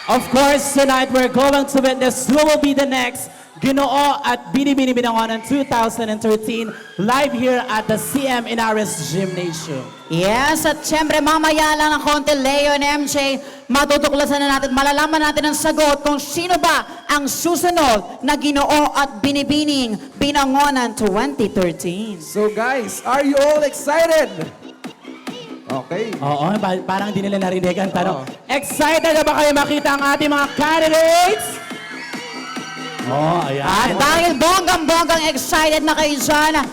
Of course, tonight we're going to witness who will be the next Ginoo at Binangonan 2013 live here at the CM Inares Gymnasium. Yes, at syempre mamaya lang ng konti, Leo and MJ, matutuklasan na natin, malalaman natin ang sagot kung sino ba ang susunod na Ginoo at Binibining Binangonan 2013. So guys, are you all excited? Okay. Oo, parang di nila narinig ang tanong. Excited na ba kayo makita ang ating mga candidates? Oh, ayan. At dahil bonggang-bonggang excited na kayo dyan,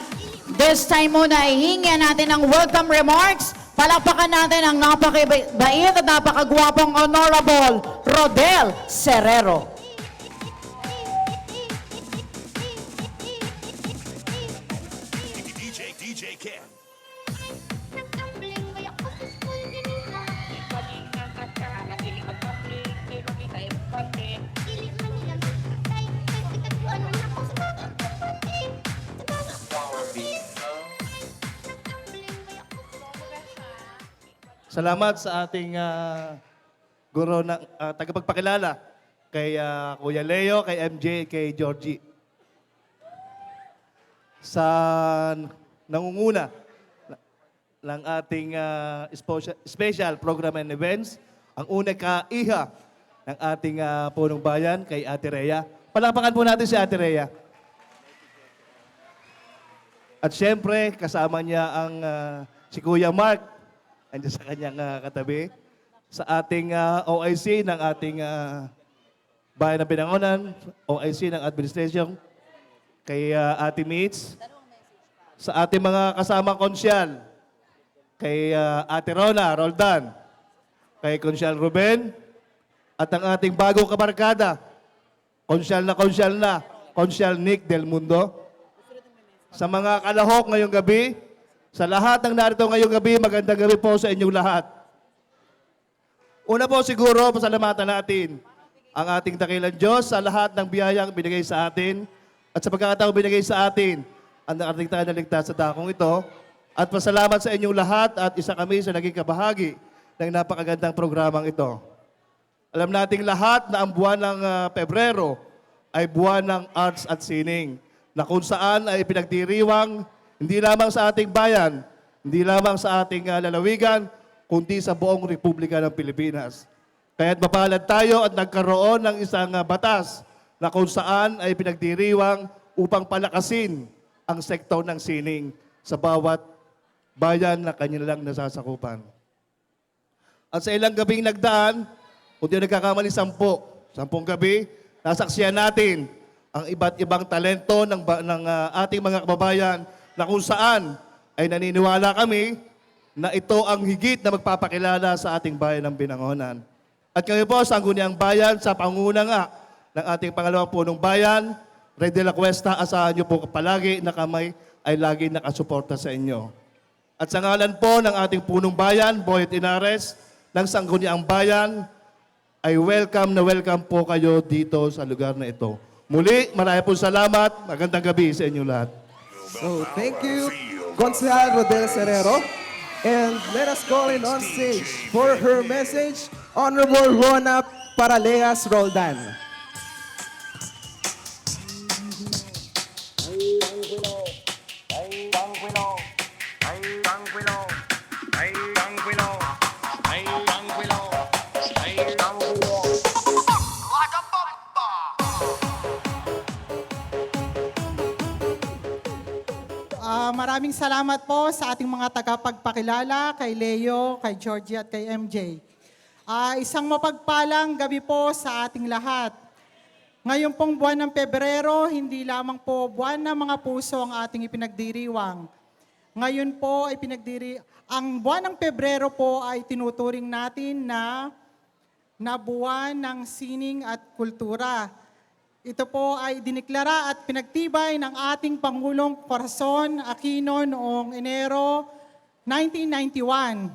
this time muna ihingi natin ang welcome remarks. Palakpakan natin ang napakabait at napakagwapong Honorable Rodel Serrero. DJ Ken. Salamat sa ating guro ng tagapagpakilala kay Kuya Leo, kay MJ, kay Georgie. Sa nangunguna ng ating special program and events, ang unang kaiha ng ating punong bayan kay Ate Rhea. Palakpakan po natin si Ate Rhea. At syempre, kasama niya ang si Kuya Mark, andiyan sa kanyang katabi, sa ating OIC ng ating Bayan ng Binangonan, OIC ng Administration, kay Ate Mitz, sa ating mga kasama konsyal, kay Ate Rona Roldan, kay Konsyal Ruben, at ang ating bagong kabarkada, Konsyal Nick Del Mundo. Sa mga kalahok ngayong gabi, sa lahat ng narito ngayong gabi, magandang gabi po sa inyong lahat. Una po siguro, pasalamatan natin ang ating dakilang Diyos sa lahat ng biyayang binigay sa atin at sa pagkakataong binigay sa atin ang ating tayo naligtas sa dakong ito. At pasalamat sa inyong lahat at isa kami sa naging kabahagi ng napakagandang programang ito. Alam nating lahat na ang buwan ng Pebrero ay buwan ng arts at sining, na kung saan ay pinagdiriwang hindi lamang sa ating bayan, hindi lamang sa ating lalawigan, kundi sa buong Republika ng Pilipinas. Kaya't mapalad tayo at nagkaroon ng isang batas na kung saan ay pinagdiriwang upang palakasin ang sektor ng sining sa bawat bayan na kanilang nasasakupan. At sa ilang gabing nagdaan, kung di nagkakamali 10 gabi, nasaksiyan natin ang iba't ibang talento ng ating mga kababayan na kung saan ay naniniwala kami na ito ang higit na magpapakilala sa ating bayan ng Binangonan. At kami po sa Sangguniang Bayan, sa pangunguna nga ng ating pangalawang punong bayan, Ray de la Cuesta, asahan niyo po palagi na kami ay lagi nakasuporta sa inyo. At sa ngalan po ng ating punong bayan, Boyet Inares, ng Sangguniang Bayan, ay welcome na welcome po kayo dito sa lugar na ito. Muli, marami po salamat. Magandang gabi sa inyo lahat. So thank you, Consial Rodel Serrero. And let us call in on stage for her message, Honorable Rona Paraleas Roldan. Maraming salamat po sa ating mga tagapagpakilala, kay Leo, kay Georgie at kay MJ. Isang mapagpalang gabi po sa ating lahat. Ngayon pong buwan ng Pebrero, hindi lamang po buwan ng mga puso ang ating ipinagdiriwang. Ngayon po ay ang buwan ng Pebrero po ay tinuturing natin na buwan ng sining at kultura. Ito po ay diniklara at pinagtibay ng ating Pangulong Corazon Aquino noong Enero 1991.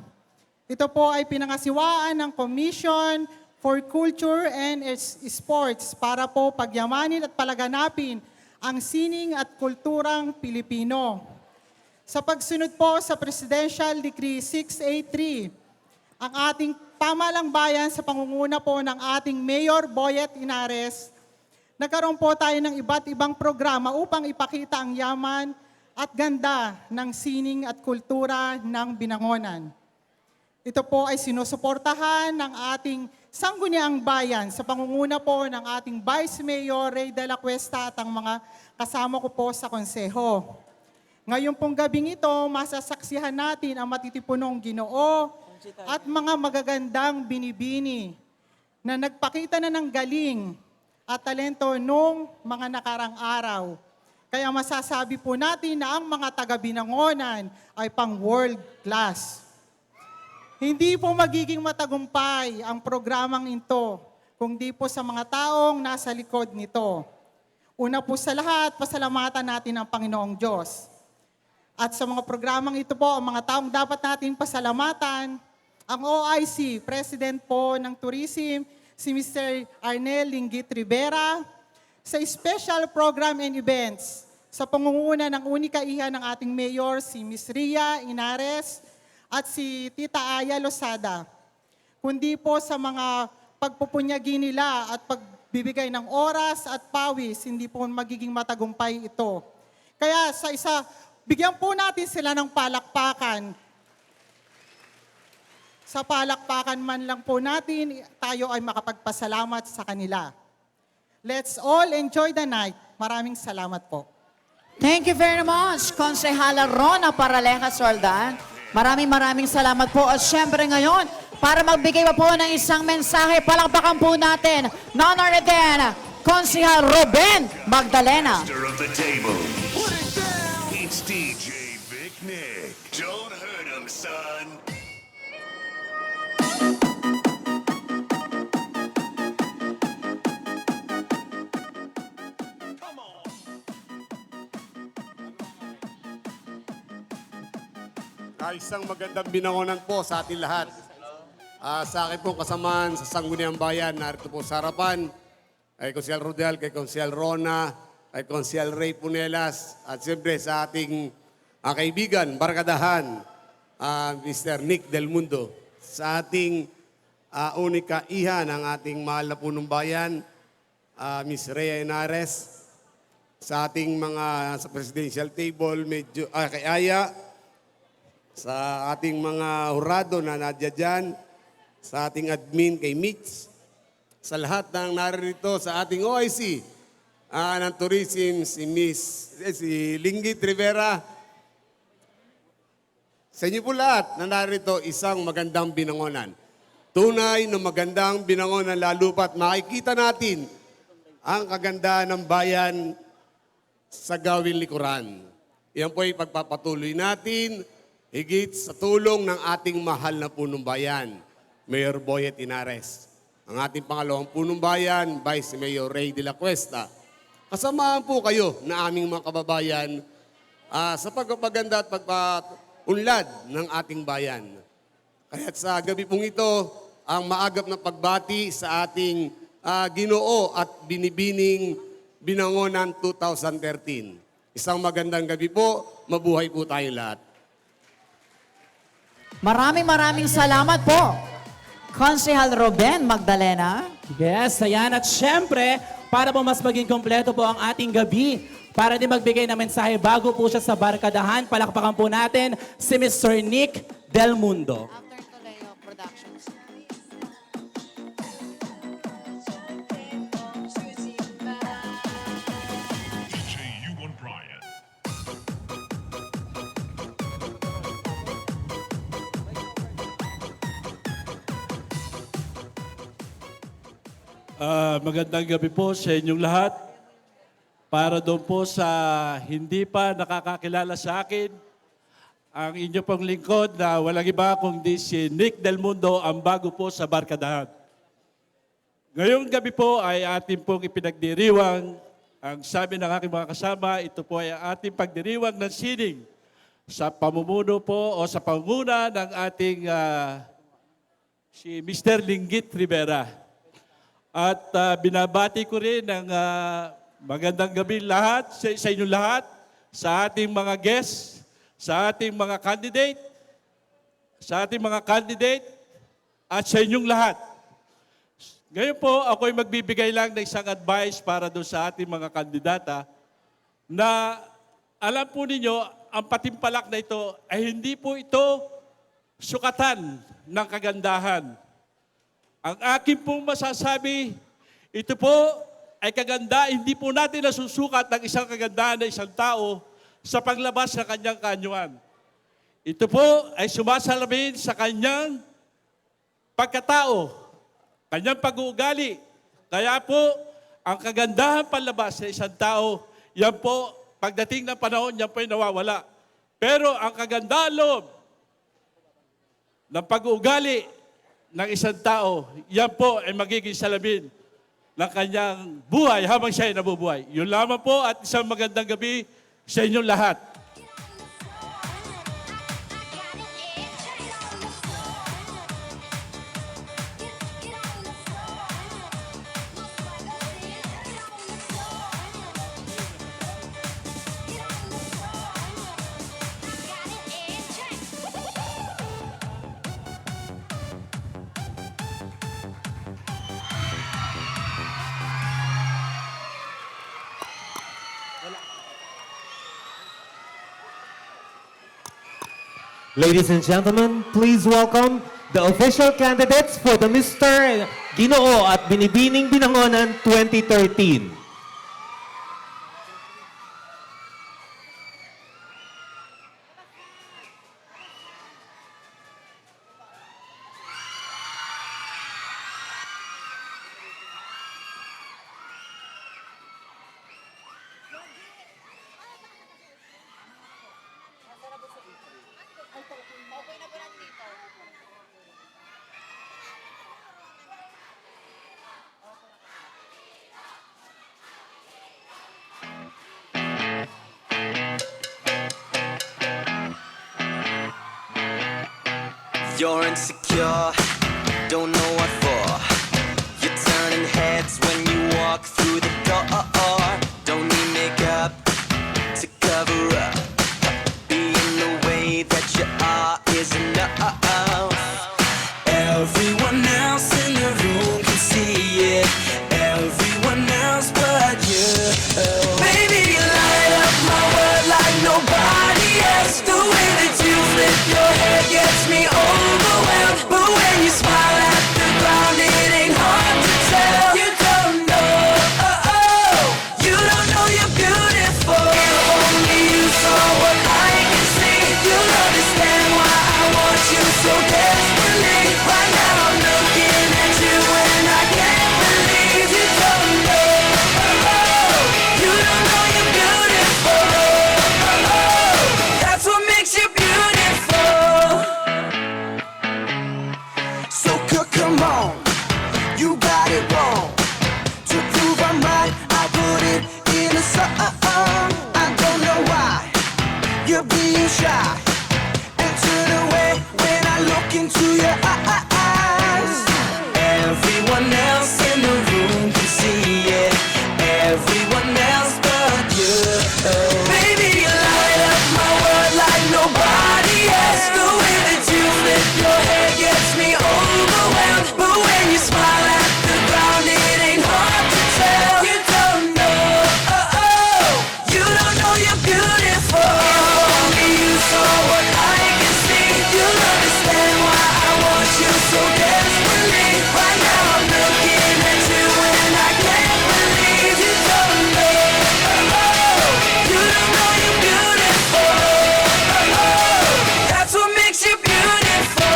Ito po ay pinangasiwaan ng Commission for Culture and Sports para po pagyamanin at palaganapin ang sining at kulturang Pilipino. Sa pagsunod po sa Presidential Decree 683, ang ating pamalang bayan sa pangunguna po ng ating Mayor Boyet Inares, nagkaroon po tayo ng iba't ibang programa upang ipakita ang yaman at ganda ng sining at kultura ng Binangonan. Ito po ay sinusuportahan ng ating sangguniang bayan sa pangunguna po ng ating Vice Mayor Ray de la Cuesta at ang mga kasama ko po sa konseho. Ngayon pong gabing ito, masasaksihan natin ang matitipunong Ginoo at mga magagandang binibini na nagpakita na ng galing at talento nung mga nakarang araw. Kaya masasabi po natin na ang mga taga-Binangonan ay pang world class. Hindi po magiging matagumpay ang programang ito kung di po sa mga taong nasa likod nito. Una po sa lahat, pasalamatan natin ang Panginoong Diyos. At sa mga programang ito po, ang mga taong dapat natin pasalamatan, ang OIC, President po ng Tourism, si Mr. Arnel Linggit Rivera, sa Special Program and Events, sa pangunguna ng unika iha ng ating Mayor, si Ms. Ria Inares, at si Tita Aya Losada. Kundi po sa mga pagpupunyagi nila at pagbibigay ng oras at pawis, hindi po magiging matagumpay ito. Kaya bigyan po natin sila ng palakpakan. Sa palakpakan man lang po natin, tayo ay makapagpasalamat sa kanila. Let's all enjoy the night. Maraming salamat po. Thank you very much, Konsehala Rona Paralejas Roldan. Maraming salamat po. At syempre ngayon, para magbigay pa po ng isang mensahe, palakpakan po natin, none other than Konsehal Ruben Magdalena. Master of the table. It's DJ Vic Nick. Don't hurt him, son. Isang magandang binangonan po sa ating lahat. Sa akin po kasamaan sa Sangguniang Bayan, narito po sa harapan, kay Konsehal Rodel, kay Konsehal Rona, kay Konsehal Ray Punelas, at siyempre sa ating kaibigan, barkadahan, Mr. Nick Del Mundo, sa ating unika iha ng ating mahal na punong bayan, Ms. Rhea Inares, sa ating mga sa presidential table, medyo, kay Aya, sa ating mga hurado na nadya dyan, sa ating admin kay Mitch, sa lahat ng narito sa ating OIC ng Tourism, si Linggit Rivera, sa inyo po lahat na narito, isang magandang binangonan. Tunay na magandang binangonan, lalo pat makikita natin ang kagandahan ng bayan sa gawing likuran. Yan po ay pagpapatuloy natin, higit sa tulong ng ating mahal na punong bayan, Mayor Boyet Inares. Ang ating pangalawang punong bayan, Vice Mayor Ray de la Cuesta. Kasamahan po kayo na aming mga kababayan sa pagpapaganda at pagpaunlad ng ating bayan. Kaya't sa gabi pong ito, ang maagap na pagbati sa ating Ginoo at Binibining Binangonan 2013. Isang magandang gabi po, mabuhay po tayong lahat. Maraming salamat po, Konsehal Ruben Magdalena. Yes, ayan. At syempre, para po mas maging kompleto po ang ating gabi, para din magbigay ng mensahe bago po siya sa barkadahan, palakpakan po natin si Mr. Nick Del Mundo. After Toleo Productions. DJ you and Brian. Magandang gabi po sa inyong lahat. Para doon po sa hindi pa nakakakilala sa akin, ang inyo pong lingkod na walang iba kundi si Nick Del Mundo, ang bago po sa barkadahan. Ngayong gabi po ay ating pong ipinagdiriwang, ang sabi ng aking mga kasama, ito po ay ating pagdiriwang ng sining sa pamumuno po o sa panguna ng ating si Mr. Linggit Rivera. At binabati ko rin ng magandang gabi lahat, sa inyo lahat, sa ating mga guests, sa ating mga candidate, at sa inyong lahat. Ngayon po, ako'y magbibigay lang ng isang advice para doon sa ating mga kandidata na alam po ninyo, ang patimpalak na ito ay hindi po ito sukatan ng kagandahan. Ang akin pong masasabi, ito po ay kaganda, hindi po natin nasusukat ng isang kagandahan ng isang tao sa paglabas ng kanyang kaanyuan. Ito po ay sumasalamin sa kanyang pagkatao, kanyang pag-uugali. Kaya po, ang kagandahan panlabas sa isang tao, yan po, pagdating ng panahon, yan po ay nawawala. Pero ang kagandahan loob ng pag-uugali ng isang tao, yan po ay magiging salamin ng kanyang buhay habang siya ay nabubuhay. Yun lamang po at isang magandang gabi sa inyong lahat. Ladies and gentlemen, please welcome the official candidates for the Mr. Ginoo at Binibining Binangonan 2013. You're insecure, don't know what for. You're turning heads when you walk through the door. Don't need makeup to cover up. Being the way that you are is enough. Everyone else in the room can see it. Everyone else but you. Baby, you light up my world like nobody else. The way that you flip your hair gets me overwhelmed. But when you smile at the ground, it ain't hard to tell. You don't know, you don't know you're beautiful. If only you saw what I can see, you'll understand why I want you so desperately. Right now I'm looking at you and I can't believe you don't know, you don't know you're beautiful. That's what makes you beautiful. So come on, you got it wrong. To prove I'm right, I put it in a song. I don't know why you're being shy and turn away when I look into your eyes. Everyone else in the room can see it. Everyone else but you. Baby, you light up my world like nobody else. The way that you flip your hair gets me overwhelmed. But when you smile at the ground, it ain't hard to tell. You don't know, you don't know you're beautiful. If only you saw what I can see, you'll understand why I want you so desperately. Right now I'm looking at you and I can't believe you don't know, you don't know you're beautiful. That's what makes you beautiful.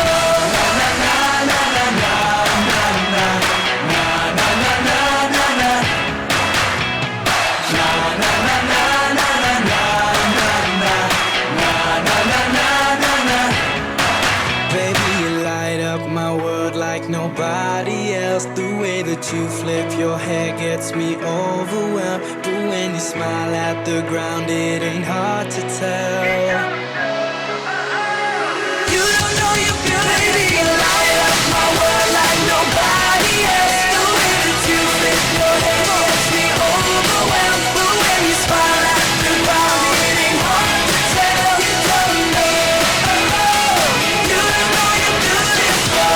Na na na na na na na na na na na na na. Na na na na na na na na na na na na. Baby, you light up my world like nobody else. The way that you flip your hair gets me overwhelmed. But when you smile at the ground, it ain't hard to tell. You don't know you're beautiful. Baby, you light up my world like nobody else. The way that you flip your hair gets me overwhelmed. But when you smile at the ground, it ain't hard to tell. You don't know, you don't know you're beautiful.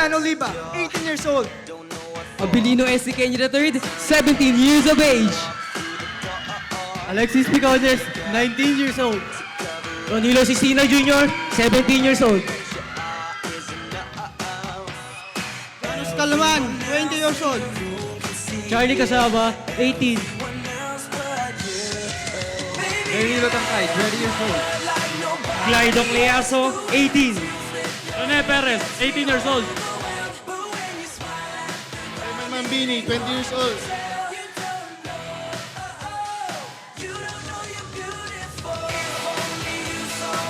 Jan Oliva, 18 years old. Abilino S. Kenya III, 17 years of age. Alexis Picones, 19 years old. Ronilo Sisina Jr., 17 years old. Carlos Calman, 20 years old. Charlie Casaba, 18. Danilo Tangkay, 20 years old. Glidong Leaso, 18. Rene Perez, 18 years old. Raymond Mambini, 20 years old.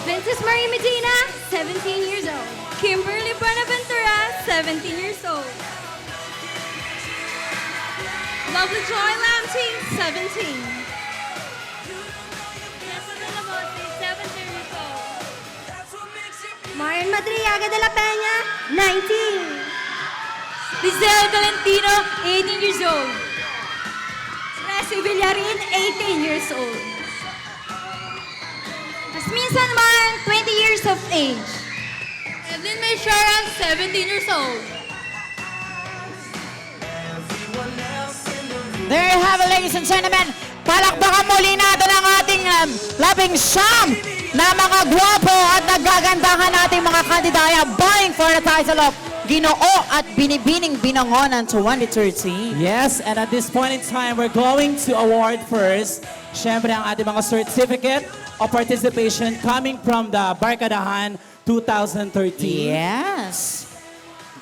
Princess Marie Medina, 17 years old. Kimberly Buenaventura, 17 years old. Lovely Joy Lamty, 17. Marian Madriaga de la Peña, 19. Rizal Valentino, 18 years old. Resi Villarin, 18 years old. Jasmine Sanman, 20 years of age. Evelyn May Sharon, 17 years old. There you have it, ladies and gentlemen. Palakpakan muli natin ang ating labing siyam na mga gwapo at nagagandahan nating mga kandidaya vying for the title of Ginoo at Binibining Binangonan 2013. Yes, and at this point in time, we're going to award first, syempre ang ating mga certificate of participation coming from the Barkadahan 2013. Yes.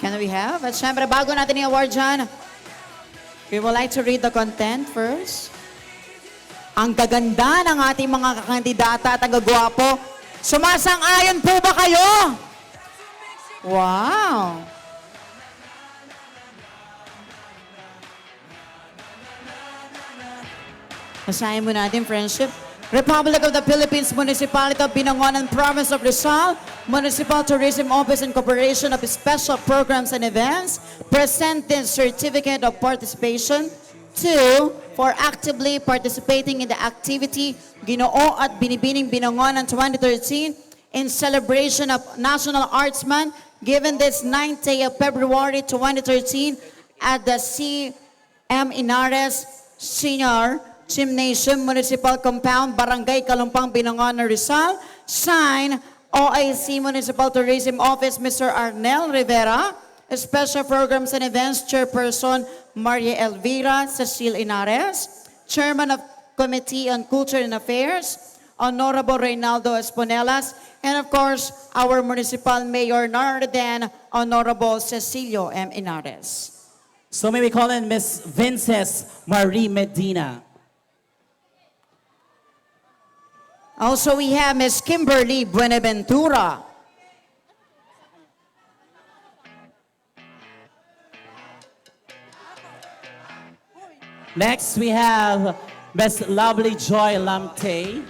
Can we have? At syempre, bago natin i-award dyan, we would like to read the content first. Ang gaganda ng ating mga kandidata at ang gagwapo. Sumasang-ayon po ba kayo? Wow. Basahin mo natin, friendship. Republic of the Philippines, Municipality of Binangonan, Province of Rizal, Municipal Tourism Office and Corporation of Special Programs and Events, presented Certificate of Participation to for actively participating in the activity Ginoo at Binibining Binangonan 2013 in celebration of National Arts Month given this 9th day of February 2013 at the C.M. Inares Senior Gymnasium Municipal Compound, Barangay Kalumpang, Binangonan, Rizal. Signed, OIC Municipal Tourism Office, Mr. Arnel Rivera. Special Programs and Events Chairperson, Maria Elvira Cecil Inares. Chairman of Committee on Culture and Affairs, Honorable Reynaldo Esponelas. And of course, our Municipal Mayor Narden, Honorable Cecilio M. Inares. So may we call in Miss Princess Marie Medina. Also, we have Miss Kimberly Buenaventura. Next, we have Miss Lovely Joy Lamte.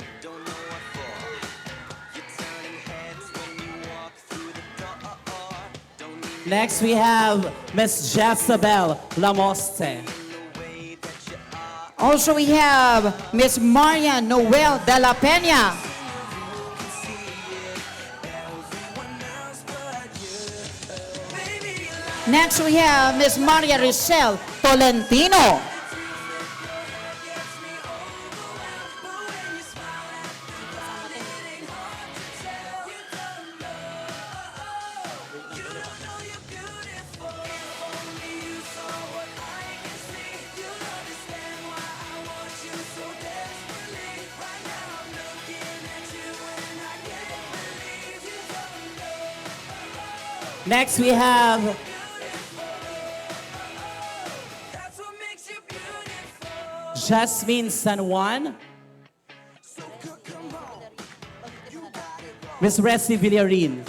Next, we have Miss Jezabel Lamoste. Also, we have Miss Maria Noel de la Peña. Next, we have Miss Maria Rizal Tolentino. Next, we have Jasmine San Juan. Miss Resi Villarin.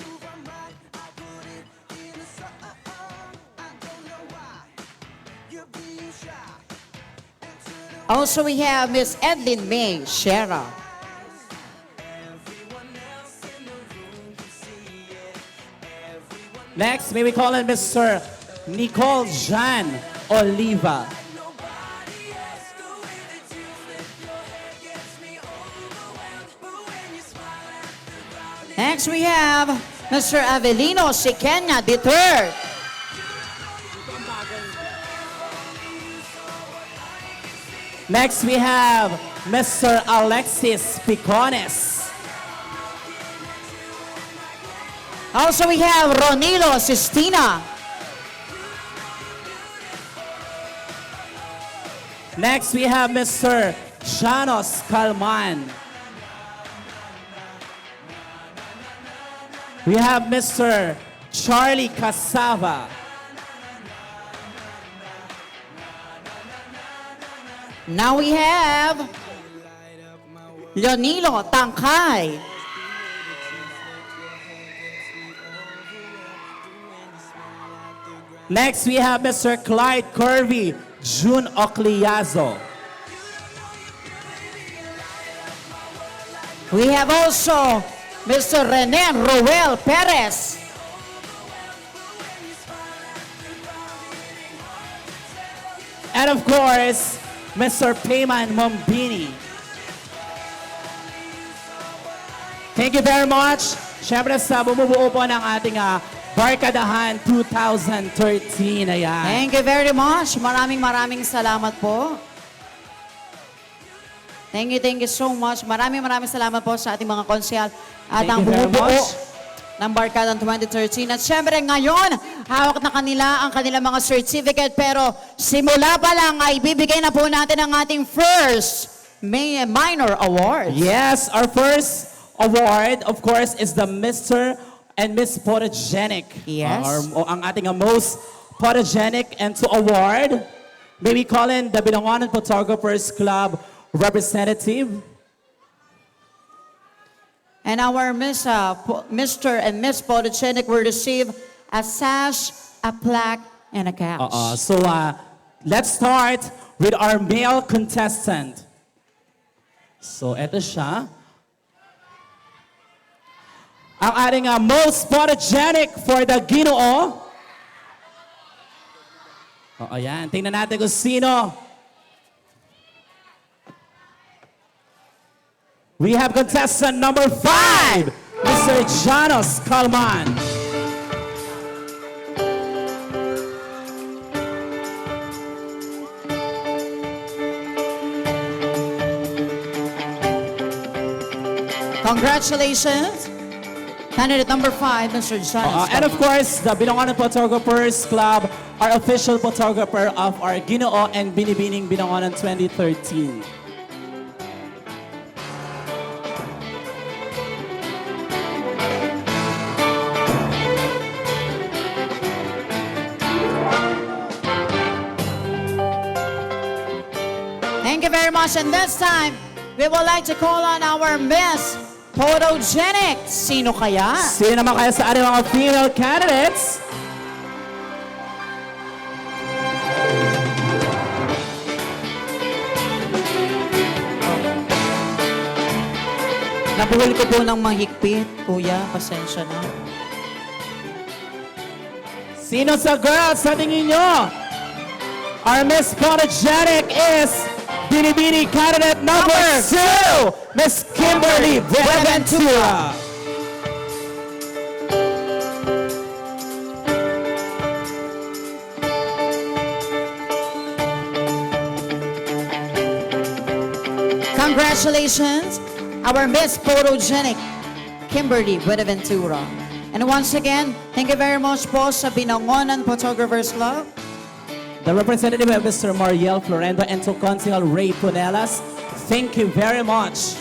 Also, we have Miss Edlin May Shera. Next, may we call in Mr. Nicole Jean Oliva. Next, we have Mr. Avelino Siquena III. Next, we have Mr. Alexis Picones. Also, we have Ronilo Sistina. Next, we have Mr. Janos Calman. We have Mr. Charlie Casava. Now we have Leonilo Tangkay. Next, we have Mr. Clyde Curvy, June Ocliazo. We have also Mr. Rene Roel Perez. And of course, Mr. Payman Mombini. Thank you very much. Siyempre sa bumubuo po ng ating Barkadahan 2013. Ayan. Thank you very much. Maraming salamat po. Thank you so much. Maraming salamat po sa ating mga konsyal at Thank ang you very bumubuo much. ng Barkadahan 2013. At syempre ngayon, hawak na kanila ang kanilang mga certificate, pero simula pa lang ay bibigay na po natin ang ating first minor award. Yes, our first award, of course, is the Mr. and Miss Photogenic. Yes. Ang ating most photogenic and to award, may we call in the Binangonan Photographers Club representative. And our Mr. and Miss Photogenic will receive a sash, a plaque, and a couch. So let's start with our male contestant. So eto siya. Ang ating most photogenic for the Ginoo. Yan. Tingnan natin kung sino. We have contestant number 5, Mr. Janos Calman. Congratulations. Candidate number 5, Mr. Janos. And of course, the Binangonan Photographers Club, our official photographer of our Ginoo and Binibining Binangonan 2013. Thank you very much. And this time, we would like to call on our Miss Photogenic. Sino kaya? Sino naman kaya sa ating mga female candidates? Nabuhol ko po ng mahigpit, kuya. Pasensya na. Sino sa girls sa tingin nyo? Our Miss Photogenic is Binibining candidate number 2, Miss Kimberly Buenaventura. Congratulations, our Miss Photogenic, Kimberly Buenaventura. And once again, thank you very much po sa Binangonan Photographers Club. The representative of Mr. Mariel Florendo and to Consul Ray Punelas, thank you very much.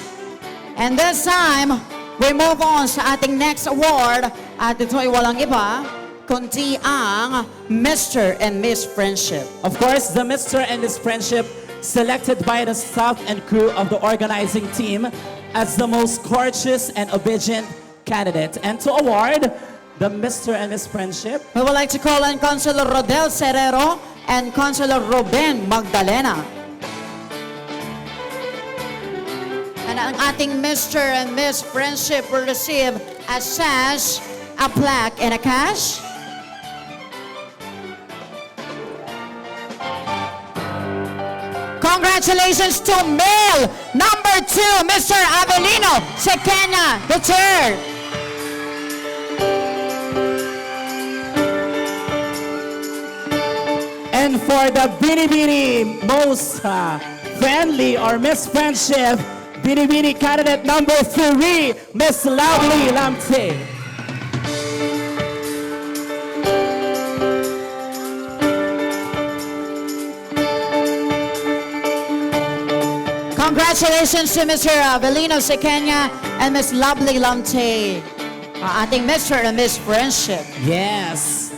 And this time, we move on sa ating next award. At ito ay walang iba, kundi ang Mr. and Miss Friendship. Of course, the Mr. and Miss Friendship selected by the staff and crew of the organizing team as the most courteous and obedient candidate. And to award the Mr. and Miss Friendship, We would like to call on Councilor Rodel Serrero and Councilor Ruben Magdalena. And ang ating Mr. and Miss Friendship will receive a sash, a plaque, and a cash. Congratulations to male number 2, Mr. Avelino Sequena III. and for the Binibini most Friendly or Miss Friendship, Binibining candidate number 3, Miss Lovely Lamte. Congratulations to Mr. Avelino Sequeña and Miss Lovely Lamte. Ating Mr. and Miss Friendship. Yes.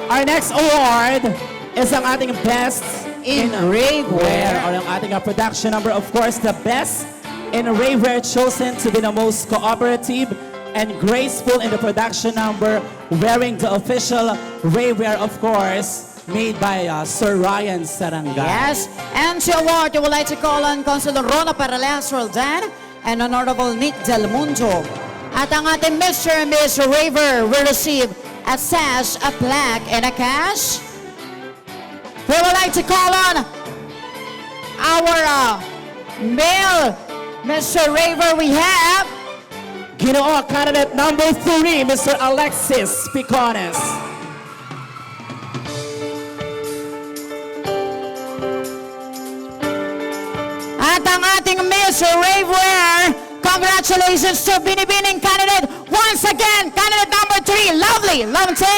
Our next award is ang ating Best In Ravewear. or ang ating production number, of course, the Best in Ravewear, chosen to be the most cooperative and graceful in the production number, wearing the official Ravewear, of course, made by Sir Ryan Saranga. Yes, and to award, you would like to call on Consul Rona Paraleas Roldan and Honorable Nick Del Mundo. At ang ating Mr. and Miss Raver will receive a sash, a plaque, and a cash. We would like to call on our male Mr. Raver. We have Ginoo candidate number 3, Mr. Alexis Picones. at ang ating Miss Ravewear. Congratulations to Binibining candidate. Once again, candidate number 3, Lovely Lamte.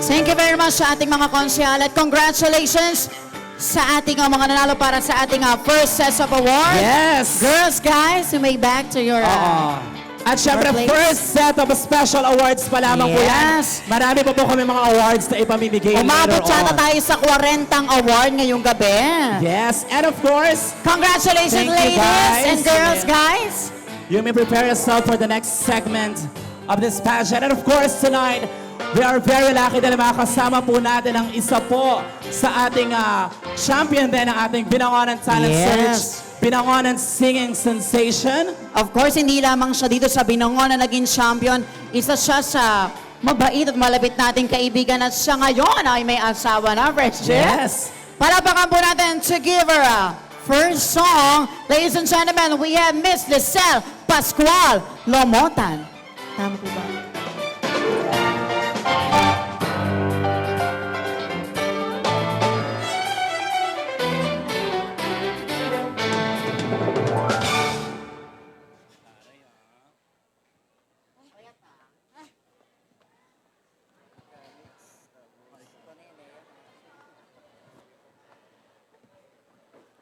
Thank you very much sa ating mga konsyal at congratulations sa ating mga nanalo para sa ating first set of awards. Yes! Girls, guys, you may back to your... At syempre, Your place. first set of special awards pa lamang po yan. Yes. Marami pa po kami mga awards na ipamimigay Umabot later sana on. tayo sa 40 award ngayong gabi. Yes, and of course, Congratulations, Thank you, ladies guys. and girls, guys. you may prepare yourself for the next segment of this pageant. And of course, tonight, we are very lucky dahil makakasama po natin ang isa po sa ating champion din ng ating Binangonan Talent Yes. Search, Binangonan Singing Sensation. Of course, hindi lamang siya dito sa Binangonan naging champion. Isa siya sa mabait at malapit nating kaibigan at siya ngayon ay may asawa na, Friendship. Yes. Palapakan po natin to give her a first song. Ladies and gentlemen, we have Miss Rizal Pascual Lomotan. Tama po ba?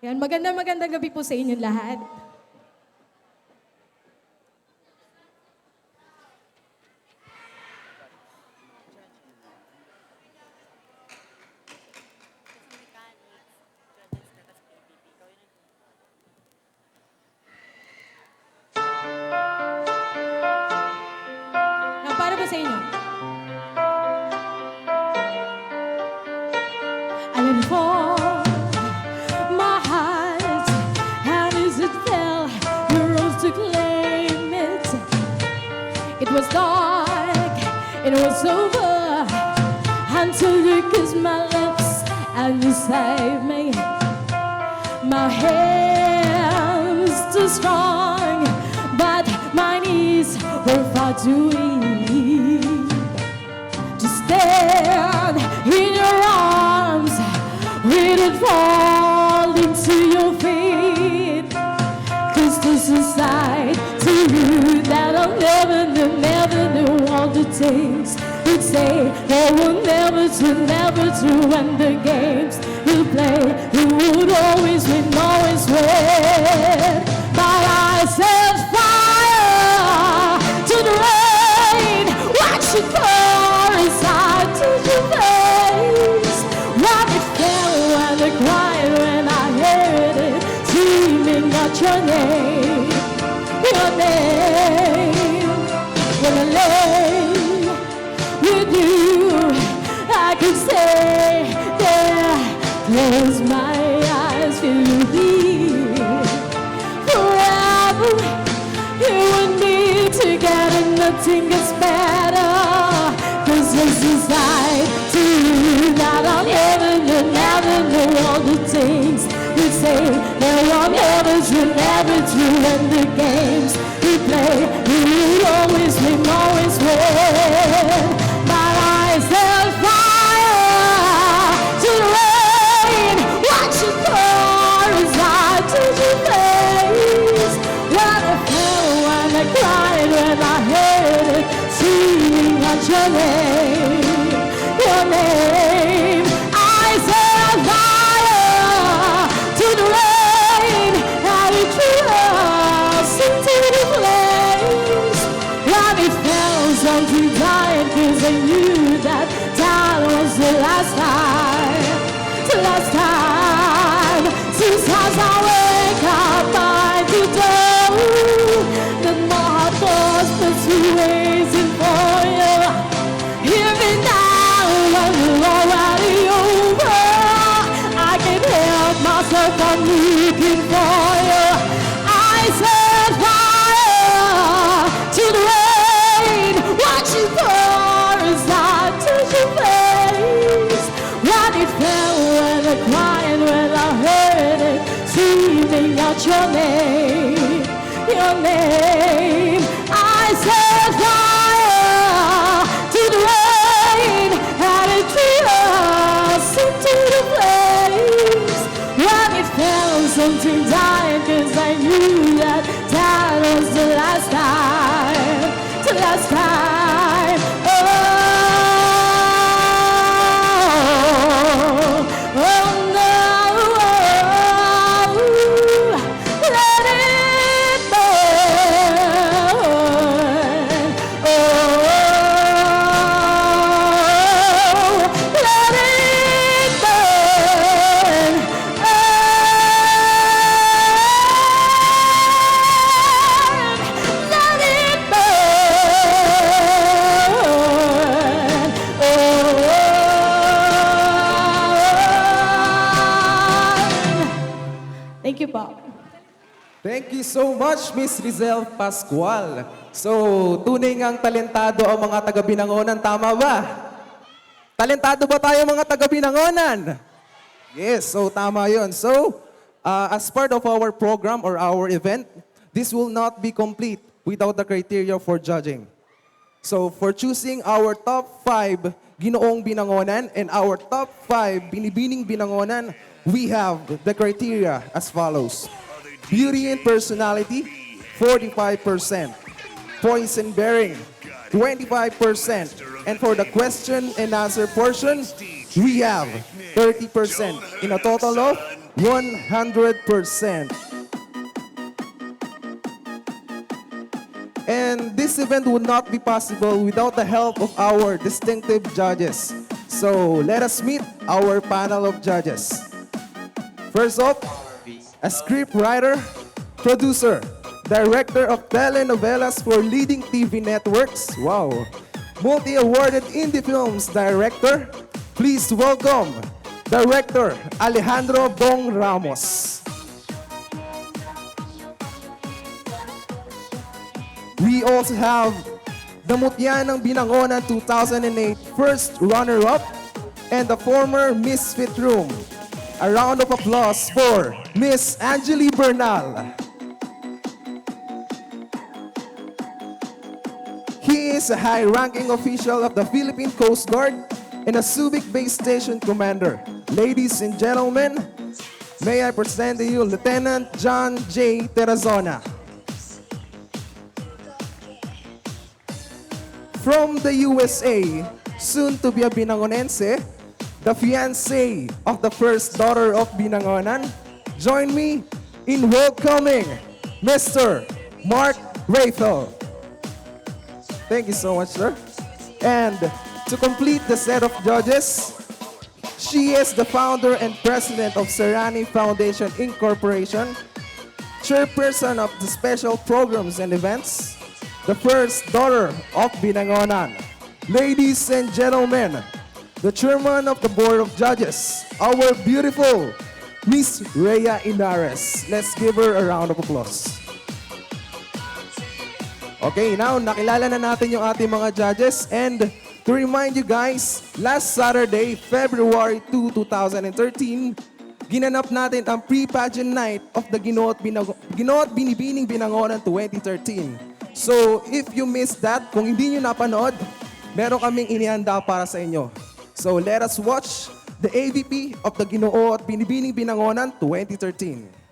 Yan, magandang gabi po sa inyong lahat. Para po sa inyo. Alam ko, my heart, how does it feel? You rose to claim it. It was dark, it was over, until you kissed my lips and you saved me. My hands too strong, but my knees were far too weak to stand in your arms. We did fall into your feet, 'cause this is side to you that I'll never knew all the things you'd say. There will never to end the games you play. You would always win, always win. But I set fire to the rain, watch it pour inside to your face. What it felt when it cried when I heard it screaming out your name, your name. When I lay with you, I could stay there, close my eyes, feel you here forever. You and me together, nothing gets better. 'Cause this is life to you that I'll never know all the things you say. There were never true, and the games we play, you will always win, always win. My eyes held fire to the rain, watch it pour as I touch your face. When I fell, when I cried, when I heard it, singing out your name, your name. Eyes held fire to the rain, and it threw us into the flames. When it fell, something died, 'cause I knew that that was the last time, the last time. Since as I wake up, I could know that my heart was persuading for you. Even now, when it's already over, I can't help myself from looking for you. I set fire to the rain, watch it pour as I touch your face. When it fell, when I cried, when I heard it, screaming out your name, your name. I set fire to the rain, and it threw us into the flames. When it fell, something died, 'cause I knew that that was the last time, the last time. Oh, oh no, let it burn. Oh, let it burn. Let it burn. Thank you, Bob. Thank you so much, Miss Rizal Pascual. So, tunay ngang talentado ang mga taga-Binangonan, tama ba? Talentado ba tayo mga taga-Binangonan? Yes, so tama yon. So, as part of our program or our event, this will not be complete without the criteria for judging. So, for choosing our top 5 Ginoong Binangonan and our top 5 Binibining Binangonan, we have the criteria as follows. Beauty and personality, 45%. Poise and bearing, 25%. And for the question and answer portion, we have 30%. In a total of 100%. And this event would not be possible without the help of our distinctive judges. So let us meet our panel of judges. First off, a script writer, producer, director of telenovelas for leading TV networks. Wow. Multi-awarded indie films director. Please welcome Director Alejandro Bong Ramos. We also have the Mutya ng Binangonan 2008 first runner-up and the former Miss Fit Room. A round of applause for Miss Angeli Bernal. He is a high-ranking official of the Philippine Coast Guard and a Subic Base Station Commander. Ladies and gentlemen, may I present to you Lieutenant John J. Terrazona. From the USA, soon to be a Binangonense, the fiancé of the first daughter of Binangonan, join me in welcoming Mr. Mark Rizal. Thank you so much, sir. And to complete the set of judges, she is the founder and president of Serrani Foundation Incorporation, chairperson of the special programs and events, the first daughter of Binangonan. Ladies and gentlemen, the chairman of the board of judges, our beautiful Miss Rhea Inares. Let's give her a round of applause. Okay, now nakilala na natin yung ating mga judges, and to remind you guys, last Saturday, February 2, 2013, ginanap natin ang pre-pageant night of the Ginoo at Binibining Binangonan 2013. So, if you missed that, kung hindi nyo napanood, meron kaming inihanda para sa inyo. So, let us watch the AVP of the Ginoo at Binibining Binangonan 2013.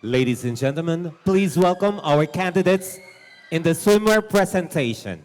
Ladies and gentlemen, please welcome our candidates in the swimwear presentation.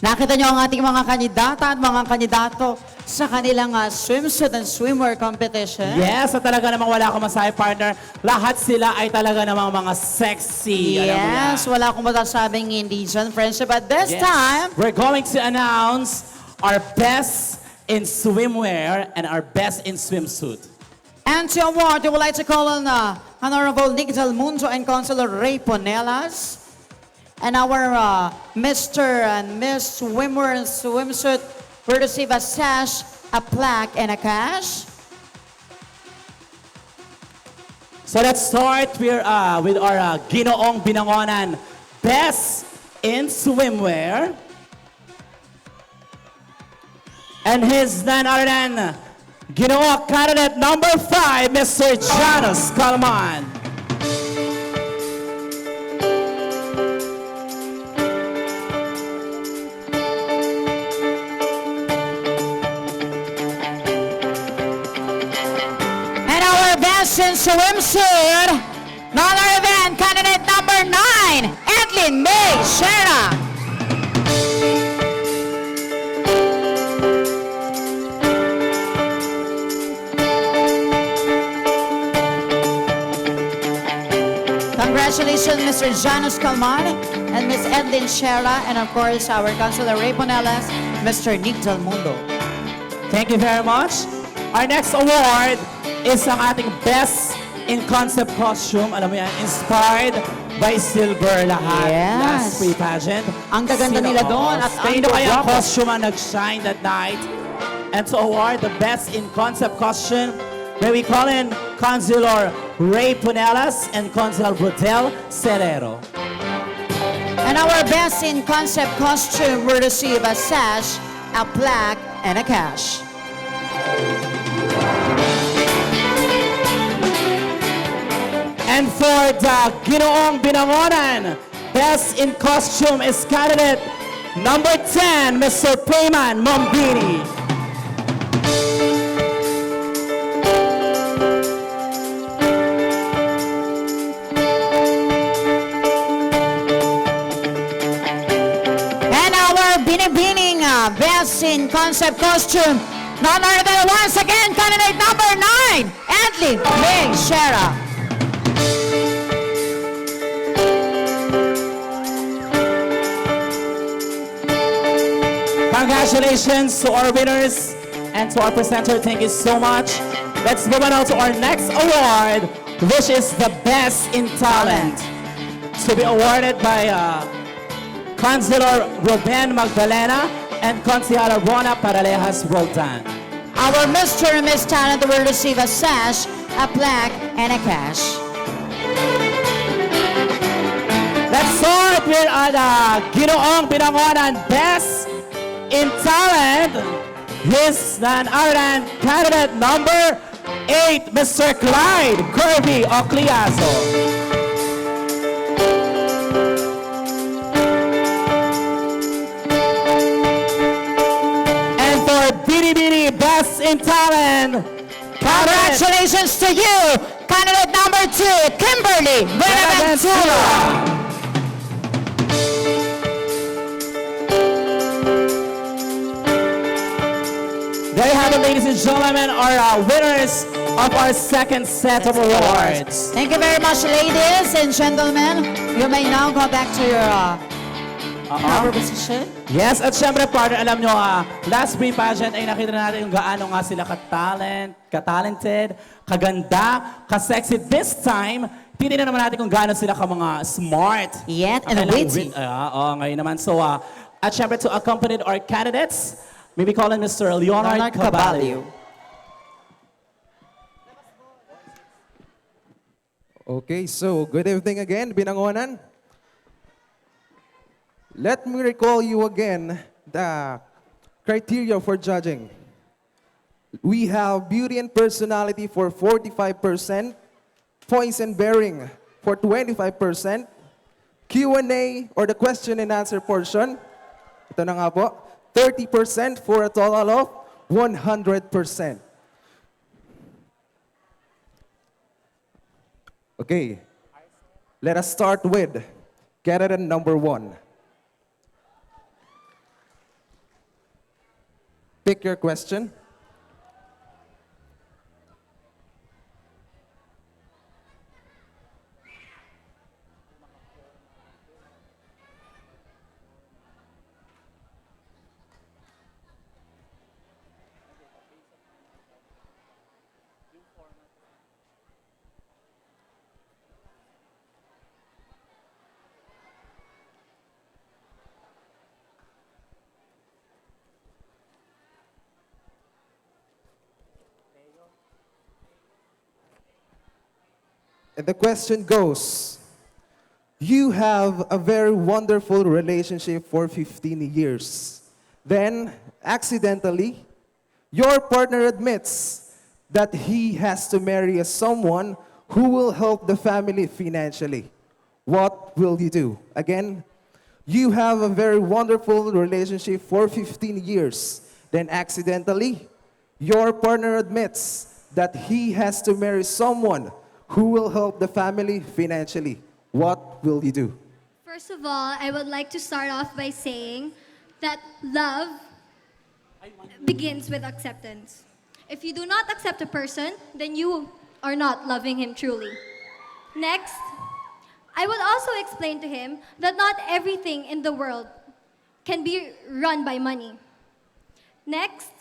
Nakita niyo ang ating mga kandidata at mga kandidato sa kanilang swimsuit and swimwear competition. Yes, at talaga namang wala akong masahe, partner. Lahat sila ay talaga namang mga sexy. Alam mo yan. Yes, wala akong masasabing hindi dyan, friendship. But this Yes. time, We're going to announce our best in swimwear and our best in swimsuit. and to award, we would like to call on Honorable Nick Del Mundo and Consular Ray Ponelas. And our Mr. and Miss Swimwear and Swimsuit will receive a sash, a plaque, and a cash. So let's start with our Ginoong Binangonan Best in Swimwear. And his none other than Ginoo candidate number 5, Mr. Janus Calman. And our best in swimsuit, none other than candidate number 9, Edlin May Shera. Congratulations, Mr. Janus Calman and Miss Edlin Shera, and of course, our Councilor Ray Ponelas, Mr. Nick Del Mundo. Thank you very much. Our next award is ang ating Best in Concept Costume. Alam mo yan, inspired by Silver lahat. Yes. Last free pageant. Ang gaganda nila doon at ang Kanino kaya gwapo. costume ang nag-shine that night? And to award the Best in Concept Costume, may we call in Councilor Ray Ponelas and Councilor Brodel Serrero. And our best in concept costume will receive a sash, a plaque, and a cash. And for the Ginoong Binangonan, Best in Costume is candidate number 10, Mr. Payman Mombini. And our Binibining best in concept costume, none other than once again candidate number 9, Edlin May Shera. Congratulations to our winners and to our presenter. Thank you so much. Let's move on now to our next award, which is the Best in Talent. To be awarded by Councilor Ruben Magdalena and Councilor Rona Paralejas Roldan. Our Mr. and Miss Talent will receive a sash, a plaque, and a cash. Let's start with the Ginoong Binangonan Best in Talent. His none other than candidate number 8, Mr. Clyde Kirby Ocliazo. And for Binibining Best in Talent, Congratulations to you, candidate number 2, Kimberly Buenaventura. There you have it, ladies and gentlemen, our winners of our second set of awards. Thank you very much, ladies and gentlemen. You may now go back to your proper position. Yes, at syempre, partner, alam nyo, last free pageant ay nakita natin kung gaano nga sila ka-talented, kaganda, ka-sexy. This time, titignan naman natin kung gaano sila ka-mga smart. Yet and witty. Ngayon naman. So, at syempre, to accompany our candidates, maybe call in Mr. Leonard Caballo. Okay, so good evening again, Binangonan. Let me recall you again the criteria for judging. We have beauty and personality for 45%, poise and bearing for 25%, Q&A or the question and answer portion, ito na nga po, 30% for a total of 100%. Okay, let us start with candidate number 1. Pick your question. And the question goes, you have a very wonderful relationship for 15 years. Then, accidentally, your partner admits that he has to marry someone who will help the family financially. What will you do? Again, you have a very wonderful relationship for 15 years. Then, accidentally, your partner admits that he has to marry someone who will help the family financially. What will you do? First of all, I would like to start off by saying that love begins with acceptance. If you do not accept a person, then you are not loving him truly. Next, I would also explain to him that not everything in the world can be run by money. Next,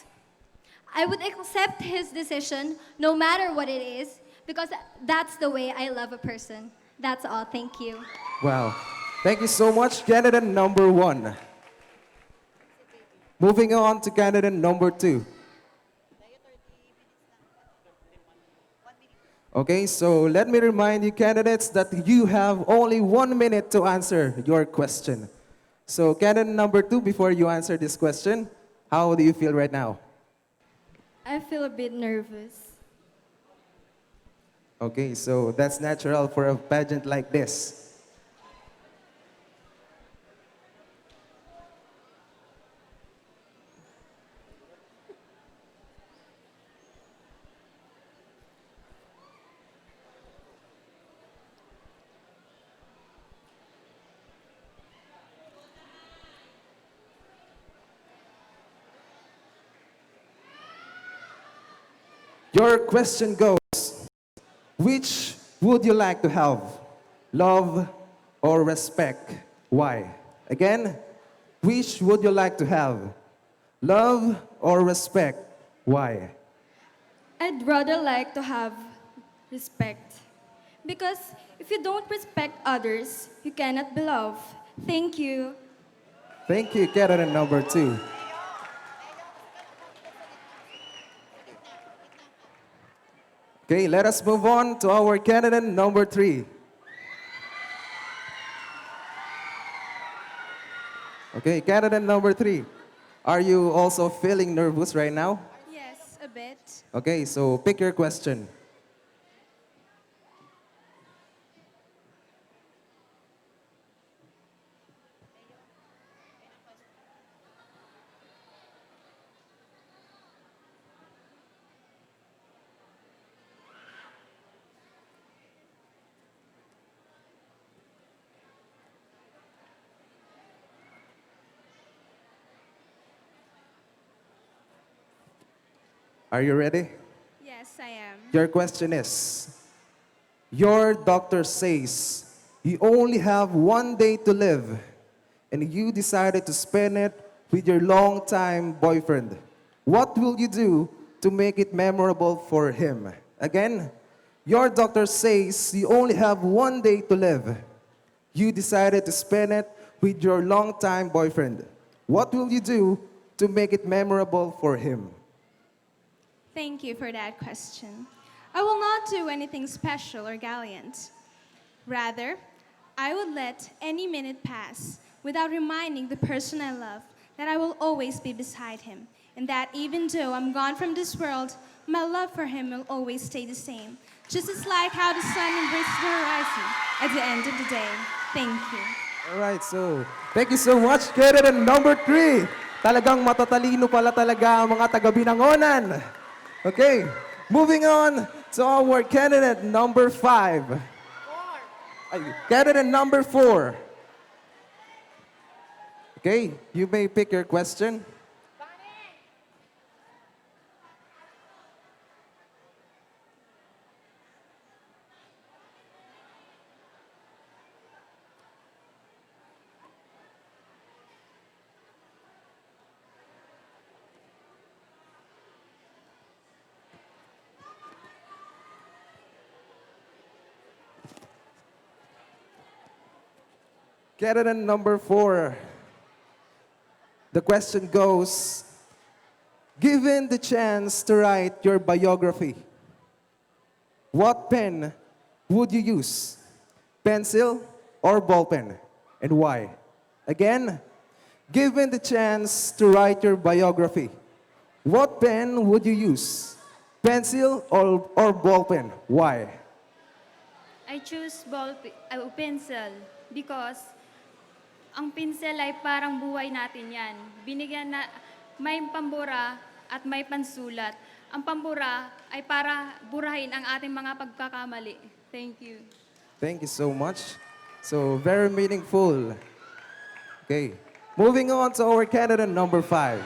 I would accept his decision no matter what it is because that's the way I love a person. That's all. Thank you. Wow. Thank you so much, candidate number 1. Moving on to candidate number 2. Okay, so let me remind you candidates that you have only 1 minute to answer your question. So candidate number 2, before you answer this question, how do you feel right now? I feel a bit nervous. Okay, so that's natural for a pageant like this. Your question goes, which would you like to have? Love or respect? Why? Again, which would you like to have? Love or respect? Why? I'd rather like to have respect. Because if you don't respect others, you cannot be loved. Thank you. Thank you, candidate number 2. Okay, let us move on to our candidate number 3. Okay, candidate number 3. Are you also feeling nervous right now? Yes, a bit. Okay, so pick your question. Are you ready? Yes, I am. Your question is, your doctor says you only have 1 day to live and you decided to spend it with your longtime boyfriend. What will you do to make it memorable for him? Again, your doctor says you only have 1 day to live. You decided to spend it with your longtime boyfriend. What will you do to make it memorable for him? Thank you for that question. I will not do anything special or gallant. Rather, I would let any minute pass without reminding the person I love that I will always be beside him, and that even though I'm gone from this world, my love for him will always stay the same, just as like how the sun embraces the horizon at the end of the day. Thank you. All right, so thank you so much, candidate number 3. Talagang matatalino pala talaga ang mga taga-Binangonan. Okay, moving on to our candidate number 5. Candidate number 4. Okay, you may pick your question. Candidate number 4. The question goes, given the chance to write your biography, what pen would you use? Pencil or ball pen? And why? Again, given the chance to write your biography, what pen would you use? Pencil or ball pen? Why? I choose pencil because ang pinsel ay parang buhay natin yan. Binigyan na may pambura at may pansulat. Ang pambura ay para burahin ang ating mga pagkakamali. Thank you. Thank you so much. So, very meaningful. Okay. Moving on to our candidate number 5.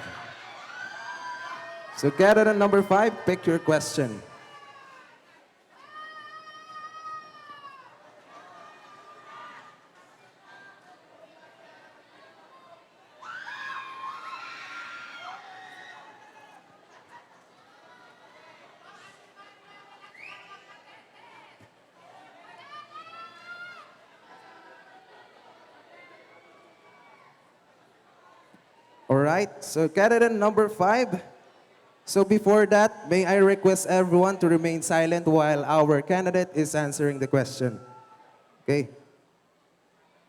So, candidate number 5, pick your question. All right, so candidate number 5. So before that, may I request everyone to remain silent while our candidate is answering the question. Okay.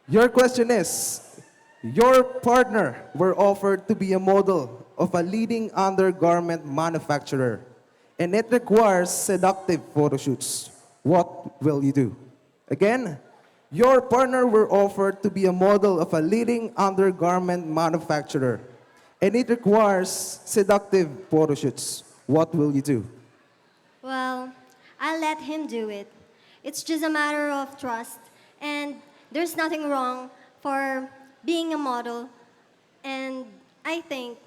Your question is, your partner were offered to be a model of a leading undergarment manufacturer, and it requires seductive photo shoots. What will you do? Again, your partner were offered to be a model of a leading undergarment manufacturer, and it requires seductive photo shoots. What will you do? Well, I'll let him do it. It's just a matter of trust, and there's nothing wrong for being a model, and I think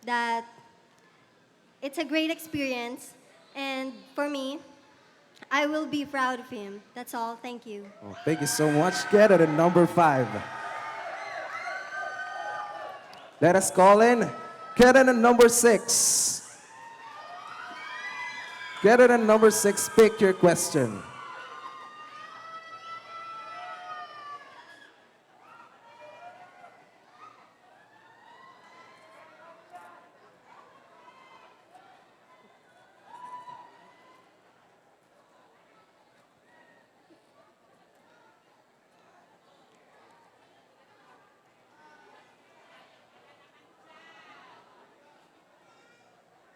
that it's a great experience, and for me, I will be proud of him. That's all. Thank you. Oh, thank you so much. Candidate number 5. Let us call in candidate number 6. Candidate number 6, pick your question.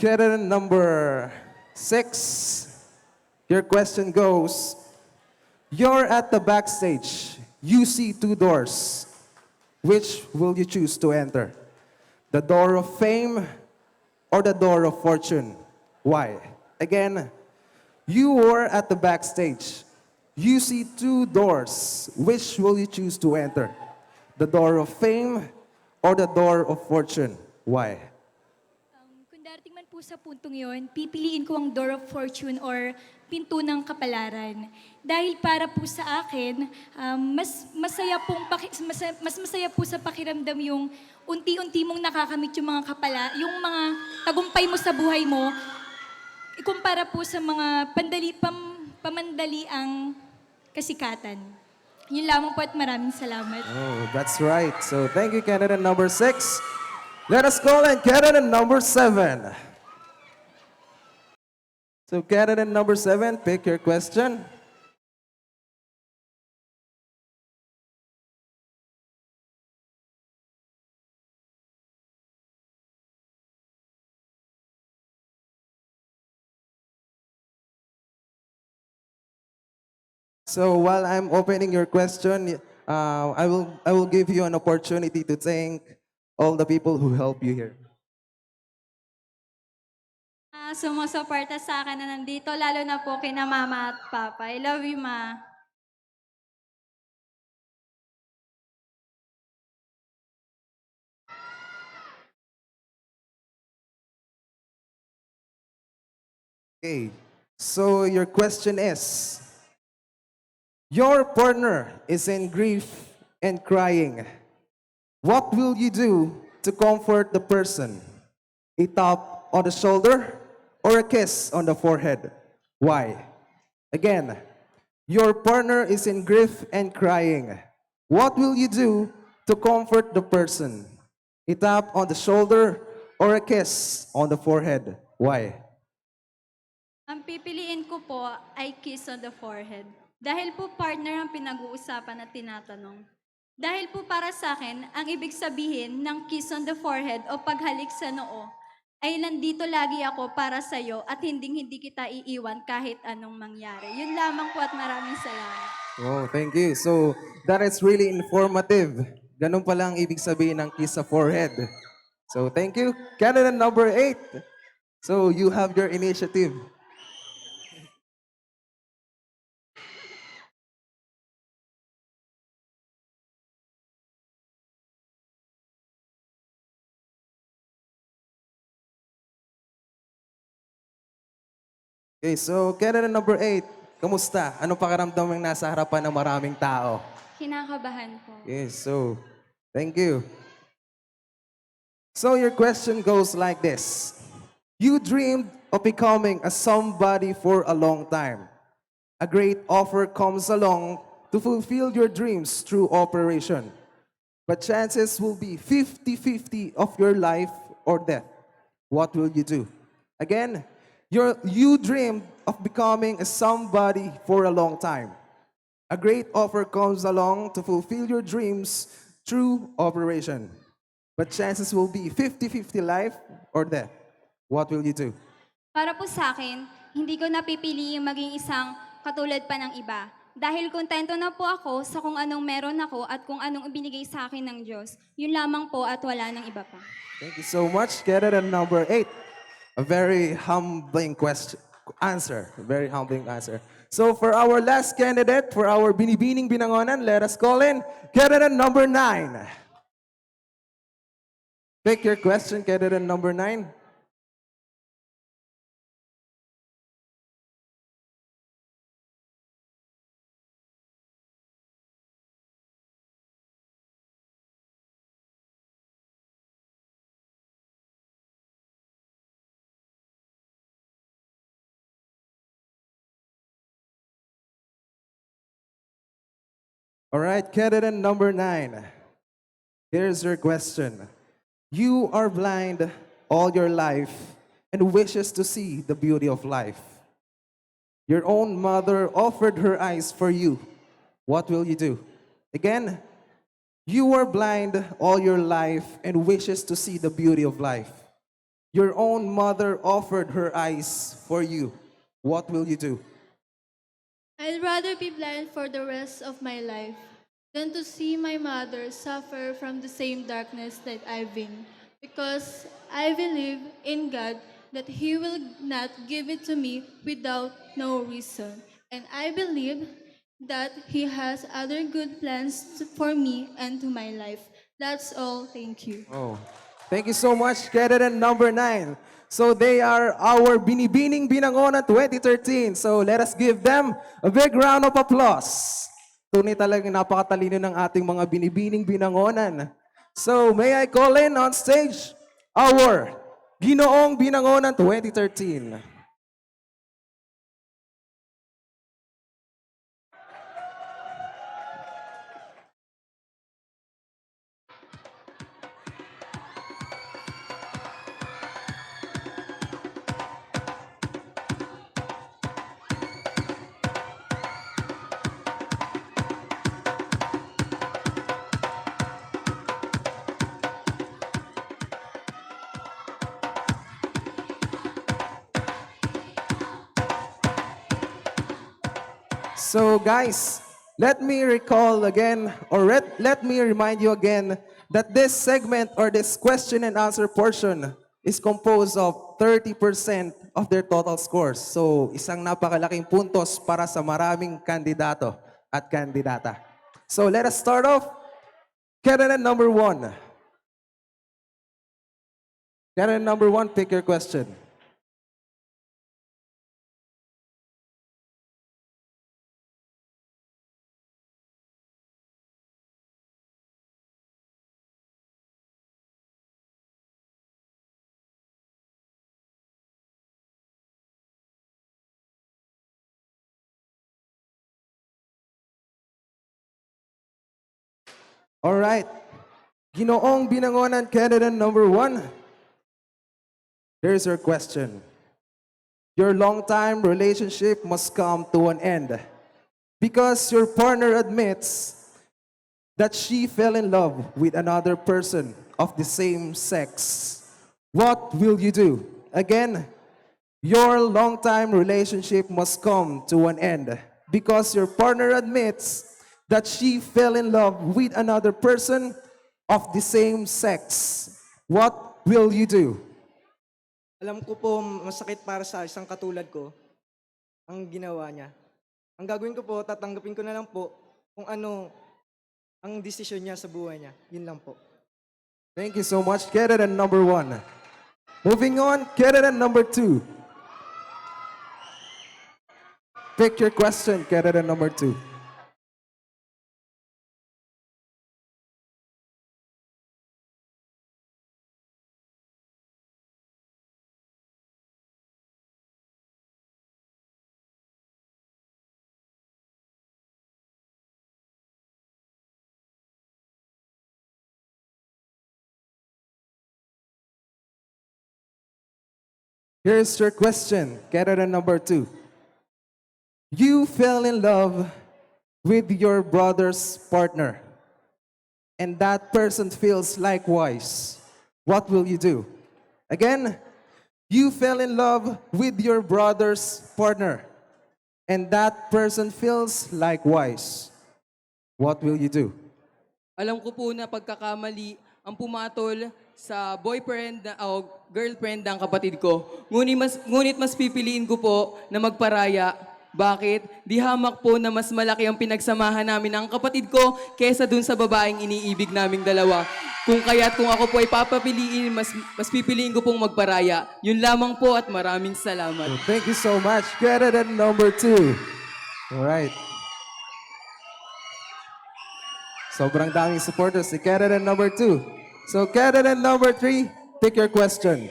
Candidate number 6, your question goes, you're at the backstage, you see 2 doors. Which will you choose to enter? The door of fame or the door of fortune? Why? Again, you are at the backstage, you see 2 doors. Which will you choose to enter? The door of fame or the door of fortune? Why? Kung darating man po sa puntong yon, pipiliin ko ang door of fortune or pinto ng kapalaran. Dahil para po sa akin, mas masaya po sa pakiramdam yung unti-unti mong nakakamit yung mga yung mga tagumpay mo sa buhay mo, ikumpara po sa mga pamandaliang kasikatan. Yun lamang po at maraming salamat. Oh, that's right. So thank you, candidate number 6. Let us call in candidate number 7. So candidate number 7, pick your question. So while I'm opening your question, I will give you an opportunity to thank all the people who help you here. Sumusuporta sa akin na nandito, lalo na po kina Mama at Papa. I love you, Ma. Okay, so your question is, your partner is in grief and crying. What will you do to comfort the person? A tap on the shoulder or a kiss on the forehead? Why? Again, your partner is in grief and crying. What will you do to comfort the person? A tap on the shoulder or a kiss on the forehead? Why? Ang pipiliin ko po ay kiss on the forehead. Dahil po partner ang pinag-uusapan at tinatanong. Dahil po para sa akin, ang ibig sabihin ng kiss on the forehead o paghalik sa noo ay nandito lagi ako para sa'yo at hindi kita iiwan kahit anong mangyari. Yun lamang po at maraming salamat. Oh, thank you. So, that is really informative. Ganun pala ang ibig sabihin ng kiss sa forehead. So, thank you. Candidate number 8. So, you have your initiative. Okay, so candidate number 8. Kamusta? Anong pakiramdam ng nasa harapan ng maraming tao? Kinakabahan po. Yes, so, thank you. So your question goes like this. You dreamed of becoming a somebody for a long time. A great offer comes along to fulfill your dreams through operation. But chances will be 50-50 of your life or death. What will you do? Again, you dreamed of becoming a somebody for a long time. A great offer comes along to fulfill your dreams through operation. But chances will be 50-50 life or death. What will you do? Para po sa akin, hindi ko napipili yung maging isang katulad pa ng iba. Dahil kontento na po ako sa kung anong meron ako at kung anong ibinigay sa akin ng Diyos. Yun lamang po at wala ng iba pa. Thank you so much. Candidate number 8. A very humbling answer. A very humbling answer. So for our last candidate, for our Binibining Binangonan, let us call in candidate number 9. Pick your question, candidate number 9. All right, candidate number 9. Here's your question. You are blind all your life and wishes to see the beauty of life. Your own mother offered her eyes for you. What will you do? Again, you are blind all your life and wishes to see the beauty of life. Your own mother offered her eyes for you. What will you do? I'd rather be blind for the rest of my life than to see my mother suffer from the same darkness that I've been. Because I believe in God that He will not give it to me without no reason. And I believe that He has other good plans for me and to my life. That's all. Thank you. Oh, thank you so much, candidate number 9. So they are our Binibining Binangonan 2013. So let us give them a big round of applause. Tunay talagang napakatalino ng ating mga Binibining Binangonan. So may I call in on stage our Ginoong Binangonan 2013. So guys, let me recall again, or let me remind you again that this segment or this question and answer portion is composed of 30% of their total scores. So isang napakalaking puntos para sa maraming kandidato at kandidata. So let us start off. Candidate number 1. Candidate number 1, pick your question. All right. Ginoong Binangonan candidate number 1. Here's your question. Your long-time relationship must come to an end. because your partner admits that she fell in love with another person of the same sex, what will you do? Again, your long-time relationship must come to an end because your partner admits that she fell in love with another person of the same sex. What will you do? Alam ko po, masakit para sa isang katulad ko ang ginawa niya. Ang gagawin ko po, tatanggapin ko na lang po kung ano ang desisyon niya sa buhay niya. Yun lang po. Thank you so much, candidate number 1. Moving on, candidate number 2. Pick your question, candidate number 2. Here's your question, candidate number 2. You fell in love with your brother's partner, and that person feels likewise. What will you do? Again, you fell in love with your brother's partner, and that person feels likewise. What will you do? Alam ko po na pagkakamali ang pumatol sa boyfriend o girlfriend ng kapatid ko. Ngunit mas pipiliin ko po na magparaya. Bakit? Di hamak po na mas malaki ang pinagsamahan namin ng kapatid ko kesa dun sa babaeng iniibig naming dalawa. Kung ako po ay papapiliin, mas pipiliin ko pong magparaya. Yun lamang po at maraming salamat. Thank you so much, candidate number 2. All right. Sobrang daming supporters si candidate number 2. So candidate number 3, pick your question.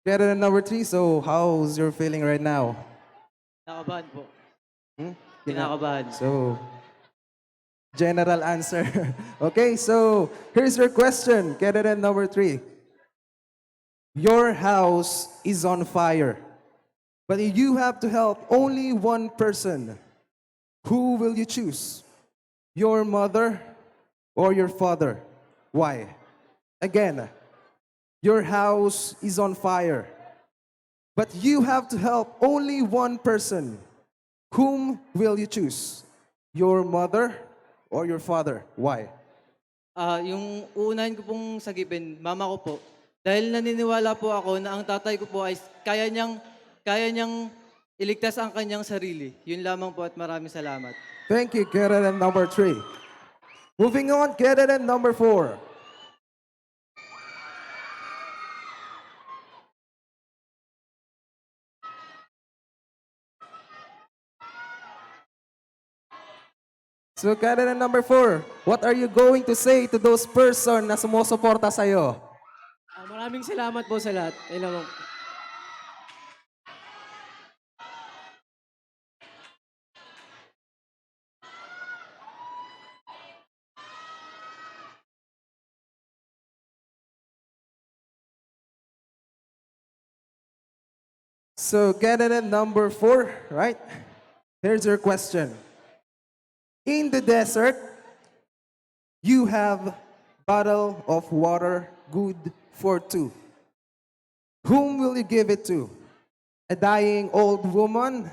Candidate number 3, so how's your feeling right now? Nakabahan po. Kinakabahan. So, general answer. Okay, so here's your question, candidate number 3. Your house is on fire, but you have to help only one person. Who will you choose? Your mother or your father? Why? Again, your house is on fire, but you have to help only one person. Whom will you choose? Your mother or your father? Why? Yung uunahin ko pong sagipin, mama ko po. Dahil naniniwala po ako na ang tatay ko po ay kaya niyang iligtas ang kanyang sarili. Yun lamang po at maraming salamat. Thank you, candidate number 3. Moving on, candidate number 4. So, candidate number 4, what are you going to say to those person na sumusuporta sa'yo? Maraming salamat po sa lahat. So, candidate number 4, right? Here's your question. In the desert, you have bottle of water good for 2. Whom will you give it to? A dying old woman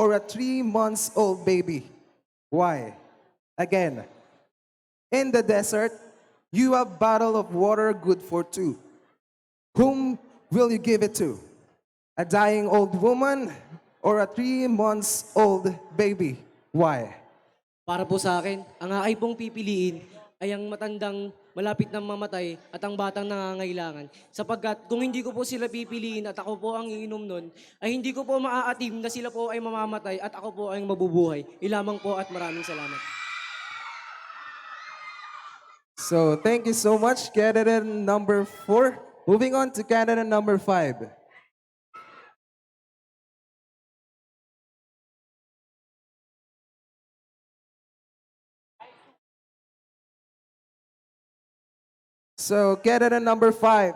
or a 3-month-old baby? Why? Again, in the desert, you have bottle of water good for 2. Whom will you give it to? A dying old woman or a 3-month-old baby? Why? Para po sa akin, ang aking pong pipiliin ay ang matandang malapit na mamatay at ang batang nangangailangan. Sapagkat kung hindi ko po sila pipiliin at ako po ang iinom nun, ay hindi ko po maaatim na sila po ay mamamatay at ako po ay mabubuhay. Ilamang po at maraming salamat. So thank you so much, candidate number 4. Moving on to candidate number 5. So candidate number 5.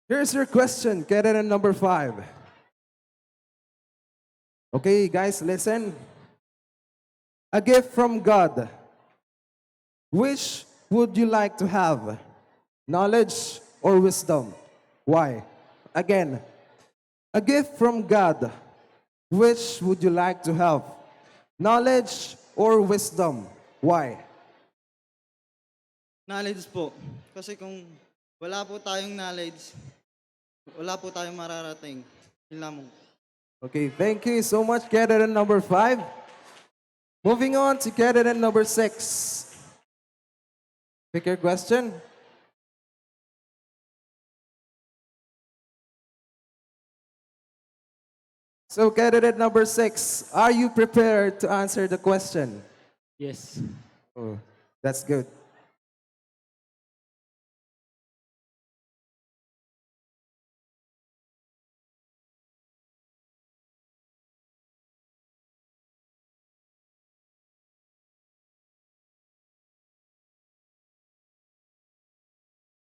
Here's your question, candidate number 5. Okay, guys, listen. A gift from God. Which would you like to have? Knowledge or wisdom? Why? Again, a gift from God. Which would you like to have? Knowledge or wisdom? Why? Knowledge po. Kasi kung wala po tayong knowledge, wala po tayong mararating. Yun lamang. Okay, thank you so much, candidate number 5. Moving on to candidate number 6. Pick your question. So, candidate number 6, are you prepared to answer the question? Yes. Oh, that's good.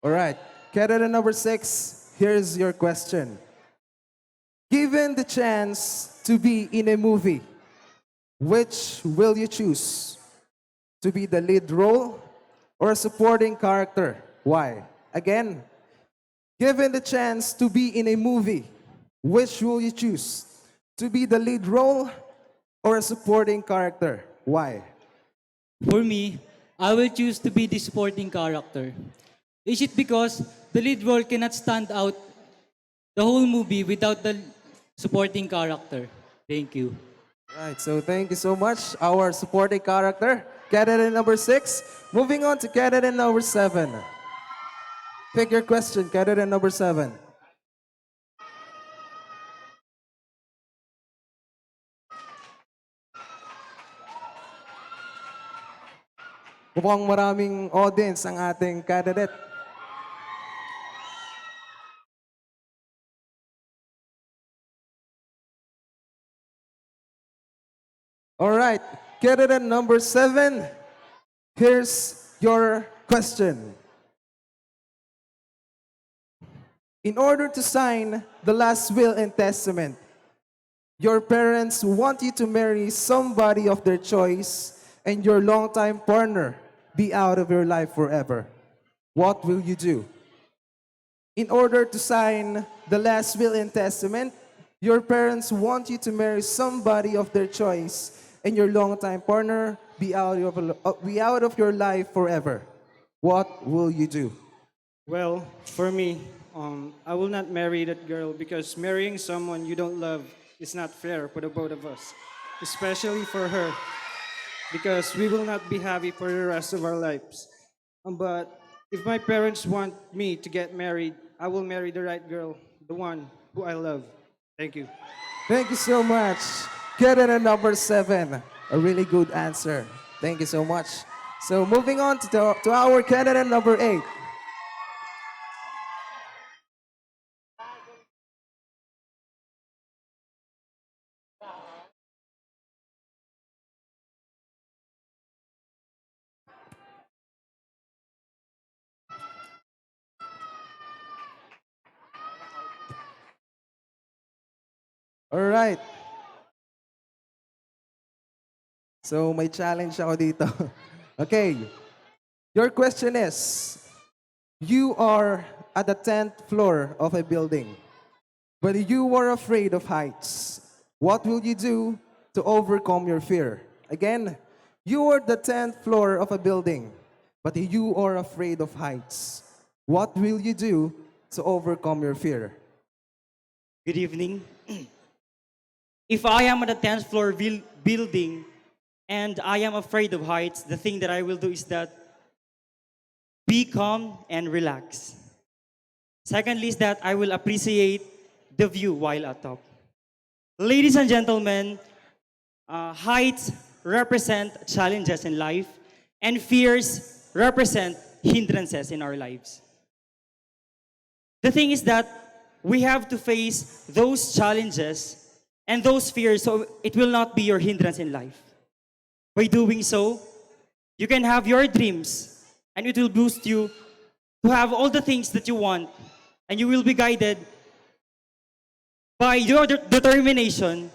All right, candidate number 6, here's your question. Given the chance to be in a movie, which will you choose? To be the lead role or a supporting character? Why? Again, given the chance to be in a movie, which will you choose? To be the lead role or a supporting character? Why? For me, I will choose to be the supporting character. Is it because the lead role cannot stand out the whole movie without the supporting character? Thank you. Right, so thank you so much, our supporting character, candidate number 6. Moving on to candidate number 7. Pick your question, candidate number 7. Mukhang maraming audience ang ating candidate. All right, candidate number 7, here's your question. In order to sign the last will and testament, your parents want you to marry somebody of their choice and your longtime partner be out of your life forever. What will you do? In order to sign the last will and testament, your parents want you to marry somebody of their choice and your longtime partner be out of your life forever. What will you do? Well, for me, I will not marry that girl because marrying someone you don't love is not fair for the both of us, especially for her, because we will not be happy for the rest of our lives. But if my parents want me to get married, I will marry the right girl, the one who I love. Thank you. Thank you so much. Candidate number 7, a really good answer. Thank you so much. So moving on to our candidate number 8. All right. So may challenge ako dito. Okay. Your question is, you are at the 10th floor of a building, but you are afraid of heights. What will you do to overcome your fear? Again, you are the 10th floor of a building, but you are afraid of heights. What will you do to overcome your fear? Good evening. If I am at the 10th floor building and I am afraid of heights, the thing that I will do is that be calm and relax. Secondly is that I will appreciate the view while at top. Ladies and gentlemen, heights represent challenges in life, and fears represent hindrances in our lives. The thing is that we have to face those challenges and those fears so it will not be your hindrance in life. By doing so, you can have your dreams and it will boost you to have all the things that you want, and you will be guided by your determination,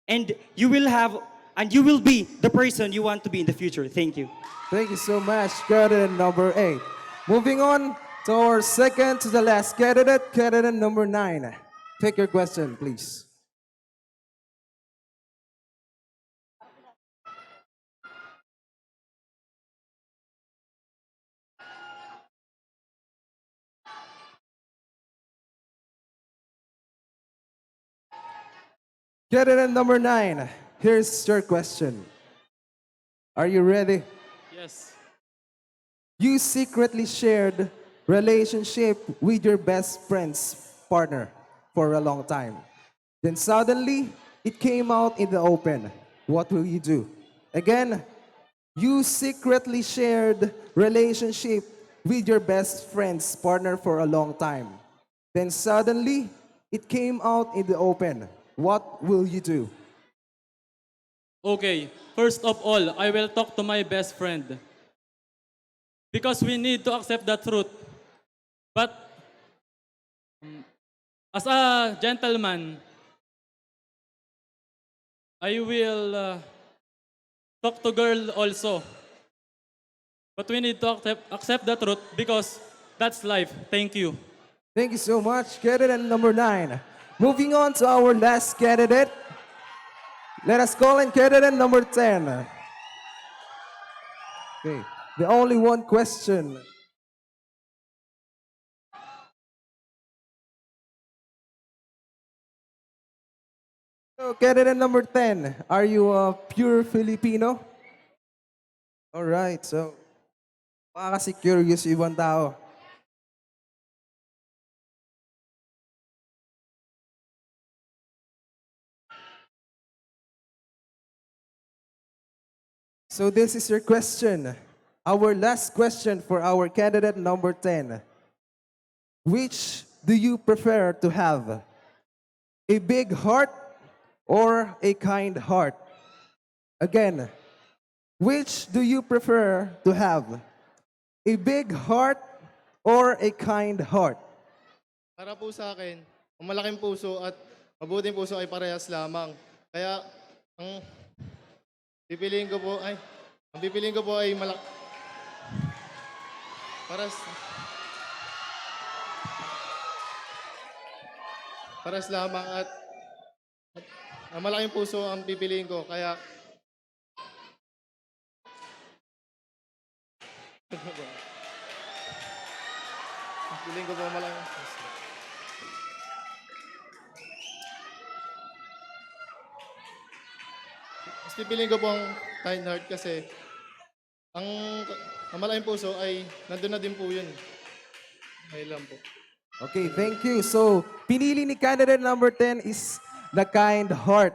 and you will be the person you want to be in the future. Thank you. Thank you so much, candidate number 8. Moving on to our second to the last candidate, candidate number 9. Take your question, please. Candidate number 9, here's your question. Are you ready? Yes. You secretly shared relationship with your best friend's partner for a long time. Then suddenly, it came out in the open. What will you do? Again, you secretly shared relationship with your best friend's partner for a long time. Then suddenly, it came out in the open. What will you do? Okay, first of all, I will talk to my best friend. Because we need to accept the truth. But as a gentleman, I will talk to girl also. But we need to accept the truth because that's life. Thank you. Thank you so much, candidate number 9. Moving on to our last candidate. Let us call in candidate number 10. Okay, the only one question. So, candidate number 10, are you a pure Filipino? All right, so baka kasi curious yung ibang tao. So this is your question. Our last question for our candidate number 10. Which do you prefer to have? A big heart or a kind heart? Again, which do you prefer to have? A big heart or a kind heart? Para po sa akin, ang malaking puso at mabuting puso ay parehas lamang. Kaya ang pipiliin ko po ay paras lamang at ang malaking puso ang pipiliin ko. Kaya pipiliin ko po ang malaking puso. Mas pipiliin ko po ang kind heart kasi ang malaking puso ay nandun na din po yun. Ayun lang po. Okay, thank you. So, pinili ni candidate number 10 is the kind heart.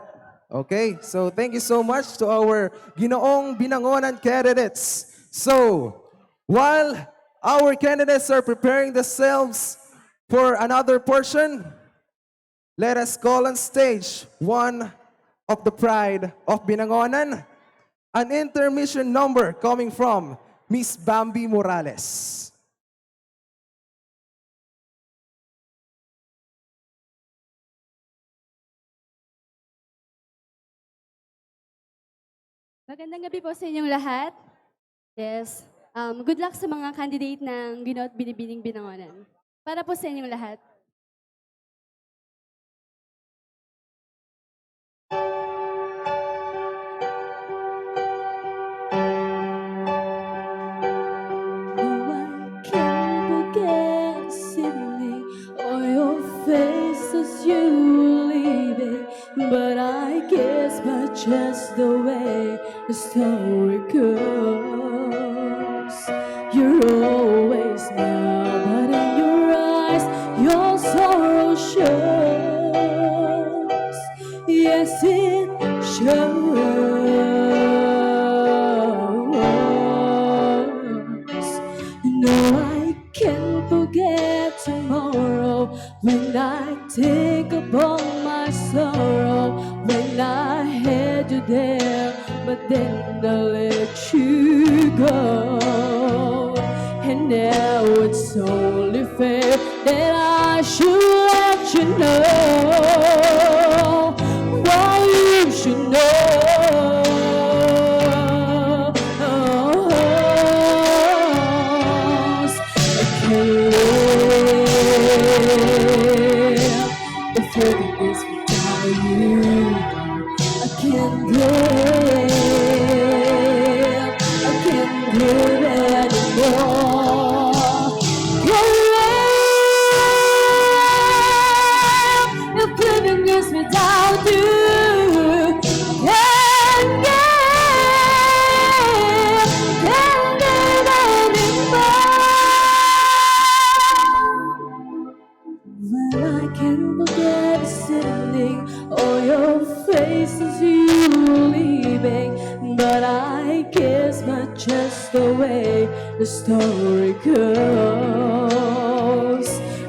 Okay, so thank you so much to our Ginoong Binangonan candidates. So, while our candidates are preparing themselves for another portion, let us call on stage one of the pride of Binangonan, an intermission number coming from Miss Bambi Morales. Magandang gabi po sa inyong lahat. Yes. Good luck sa mga candidate ng Ginoo at Binibining Binangonan. Para po sa inyong lahat. But I guess by just the way then I let you go. And now it's only fair that I should let you know. Well, you should know. I can't live if living is without you. I can't live. I can't live anymore. Can't live if living is without you. Can't live anymore. Well, I can't forget sitting on your face as you leaving, but I guess that's just the way the story goes.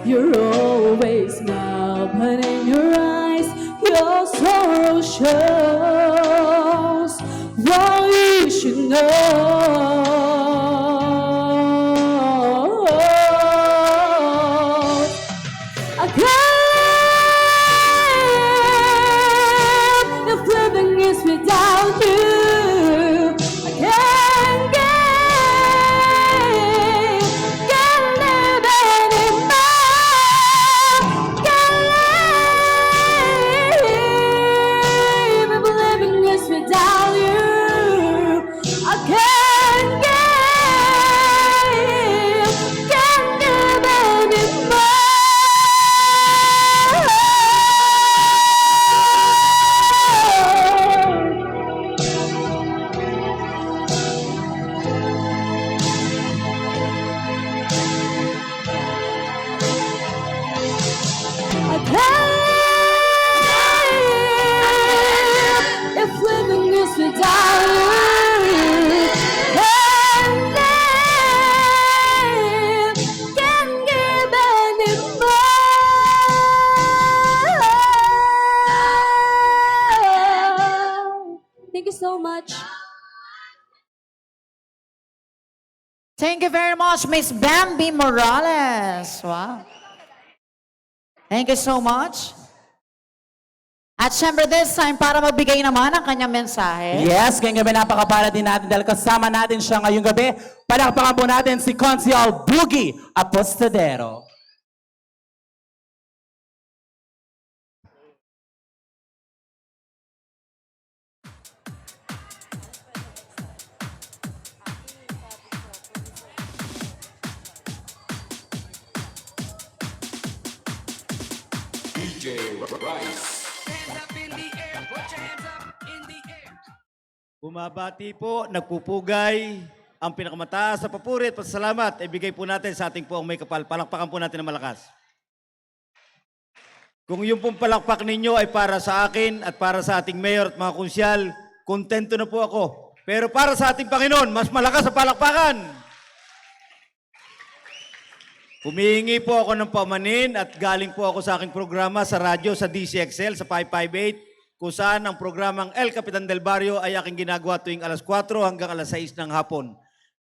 You're always smile, but in your eyes your sorrow shows. Well, you should know. I can't if living is without you. I can't live anymore. Can't live if living is without you. I can't live anymore. I can't live if living is without you. Can't give anymore. Thank you so much. Thank you very much, Miss Bambi Morales. Wow. Thank you so much. At syempre this time, para magbigay naman ang kanyang mensahe. Yes, ngayong gabi napakapala din natin dahil kasama natin siya ngayong gabi. Palakpakan po natin si Consial Boogie Apostadero. Bumabati po, nagpupugay, ang pinakamataas sa papuri at pasalamat, ibigay po natin sa ating poong may kapal. Palakpakan po natin ng malakas. Kung yung pong palakpak ninyo ay para sa akin at para sa ating mayor at mga konsyal, kontento na po ako. Pero para sa ating Panginoon, mas malakas sa palakpakan. Humihingi po ako ng paumanin at galing po ako sa aking programa sa radyo sa DCXL sa 558 kung saan ang programang El Capitan del Barrio ay aking ginagawa tuwing alas 4 hanggang alas 6 ng hapon.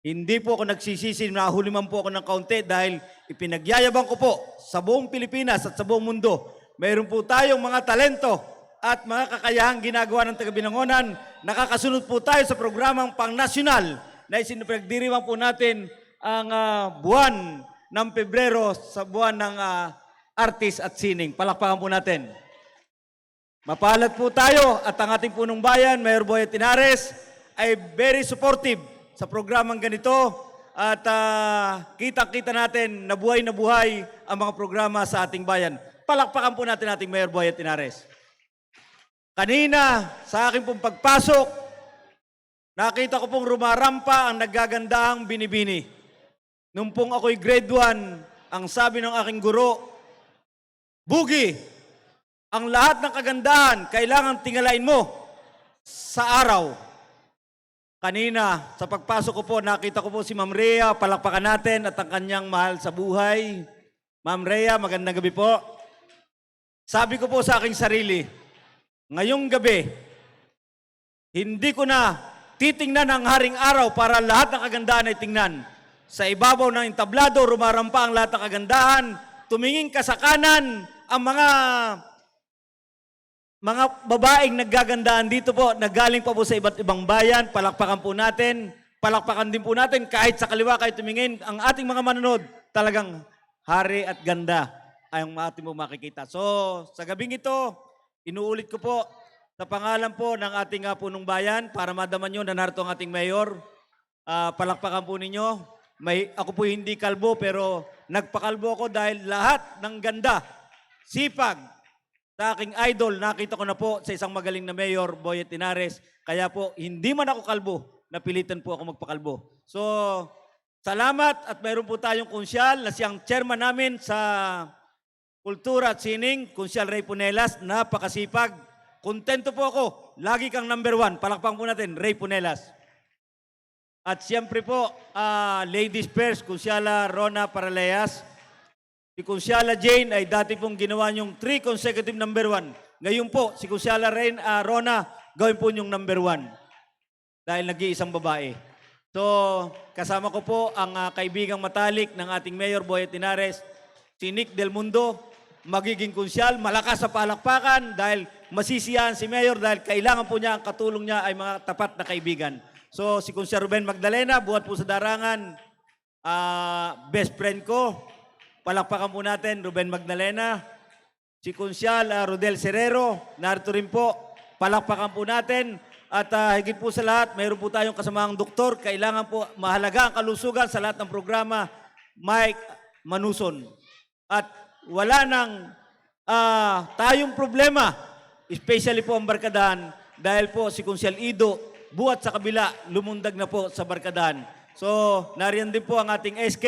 Hindi po ako nagsisisi, nahuli man po ako ng kaunti dahil ipinagyayabang ko po sa buong Pilipinas at sa buong mundo. Mayroon po tayong mga talento at mga kakayahang ginagawa ng taga-Binangonan. Nakakasunod po tayo sa programang pang-nasyonal na isinipagdiriwang po natin ang buwan ng Pebrero sa buwan ng artist at sining. Palakpakan po natin. Mapalad po tayo at ang ating punong bayan, Mayor Boyet Inares, ay very supportive sa programang ganito at kitang-kita natin na buhay ang mga programa sa ating bayan. Palakpakan po natin ating Mayor Boyet Inares. Kanina, sa aking pong pagpasok, nakita ko pong rumarampa ang naggagandahang binibini. Nung pong ako'y grade 1, ang sabi ng aking guro, Boogie, ang lahat ng kagandahan, kailangan tingalain mo sa araw. Kanina, sa pagpasok ko po, nakita ko po si Ma'am Rhea, palakpakan natin at ang kanyang mahal sa buhay. Ma'am Rhea, magandang gabi po. Sabi ko po sa aking sarili, ngayong gabi, hindi ko na titingnan ang haring araw para lahat ng kagandahan ay tingnan. Sa ibabaw ng entablado, rumarampa ang lahat ng kagandahan. Tumingin ka sa kanan, ang mga babaeng naggagandaan dito po, nagaling pa po sa iba't ibang bayan, palakpakan po natin. Palakpakan din po natin kahit sa kaliwa kayo tumingin. Ang ating mga manonood, talagang hari at ganda ay ang ating po makikita. So, sa gabing ito, inuulit ko po sa pangalan po ng ating punong bayan para madaman nyo na narito ang ating mayor. Palakpakan po ninyo. Ako po hindi kalbo pero nagpakalbo ako dahil lahat ng ganda, sipag, sa aking idol, nakita ko na po sa isang magaling na mayor, Boyet Inares. Kaya po, hindi man ako kalbo, napilitan po ako magpakalbo. So, salamat at mayroon po tayong konsyal na siyang chairman namin sa Kultura at Sining, Konsyal Ray Punelas, napakasipag. Kontento po ako, lagi kang number 1. Palakpakan po natin, Ray Punelas. At siyempre po, Ladies First, Konsyala Rona Paraleas. Si Konsyala Jane ay dati pong ginawa niyong 3 consecutive number 1. Ngayon po, si Konsyala Rona, gawin po niyong number 1. Dahil nag-iisang babae. So, kasama ko po ang kaibigang matalik ng ating Mayor Boyet Inares, si Nick Del Mundo, magiging konsyal, malakas sa palakpakan dahil masisiyahan si Mayor dahil kailangan po niya, ang katulong niya ay mga tapat na kaibigan. So, si Konsyal Ruben Magdalena, buhat po sa darangan, best friend ko, palakpakan po natin, Ruben Magdalena. Si Konsyal Rodel Serrero, narito rin po, palakpakan po natin. At higit po sa lahat, mayroon po tayong kasamaang doktor. Kailangan po mahalaga ang kalusugan sa lahat ng programa, Mike Manuson. At wala nang tayong problema, especially po ang barkadahan, dahil po si Konsyal Ido, buhat sa kabila, lumundag na po sa barkadahan. So, nariyan din po ang ating SK,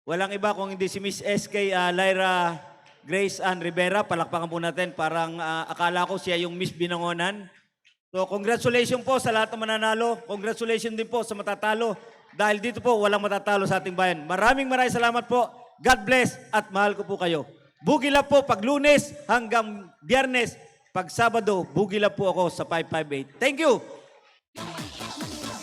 walang iba kung hindi si Miss SK Lyra Grace Ann Rivera, palakpakan po natin. Parang akala ko siya yung Miss Binangonan. So, congratulations po sa lahat ng mananalo. Congratulations din po sa matatalo. Dahil dito po, walang matatalo sa ating bayan. Maraming salamat po. God bless at mahal ko po kayo. Bugila po pag Lunes hanggang Biyernes. Pag Sabado, bugila po ako sa 558. Thank you!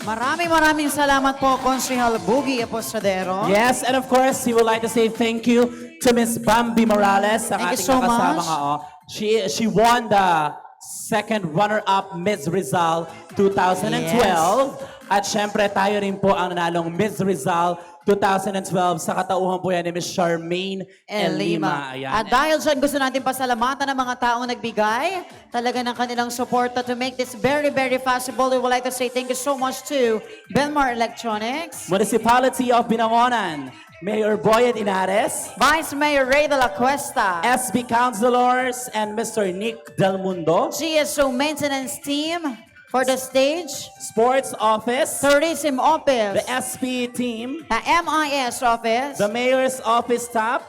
Maraming salamat po, Konsehal Boogie Apostadero. Yes, and of course, we would like to say thank you to Miss Bambi Morales. Ang Thank you ating so nakasama much. nga, She won the second runner-up Miss Rizal 2012. At syempre, tayo rin po ang nanalong Miss Rizal 2012 sa katauhan po yan ni Miss Charmaine Lima. Ayan. At dahil dyan, gusto natin pasalamatan ng mga taong nagbigay talaga ng kanilang suporta to make this very possible. We would like to say thank you so much to BENMAR Electronics, Municipality of Binangonan, Mayor Boyet Inares, Vice Mayor Ray de la Cuesta, SB Councilors, and Mr. Nick Del Mundo, GSO Maintenance Team for the stage, Sports Office, Tourism Office, the SP team, the MIS Office, the Mayor's Office staff,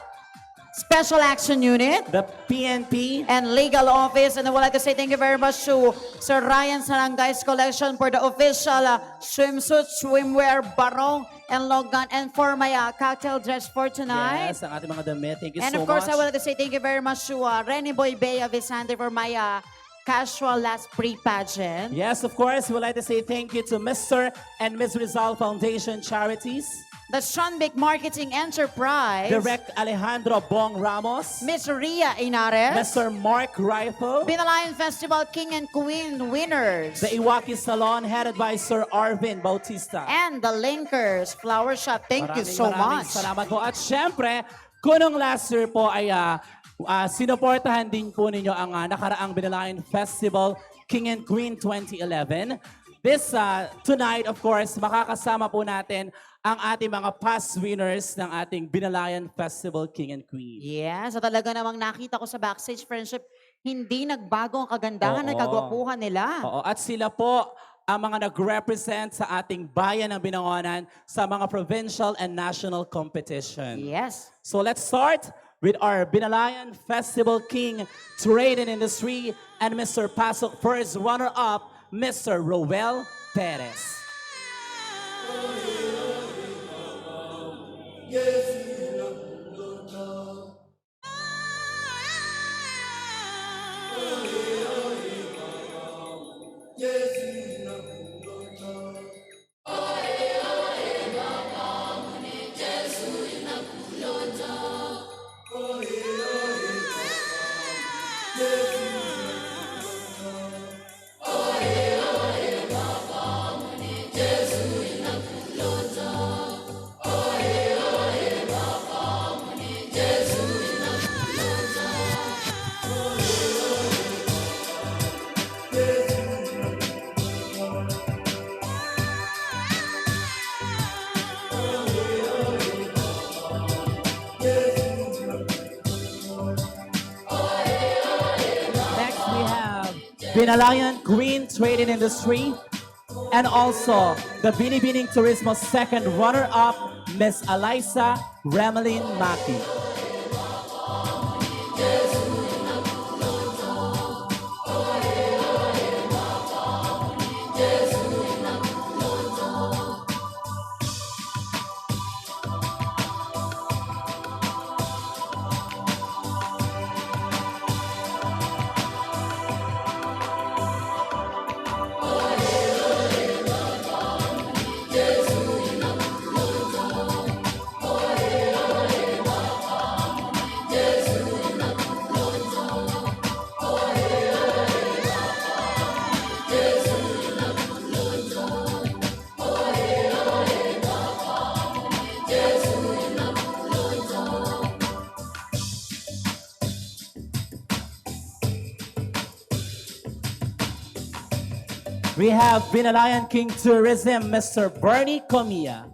Special Action Unit, the PNP, and Legal Office. And I would like to say thank you very much to Sir Ryan Sarangay's collection for the official swimsuit, swimwear, barong, and logan, and for my cocktail dress for tonight. Yes, ang ating mga damit. Thank you And so of course, much. I would like to say thank you very much to Renny Boy Bea Vicente for my casual last pre-pageant. Yes, of course, we would like to say thank you to Mr. and Ms. Rizal Foundation Charities, The Strunbeck Marketing Enterprise, Direct Alejandro Bong Ramos, Miss Ria Inares, Mr. Mark Rifle, Binalayan Festival King and Queen winners, the Iwaki Salon headed by Sir Arvin Bautista. and the Linkers Flower Shop. Thank you so Maraming much. Salamat po. At syempre, kunong last year po ay sinuportahan din po ninyo ang nakaraang Binalayan Festival King and Queen 2011. This tonight, of course, makakasama po natin ang ating mga past winners ng ating Binalayan Festival King and Queen. Yes, so talaga namang nakita ko sa backstage friendship, hindi nagbago ang kagandahan ng kagwapuhan nila. Oo, at sila po ang mga nag-represent sa ating bayan ng Binangonan sa mga provincial and national competition. Yes. So let's start with our Binalayan Festival King Trade and Industry and Mr. Pasok First runner-up, Mr. Roel Perez. Yeah. Binangonan Queen Trading Industry, and also the Binibining Turismo second runner-up, Miss Eliza Remelin Maki. We have Binangonan King Tourism, Mr. Bernie Comia.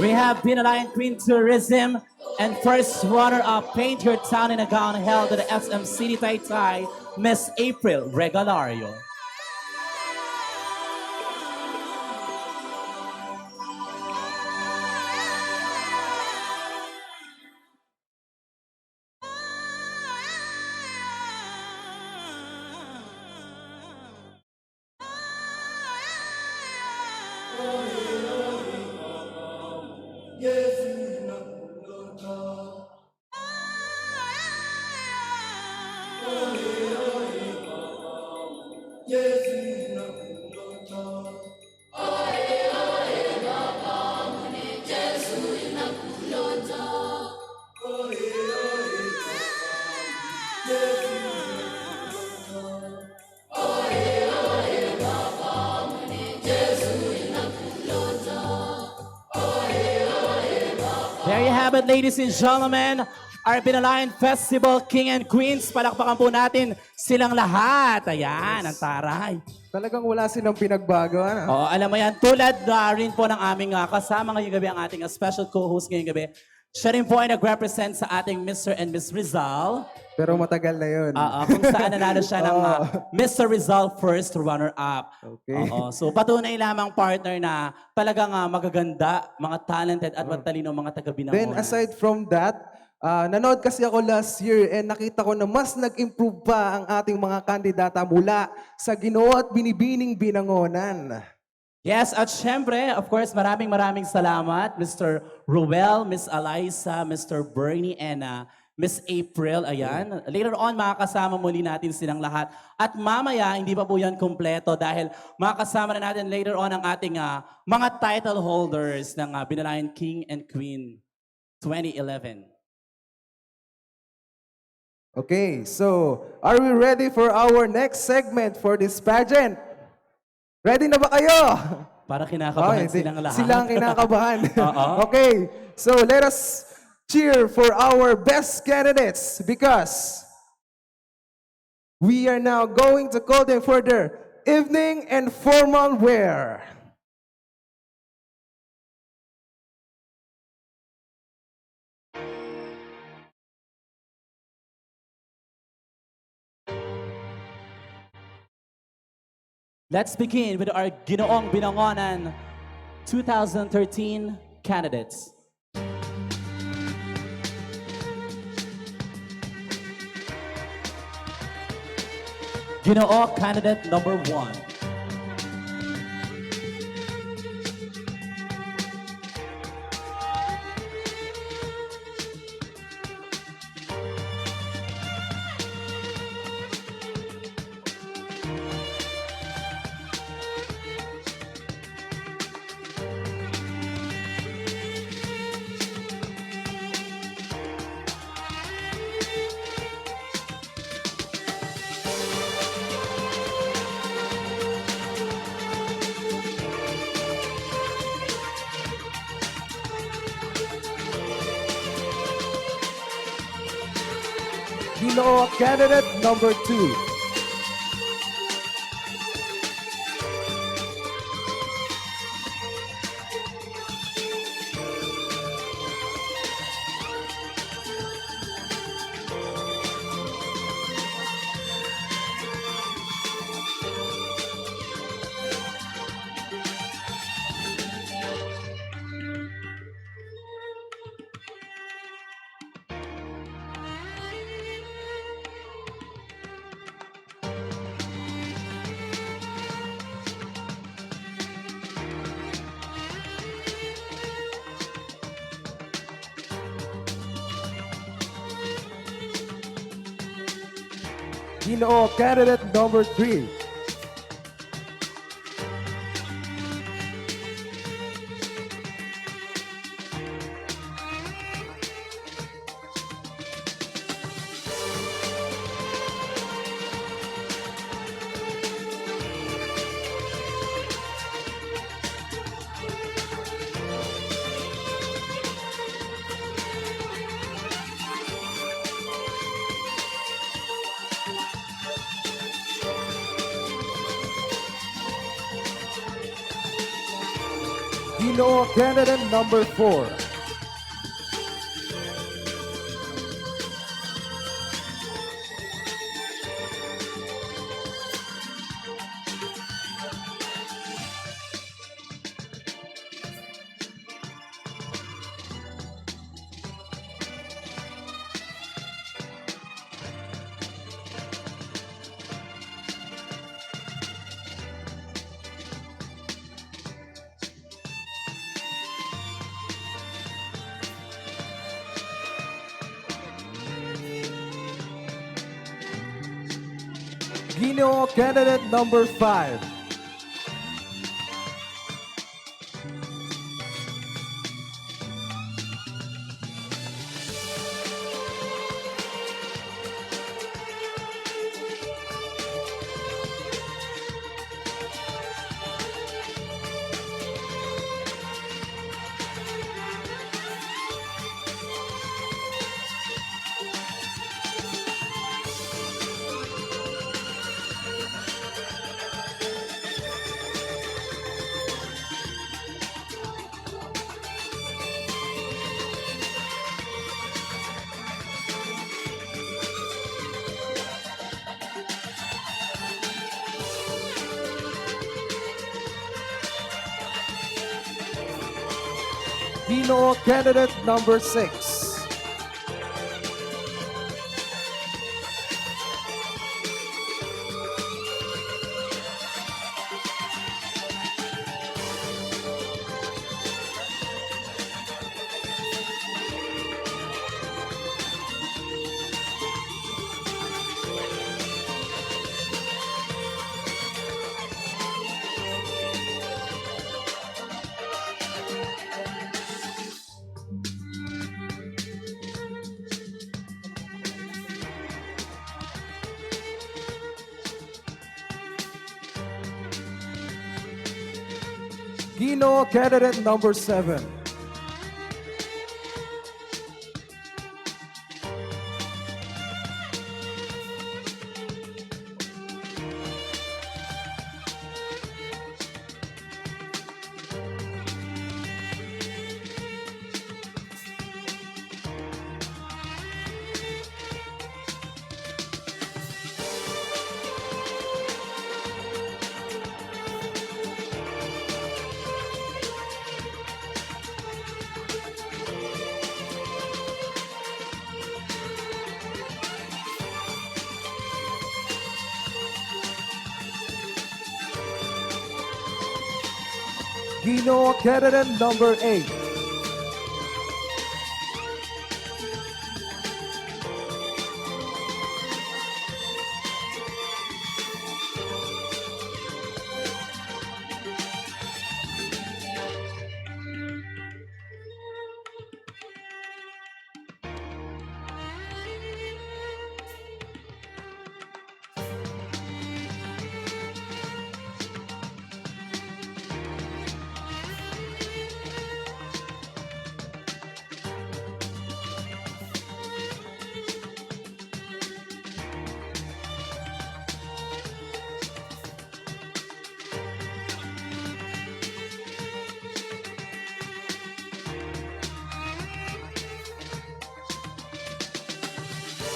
We have Binangonan Queen Tourism and first runner-up Paint Your Town in a Gown held at the SM City Taytay, Miss April Regalario. There you have it, ladies and gentlemen. Our Binangonan Festival King and Queens. Palakpakan po natin silang lahat. Ayan, ang taray. Talagang wala silang pinagbago. Ano? Oo, alam mo yan. Tulad rin po ng aming kasama ngayong gabi, ang ating special co-host ngayong gabi. Siya rin po ay nag-represent sa ating Mr. and Miss Rizal. Pero matagal na yun. Kung saan nanalo siya ng Mr. Rizal first runner-up. Okay. So patunay lamang partner na talagang magaganda, mga talented at matalino mga taga-Binangonan. Then aside from that, nanood kasi ako last year and nakita ko na mas nag-improve pa ang ating mga kandidata mula sa Ginoo at Binibining Binangonan. Yes, at syempre, of course, maraming salamat, Mr. Ruel, Miss Eliza, Mr. Bernie, and Miss April. Ayan. Later on, makakasama muli natin silang lahat. At mamaya, hindi pa po yan kompleto dahil makakasama na natin later on ang ating mga title holders ng Binangonan King and Queen 2011. Okay, so are we ready for our next segment for this pageant? Ready na ba kayo? Para kinakabahan silang lahat. Silang kinakabahan. Oo. Okay, so let us cheer for our best candidates because we are now going to call them for their evening and formal wear. Let's begin with our Ginoong Binangonan 2013 candidates. Ginoo candidate number 1. Ginoo candidate number 2. Ginoo candidate number 3. Ginoo candidate number 4. Ginoo candidate number 5. Ginoo candidate number 6. Ginoo candidate number 7. Ginoo candidate number 8.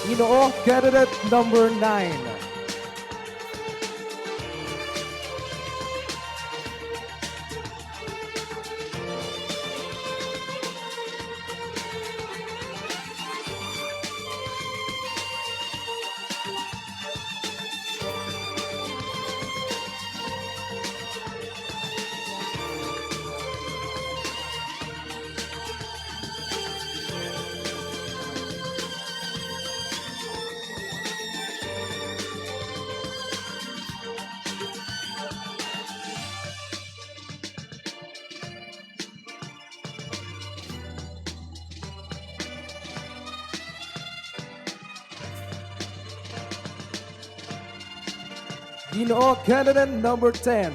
Ginoo candidate number 9. Ginoo candidate number 10.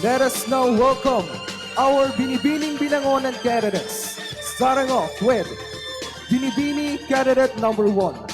Let us now welcome our Binibining Binangonan candidates. Starting off with Binibini candidate number 1.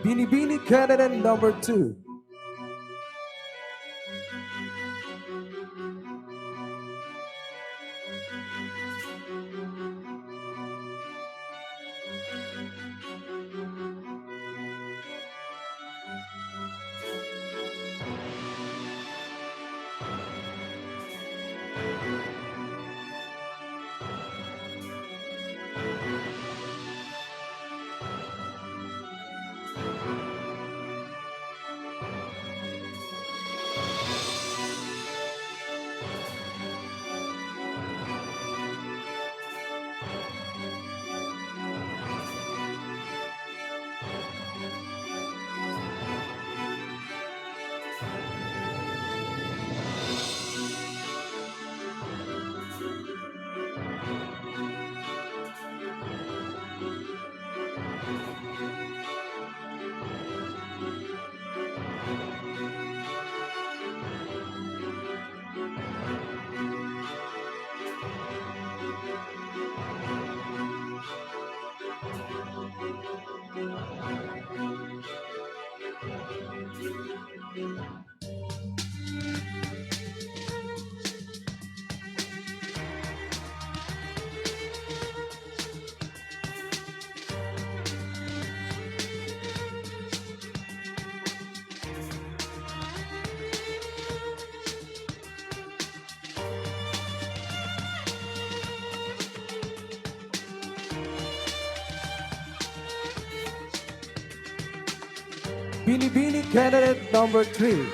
Binibini candidate number 2. Binibining candidate number 3.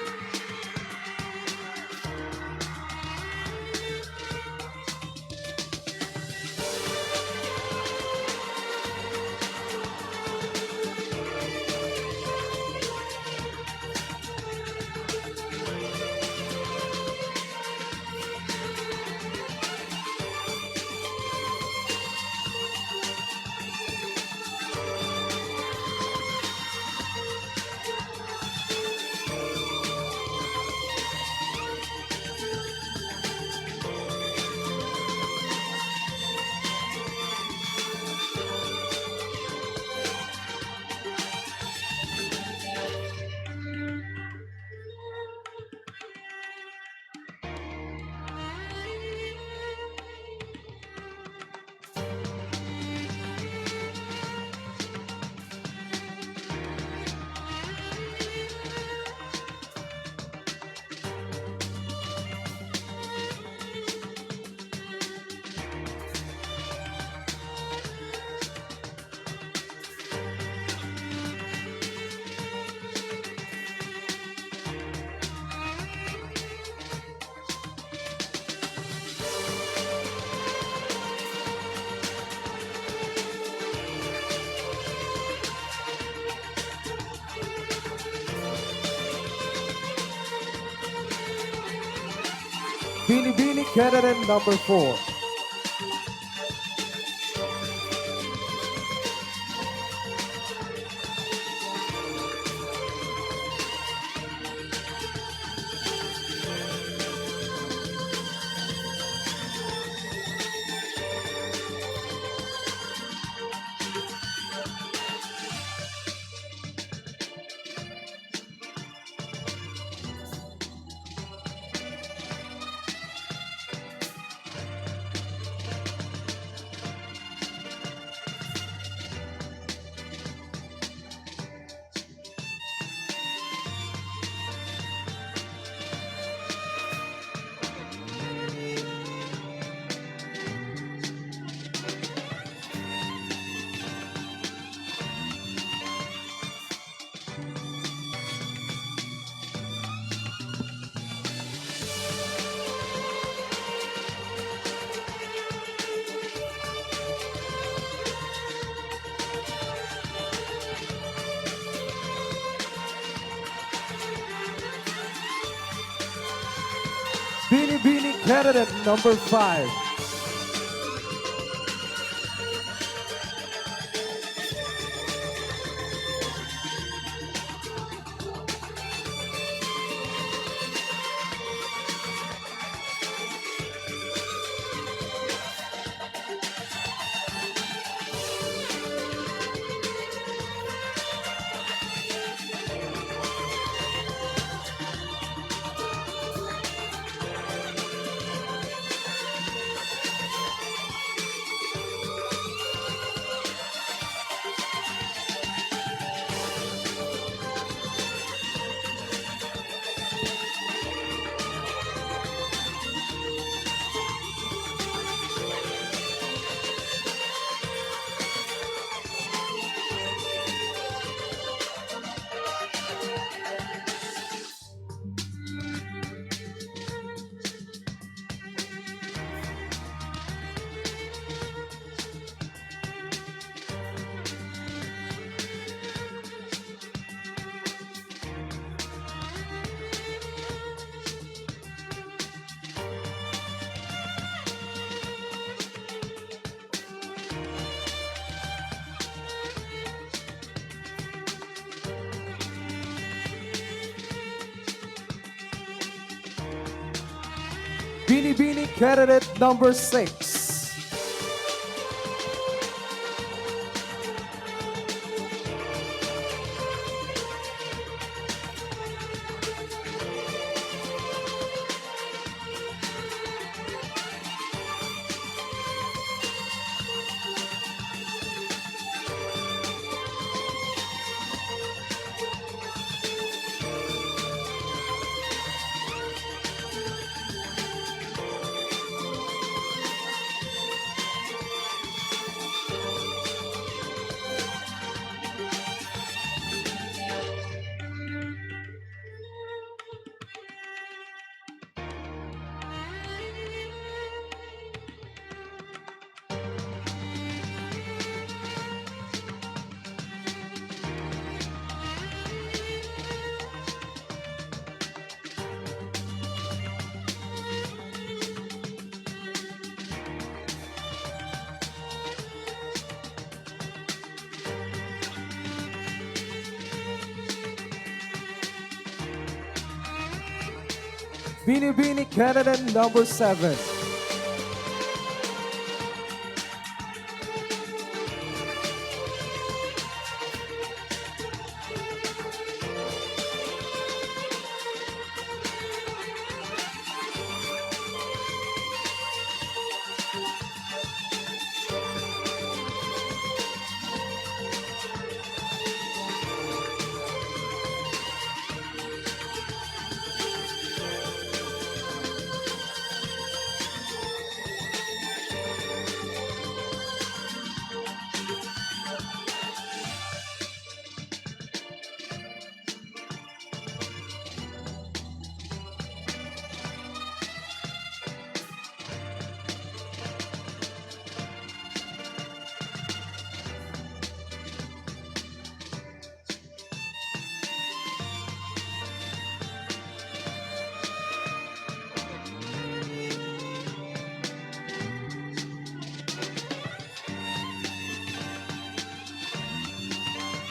Binibining candidate number 4. Binibining candidate number 5. Binibining candidate number 6. Binibining candidate number 7.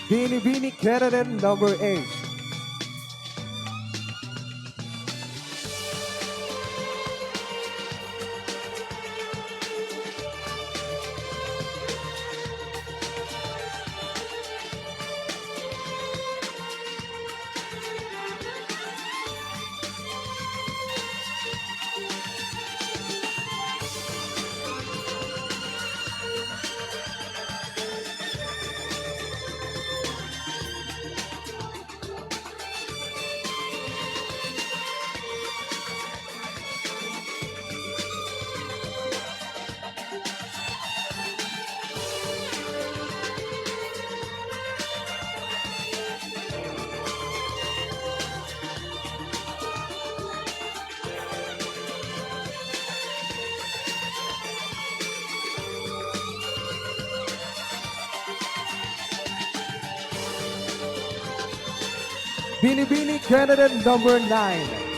Binibining candidate number 8. Binibining candidate number 9.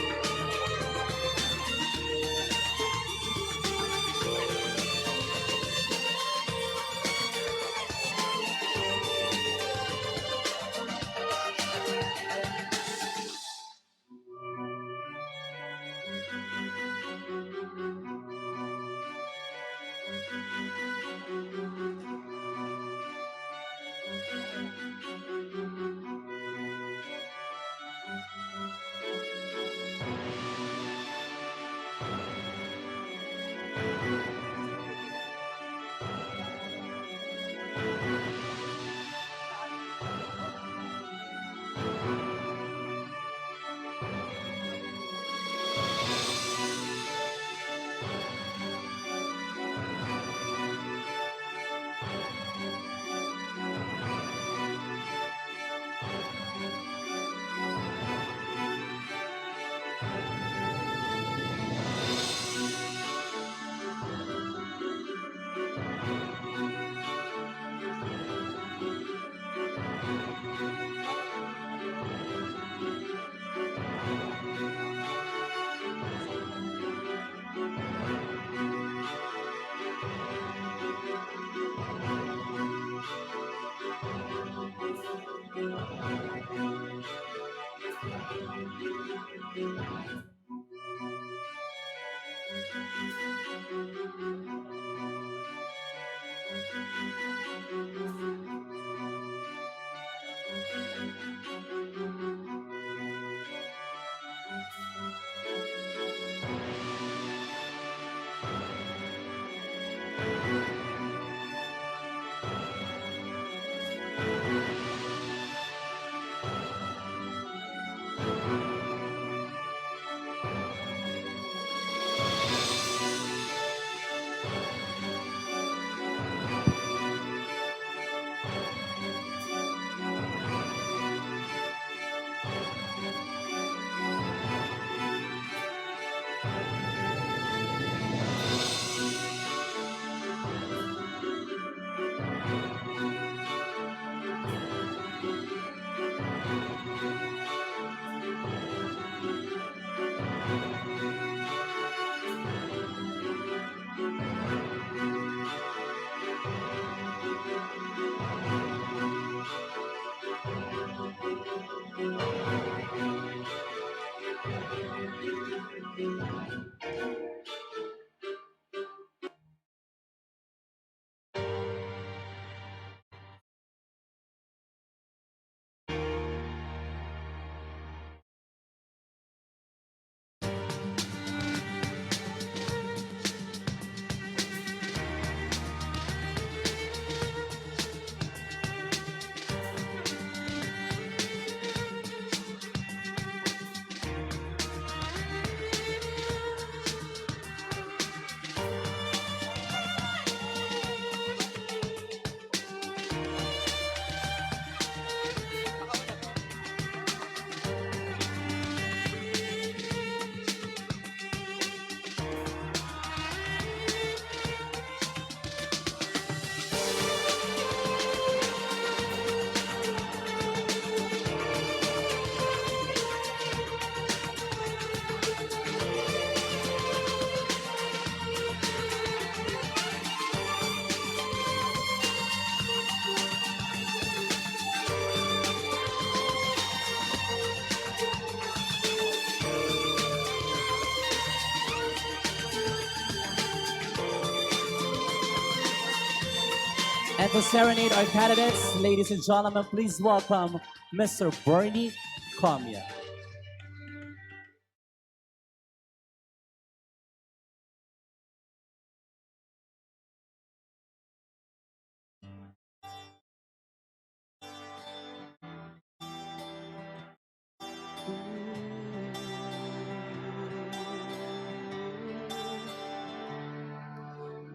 And to serenade our candidates, ladies and gentlemen, please welcome Mr. Bernie Comia.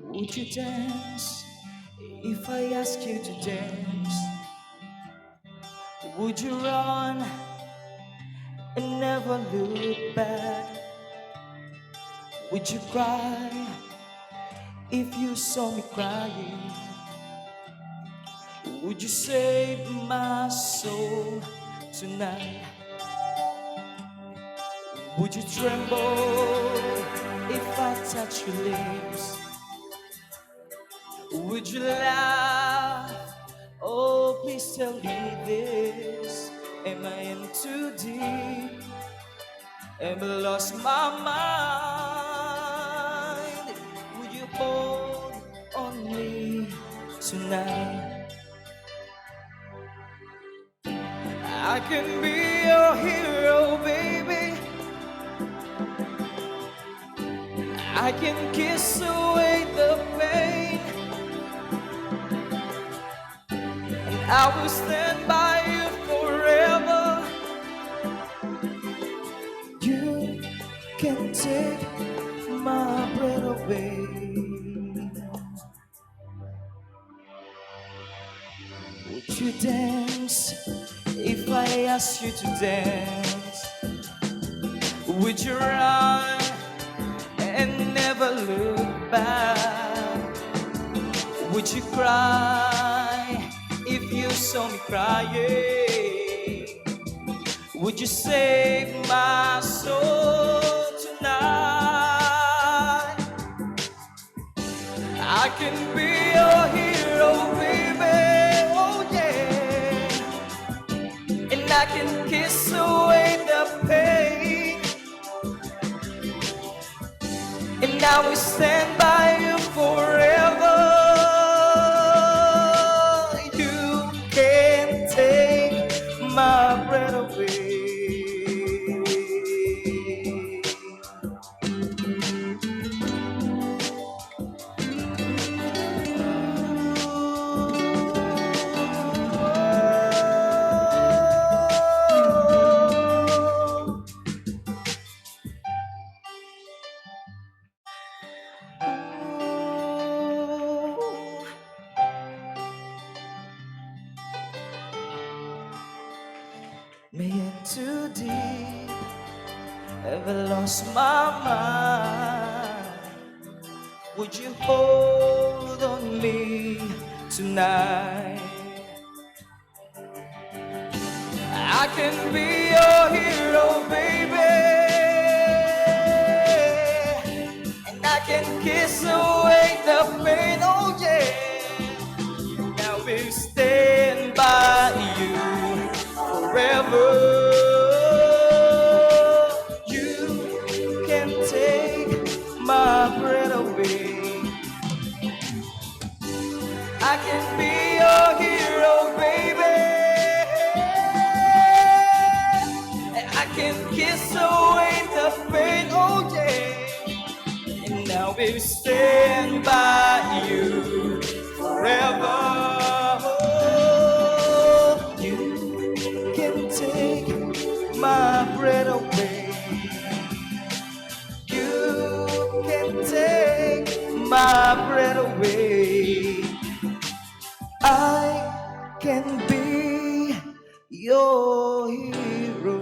Would you dance if I ask you to dance? Would you run and never look back? Would you cry if you saw me crying? Would you save my soul tonight? Would you tremble if I touch your lips? Would you laugh? Oh, please tell me this. Am I in too deep? Am I lost my mind? Would you hold on me tonight? I can be your hero, baby. I can kiss away the pain. I will stand by you forever. You can take my breath away. Would you dance if I asked you to dance? Would you run and never look back? Would you cry if you saw me crying? Would you save my soul tonight? I can be your hero, baby, oh yeah. And I can kiss away the pain. And I will stand by you forever. My breath away. Me in too deep, ever lost my mind? Would you hold on me tonight? I can be your hero, baby, and I can kiss away the pain, oh yeah. Now we'll stand by you forever. You can take my breath away. I can be your hero, baby, and I can kiss away the pain, oh yeah. And now we'll stand by you forever. Take my breath away. You can take my breath away. I can be your hero.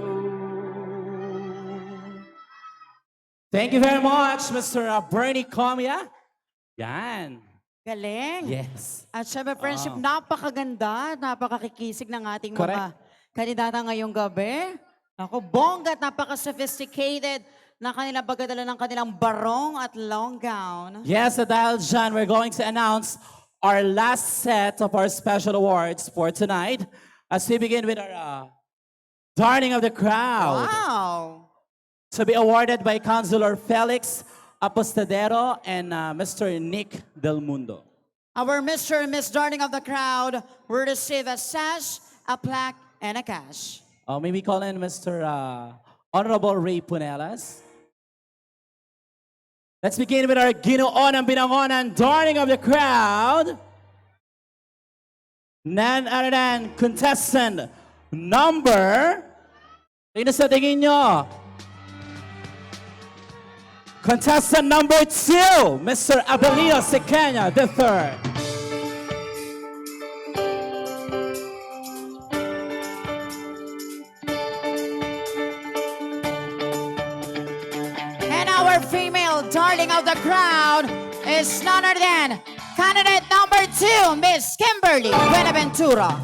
Thank you very much, Mr. Bernie Comia. Yan. Galing. Yes. At syempre, friendship, napakaganda, napakakikisig ng ating Correct. mga kandidata ngayong gabi. Ako, bongga at napaka-sophisticated na kanilang pagdadala ng kanilang barong at long gown. Yes, dahil dyan, we're going to announce our last set of our special awards for tonight as we begin with our Darling of the Crowd. Wow! To be awarded by Councilor Felix Apostadero and Mr. Nick Del Mundo. Our Mr. and Miss Darling of the crowd will receive a sash, a plaque, and a cash. May we call in Mr. Honorable Ray Punelas. Let's begin with our Ginoo and Binangonan, darling of the crowd. None other than contestant number, tingnan sa tingin nyo, contestant number 2, Mr. Abelino Sequeña III. And our female darling of the crowd is none other than candidate number 2, Miss Kimberly Buenaventura.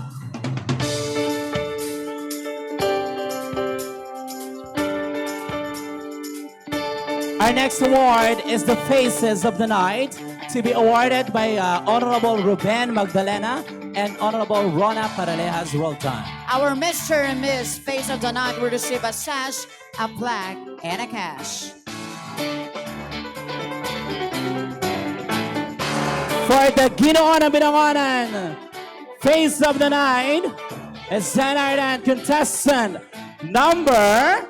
Our next award is the Faces of the Night, to be awarded by Honorable Ruben Magdalena and Honorable Rona Paralejas. Well done. Our Mr. and Miss Face of the Night will receive a sash, a plaque, and a cash. For the Ginoo and Binangonan Face of the Night is none other than contestant number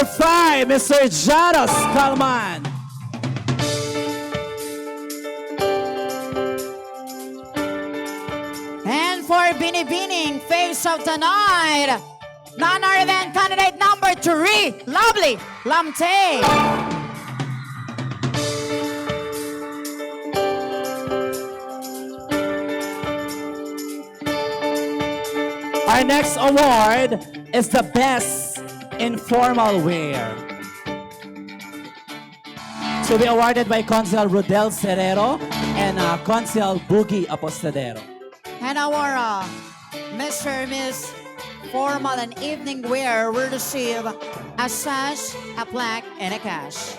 5, Mr. Janos Calman. And for Binibining Face of the Night, none other than candidate number 3, Lovely Lamte. Our next award is the Best Informal Wear, to be awarded by Consul Rodel Serrero and Consul Boogie Apostadero. And our Mr. and Miss Formal and Evening Wear will receive a sash, a plaque, and a cash.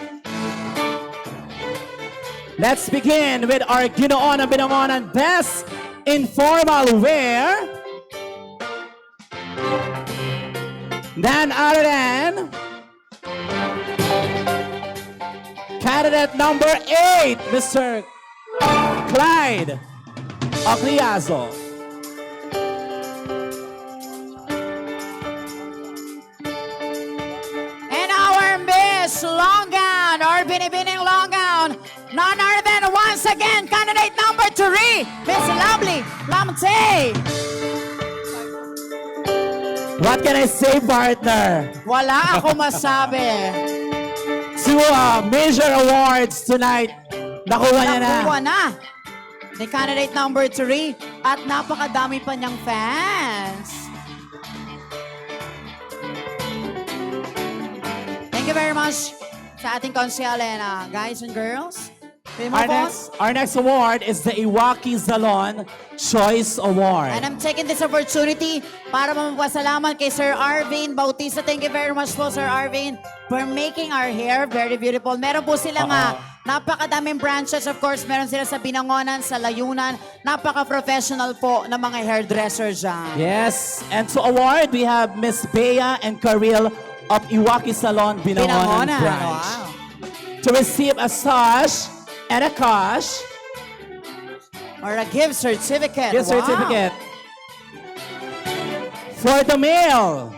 Let's begin with our Ginoo and Binangonan Best Informal Wear. None other than candidate number 8, Mr. Clyde Ocliazo. And our Miss Long Gown, or Binibining Long Gown, none other than once again candidate number 3, Miss Lovely Lamte. What can I say, partner? Wala ako masabi. 2 major awards tonight. Nakuha niya na. Nakuha na ni candidate number 3 at napakadami pa niyang fans. Thank you very much sa ating konsyale na guys and girls. Our next award is the Iwaki Salon Choice Award. And I'm taking this opportunity para magpasalamat kay Sir Arvin Bautista. Thank you very much po, Sir Arvin, for making our hair very beautiful. Meron po sila napakadaming branches. Of course, meron sila sa Binangonan, sa Layunan. Napaka-professional po ng mga hairdressers dyan. Yes, and to award, we have Miss Bea and Karil of Iwaki Salon Binangonan branch. Wow. To receive a sash and a cash. Or a gift certificate. Gift certificate. For the male,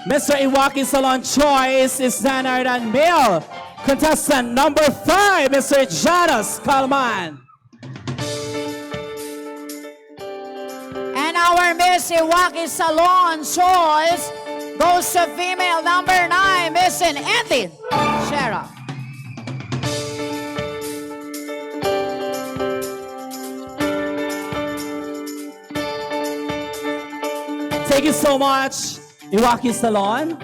Mr. Iwaki Salon Choice is none other than male contestant number 5, Mr. Janos Calman. And our Miss Iwaki Salon Choice goes to female number 9, Miss Andy Shera. Thank you so much, Iwaki Salon.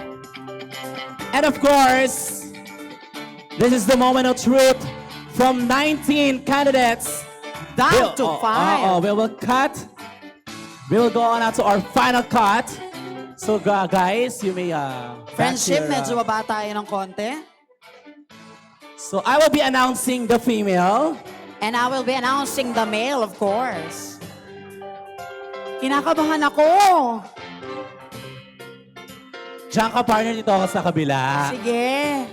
And of course, this is the moment of truth from 19 candidates. Down to 5. We will cut. We will go on now to our final cut. So guys, you may... Friendship, medyo baba tayo ng konti. So I will be announcing the female. And I will be announcing the male, of course. Kinakabahan ako. Diyan ka, partner, dito ako sa kabila. Sige.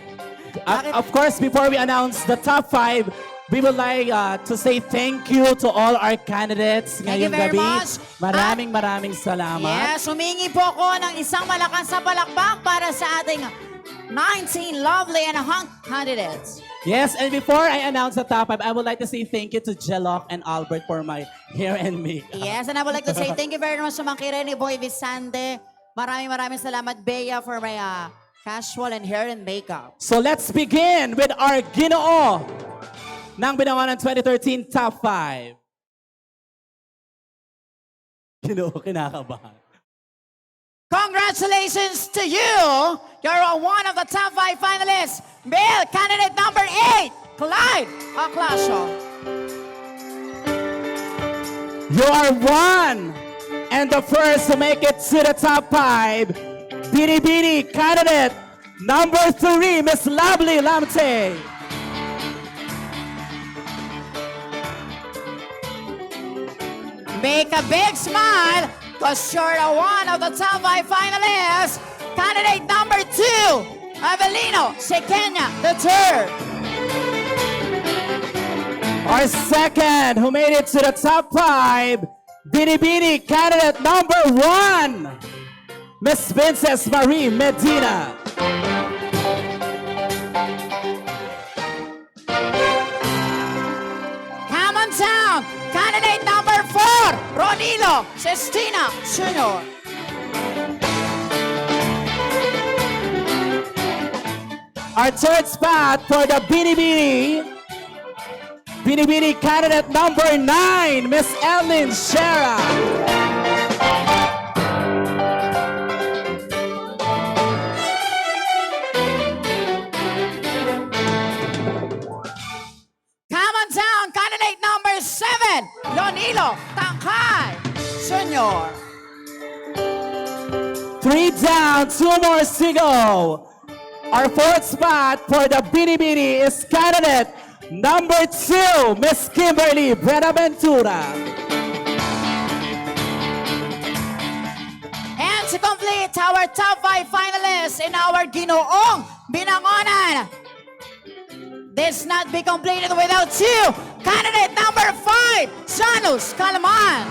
Of course, before we announce the top 5, we would like to say thank you to all our candidates Thank you ngayong very gabi. much. Maraming salamat. Yes, humingi po ako ng isang malakas na palakpak para sa ating 19 lovely and hunk candidates. Yes, and before I announce the top 5, I would like to say thank you to Jelok and Albert for my hair and makeup. Yes, and I would like to say thank you very much sa Mangkire ni Boy Vicente. Maraming salamat, Bea, for my casual and hair and makeup. So let's begin with our Ginoo ng Binangonan 2013 Top 5. Ginoo, kinakabahan. Congratulations to you! You're one of the top 5 finalists. Male candidate number 8, Clyde Aclasio. You are one and the first to make it to the top 5. Binibining candidate number 3, Miss Lovely Lamte. Make a big smile because you're one of the top 5 finalists. Candidate number 2, Avelino Sequeña III. Our second who made it to the top 5, Binibining candidate number 1, Miss Princess Marie Medina. Come on down. Candidate number 4, Ronilo Sestina Jr. Our third spot for the Binibining candidate number 9, Miss Ellen Shera. Come on down. Candidate number 7, Lonilo Tangkay Jr. 3 down, 2 more to go. Our fourth spot for the Binibining is candidate number 2, Miss Kimberly Buenaventura. And to complete our top 5 finalists in our Ginoong Binangonan, this not be completed without you. Candidate number 5, Janus Calman.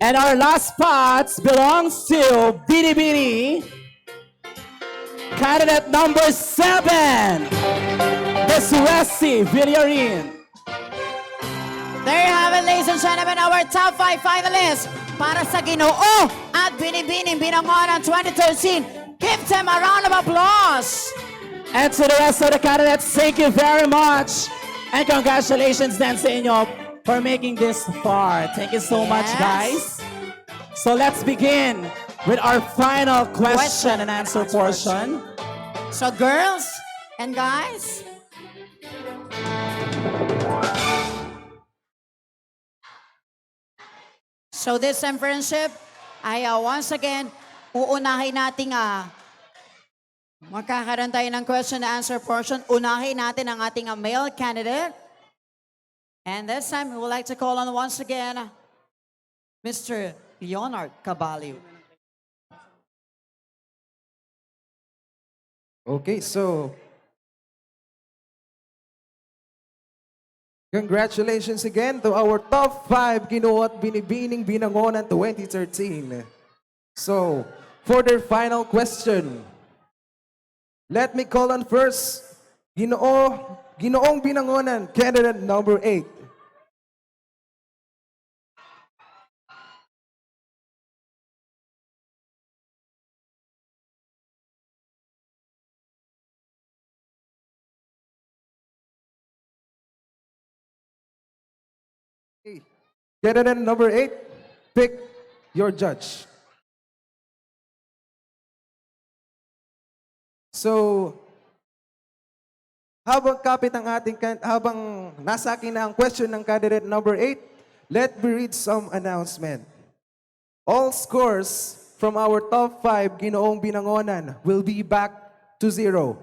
And our last spots belongs to Binibining candidate number 7, Miss Wesley Villarin. There you have it, ladies and gentlemen, our top 5 finalists para sa Ginoo at Binibining Binangonan 2013. Give them a round of applause. And to the rest of the candidates, thank you very much. And congratulations then sa inyo for making this far. Thank you so much, Yes. guys. So let's begin with our final question and answer portion. So girls and guys, so this time friendship, ay once again, uunahin natin magkakaroon tayo ng question and answer portion. Unahin natin ang ating male candidate. And this time, we would like to call on once again, Mr. Leonard Caballo. Okay, so congratulations again to our top 5 Ginoo at Binibining Binangonan 2013. So, for their final question, let me call on first Ginoong Binangonan candidate number 8. Candidate number 8, pick your judge. So, habang nasa akin na ang question ng candidate number 8, let me read some announcement. All scores from our top 5 Ginoong Binangonan will be back to 0.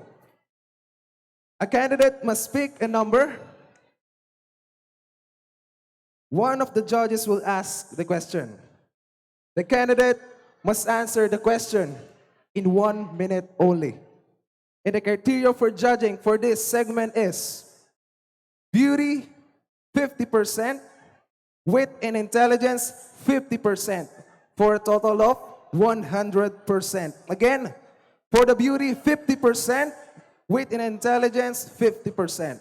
A candidate must pick a number. One of the judges will ask the question. The candidate must answer the question in 1 minute only. And the criteria for judging for this segment is beauty, 50%, wit and intelligence, 50%, for a total of 100%. Again, for the beauty, 50%, wit and intelligence, 50%.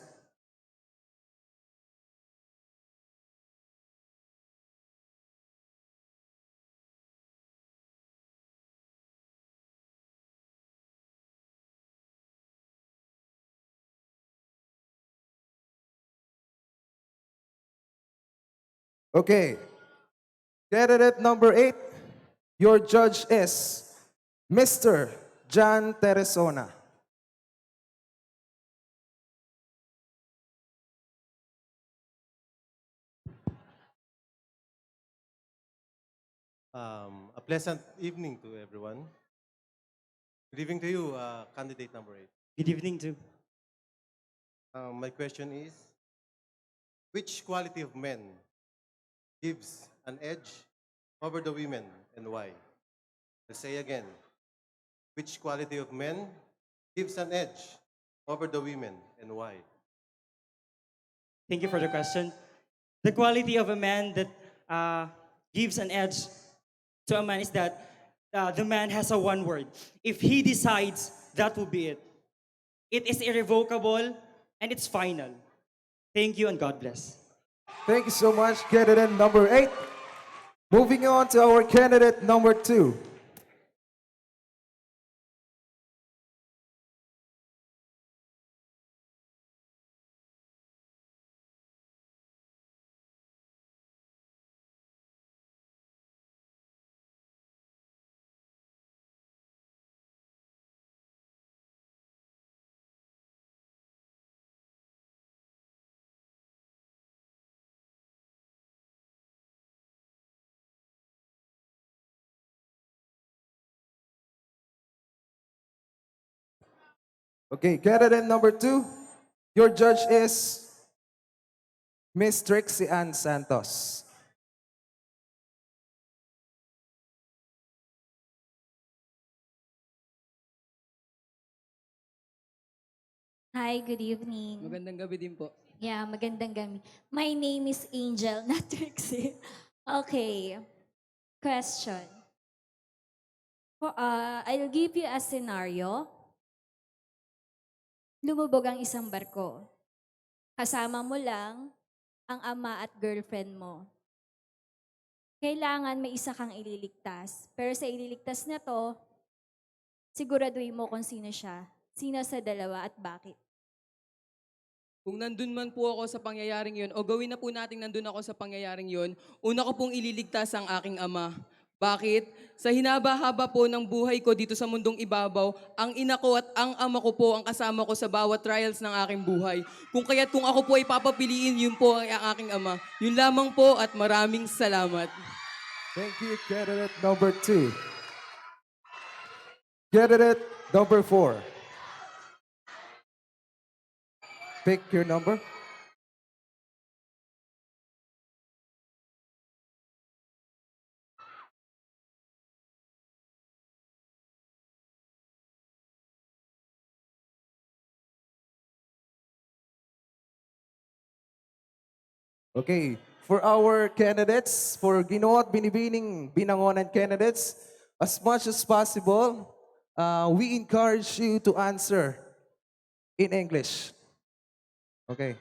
Okay, candidate number 8, your judge is Mr. John Teresona. A pleasant evening to everyone. Good evening to you, candidate number 8. Good evening too. My question is, which quality of men gives an edge over the women and why? Let's say again, which quality of men gives an edge over the women and why? Thank you for the question. The quality of a man that gives an edge to a man is that the man has a one word. If he decides, that will be it. It is irrevocable and it's final. Thank you and God bless. Thank you so much, candidate number 8. Moving on to our candidate number 2. Okay, candidate number 2, your judge is Miss Trixie Ann Santos. Hi, good evening. Magandang gabi din po. Yeah, magandang gabi. My name is Angel, not Trixie. Okay, question. I'll give you a scenario. Lumubog ang isang barko. Kasama mo lang ang ama at girlfriend mo. Kailangan may isa kang ililigtas. Pero sa ililigtas na to, siguraduhin mo kung sino siya. Sino sa dalawa at bakit. Kung nandun man po ako sa pangyayaring yon, o gawin na po natin nandun ako sa pangyayaring yon, una ko pong ililigtas ang aking ama. Bakit? Sa hinaba-haba po ng buhay ko dito sa mundong ibabaw, ang ina ko at ang ama ko po ang kasama ko sa bawat trials ng aking buhay. Kung ako po ay papapiliin, yun po ang aking ama. Yun lamang po at maraming salamat. Thank you, candidate number 2. Candidate number 4. Pick your number. Okay, for our candidates, for Ginoo at Binibining Binangonan candidates, as much as possible, we encourage you to answer in English. Okay.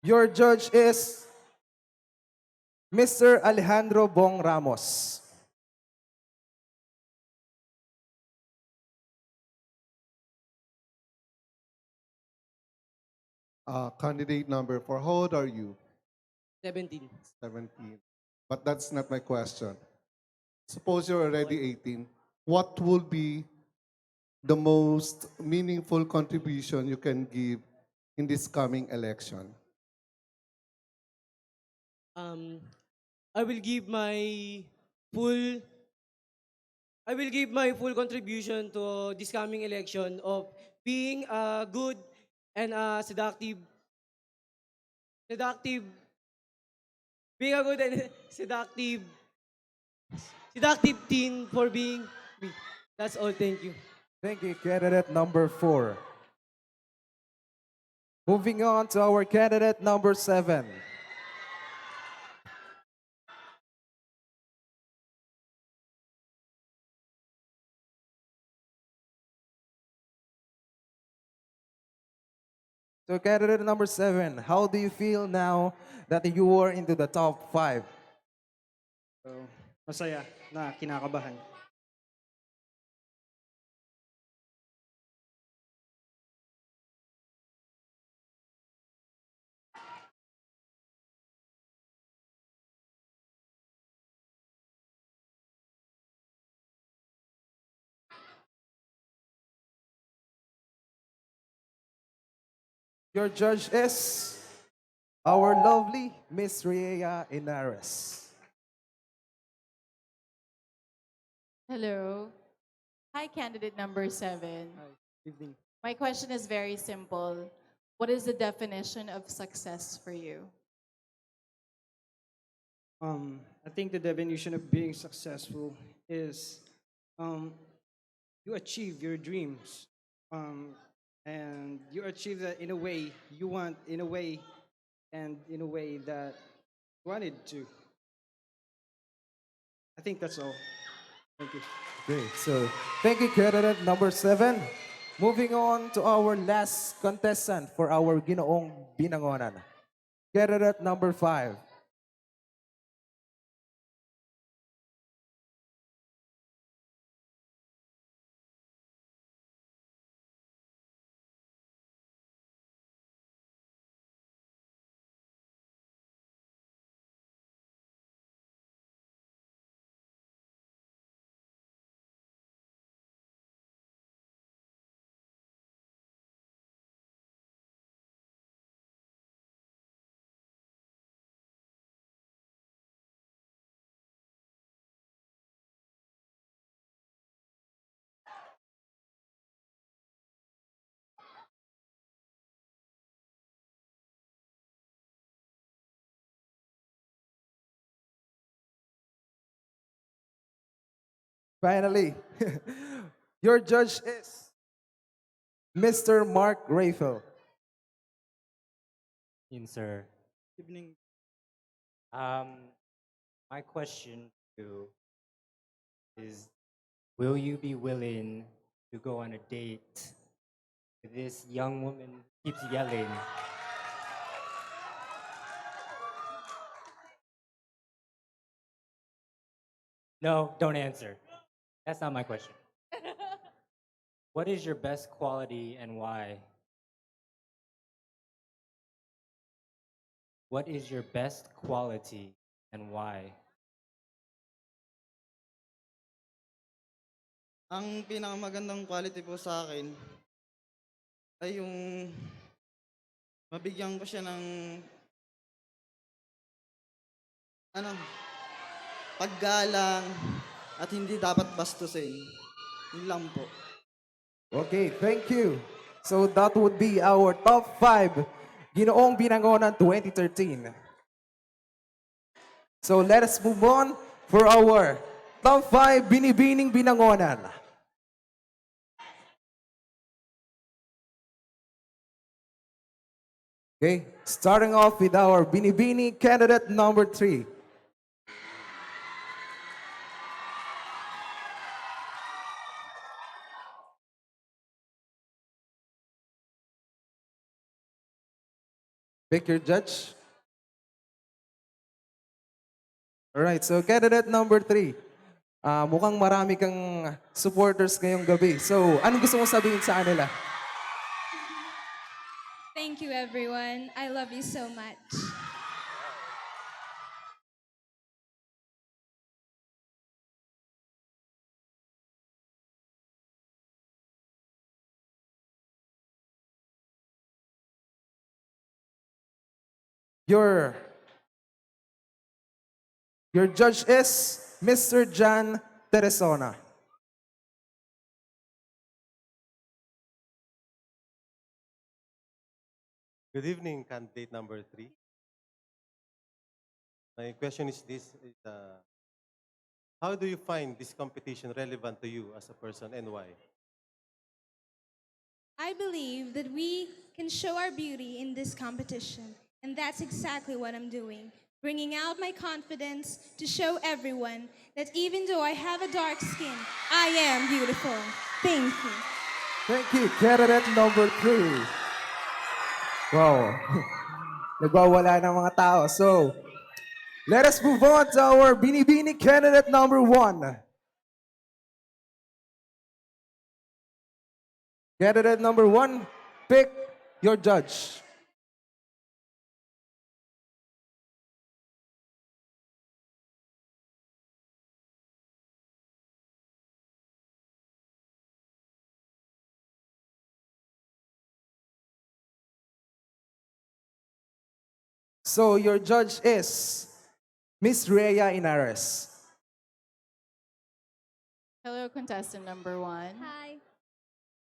Your judge is Mr. Alejandro Bong Ramos. Candidate number 4, how old are you? 17. 17. But that's not my question. Suppose you're already 18. What would be the most meaningful contribution you can give in this coming election? I will give my full contribution to this coming election of being a good and a seductive seductive, being a good and seductive teen for being me. That's all. Thank you. Thank you, candidate number 4. Moving on to our candidate number 7. So candidate number 7, how do you feel now that you are into the top 5? So, masaya na kinakabahan. Your judge is our lovely Miss Rhea Inares. Hello. Hi, candidate number 7. Evening. My question is very simple. What is the definition of success for you? I think the definition of being successful is um, you achieve your dreams. And you achieve that in a way you want, in a way, and in a way that you wanted to. I think that's all. Thank you. Great. So thank you, candidate number 7. Moving on to our last contestant for our Ginoong Binangonan. Candidate number 5. Finally, your judge is Mr. Mark Rayfel. Yun, sir. Evening. My question to you is, will you be willing to go on a date with this young woman who keeps yelling? No, don't answer. That's not my question. What is your best quality and why? What is your best quality and why? Ang pinakamagandang quality po sa akin ay yung mabigyan ko siya ng ano, paggalang at hindi dapat bastusin. Yun lang po. Okay, thank you. So that would be our top 5 Ginoong Binangonan 2013. So let us move on for our top 5 Binibining Binangonan. Okay, starting off with our Binibini candidate number 3. Pick your judge. Alright, so candidate number 3. Mukhang marami kang supporters ngayong gabi. So, anong gusto mong sabihin sa kanila? Thank you, everyone. I love you so much. Your judge is Mr. John Teresona. Good evening, candidate number 3. My question is this: how do you find this competition relevant to you as a person, and why? I believe that we can show our beauty in this competition, and that's exactly what I'm doing. Bringing out my confidence to show everyone that even though I have a dark skin, I am beautiful. Thank you. Thank you, candidate number 3. Wow. Nagwawala ng mga tao. So, let us move on to our Binibining candidate number 1. Candidate number 1, pick your judge. So, your judge is Miss Rhea Inares. Hello, contestant number 1. Hi.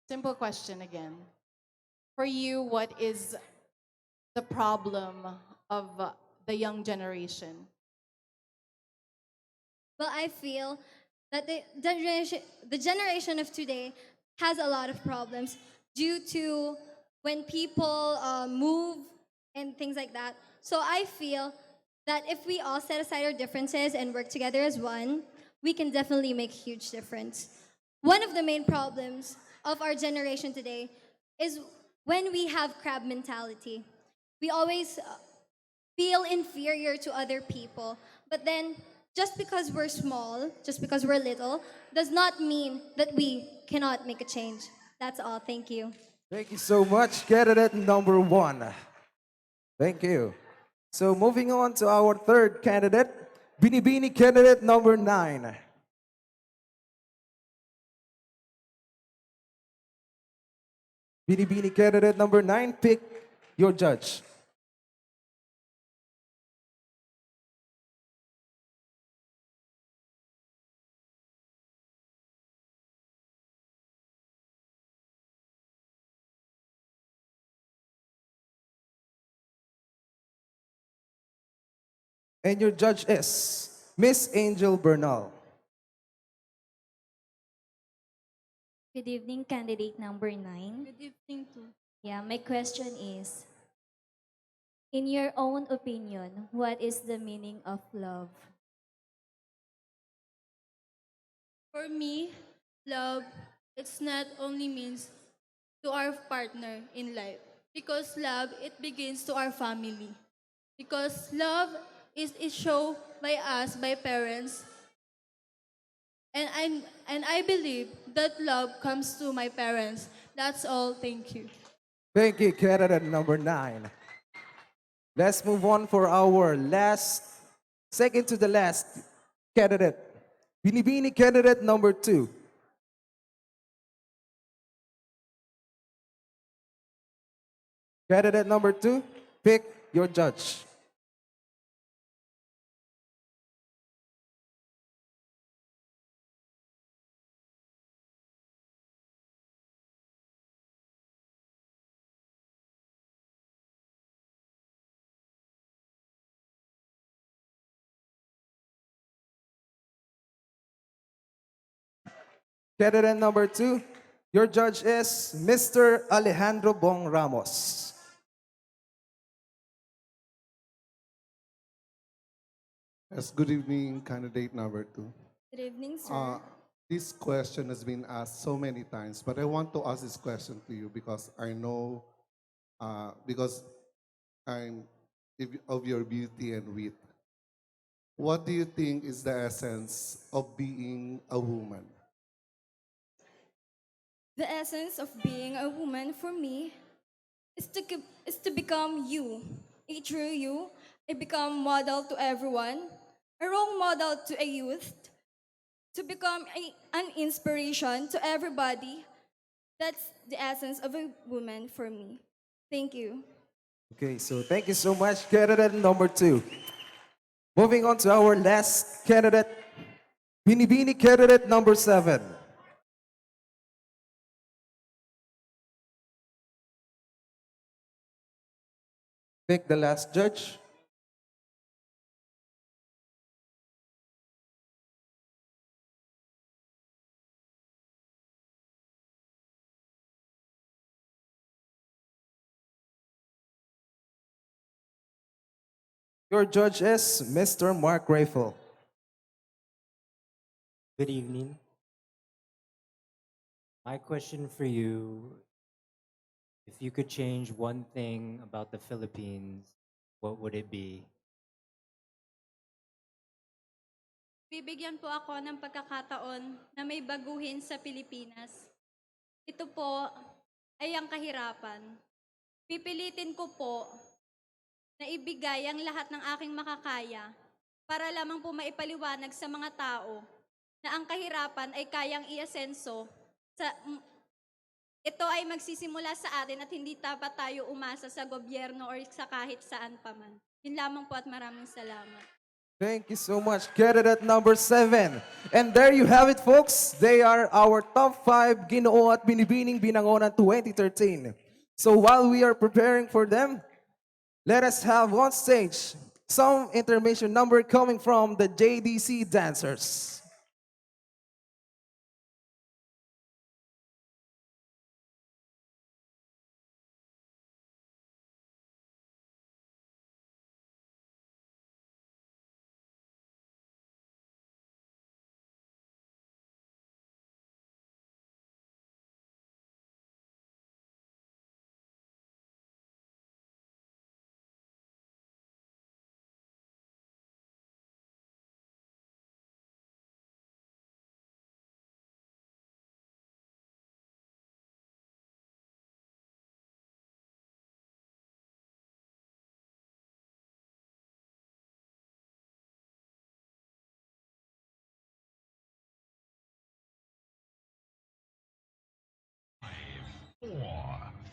Simple question again. For you, what is the problem of the young generation? Well, I feel that the generation of today has a lot of problems due to when people move and things like that. So I feel that if we all set aside our differences and work together as one, we can definitely make a huge difference. One of the main problems of our generation today is when we have crab mentality. We always feel inferior to other people. But then, just because we're small, just because we're little, does not mean that we cannot make a change. That's all. Thank you. Thank you so much, candidate number 1. Thank you. So, moving on to our third candidate, Binibini candidate number 9. Binibini candidate number 9, pick your judge. And your judge is Miss Angel Bernal. Good evening, candidate number 9. Good evening too. Yeah, my question is, in your own opinion, what is the meaning of love? For me, love, it's not only means to our partner in life. Because love, it begins to our family. Because love is shown by us, by parents. And I believe that love comes to my parents. That's all. Thank you. Thank you, candidate number 9. Let's move on for our second to the last candidate. Binibini candidate number 2. Candidate number 2, pick your judge. Candidate number 2, your judge is Mr. Alejandro Bong Ramos. Yes, good evening, candidate number 2. Good evening, sir. This question has been asked so many times, but I want to ask this question to you because I know, because of your beauty and wit. What do you think is the essence of being a woman? The essence of being a woman for me is to become you, a true you, a become model to everyone, a role model to a youth, to become an inspiration to everybody. That's the essence of a woman for me. Thank you. Okay, so thank you so much, candidate number 2. Moving on to our last candidate, Binibini candidate number 7. Pick the last judge. Your judge is Mr. Mark Rayful. Good evening. My question for you, if you could change one thing about the Philippines, what would it be? Bibigyan po ako ng pagkakataon na may baguhin sa Pilipinas. Ito po ay ang kahirapan. Pipilitin ko po na ibigay ang lahat ng aking makakaya para lamang po maipaliwanag sa mga tao na ang kahirapan ay kayang iasenso. Ito ay magsisimula sa atin at hindi dapat tayo umasa sa gobyerno or sa kahit saan pa man. Yun lamang po at maraming salamat. Thank you so much. Candidate number 7. And there you have it, folks. They are our top 5 Ginoo at Binibining Binangonan 2013. So while we are preparing for them, let us have on stage some intermission number coming from the JDC dancers.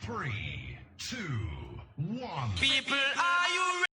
Three, two, one. People, are you ready?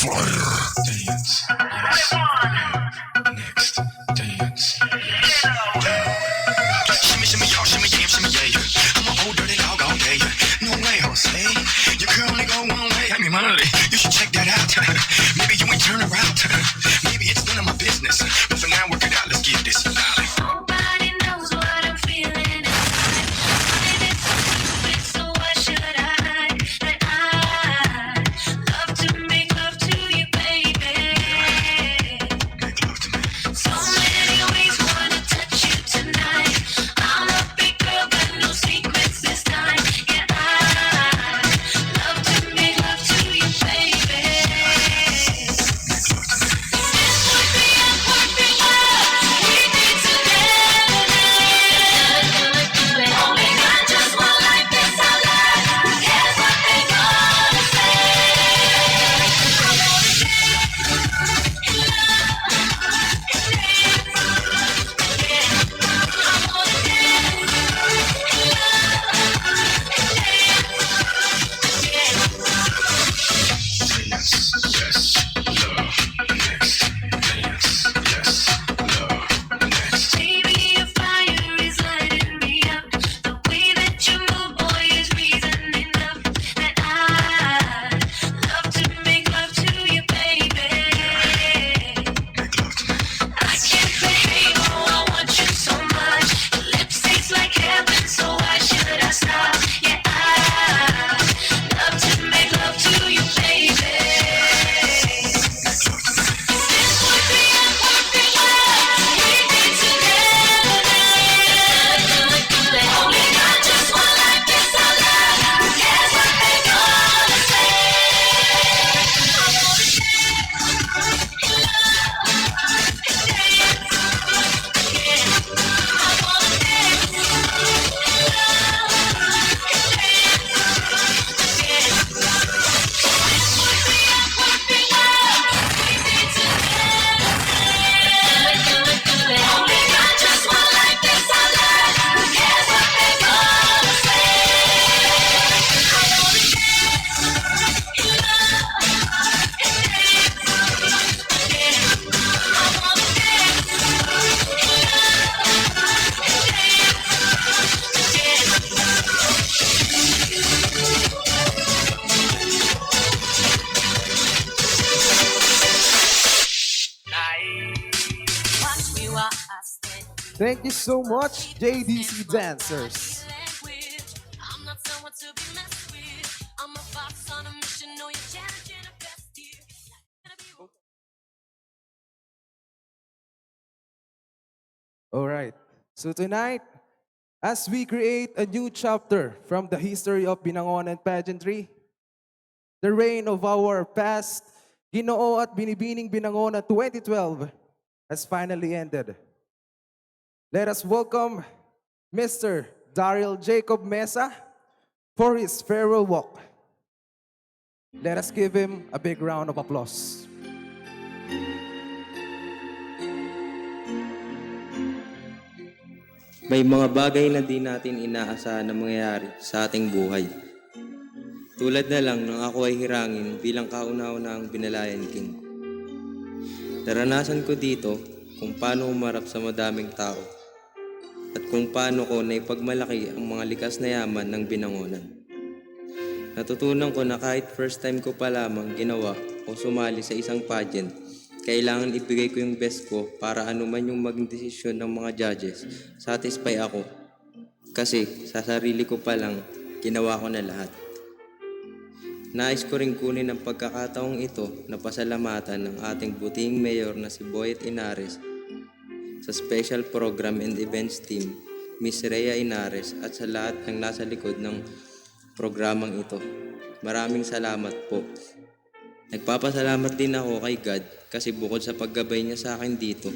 Dance. Yes. Next. Dance. Yes. Shimmy, shimmy, y'all, shimmy, yeah, shimmy, yeah. I'm a old dirty dog all day. No way, Jose. You can only go one way. I mean, money. You should check that out. Maybe you ain't turn around. Maybe it's none of my business. But for now, work it out. Let's get this. Nobody knows what I'm feeling. So why should I? That I love to make love to you, baby. Make love to me. So Thank you so much, JDC Dancers. I'm not someone to be messed with. I'm a fox on a mission, know you're challenging the best here. All right. So tonight, as we create a new chapter from the history of Binangonan pageantry, the reign of our past Ginoo at Binibining Binangonan 2012 has finally ended. Let us welcome Mr. Daryl Jacob Mesa for his farewell walk. Let us give him a big round of applause. May mga bagay na di natin inaasahan na mangyayari sa ating buhay. Tulad na lang nang ako ay hirangin bilang kauna-unahang Binalayan King. Naranasan ko dito kung paano umarap sa madaming tao at kung paano ko naipagmalaki ang mga likas na yaman ng Binangonan. Natutunan ko na kahit first time ko pa lamang ginawa o sumali sa isang pageant, kailangan ibigay ko yung best ko para anuman yung maging desisyon ng mga judges, satisfy ako. Kasi sa sarili ko pa lang, ginawa ko na lahat. Nais ko rin kunin ang pagkakataong ito na pasalamatan ng ating butihing mayor na si Boyet Inares, sa Special Program and Events Team, Miss Rhea Inares at sa lahat ng nasa likod ng programang ito. Maraming salamat po. Nagpapasalamat din ako kay God kasi bukod sa paggabay niya sa akin dito,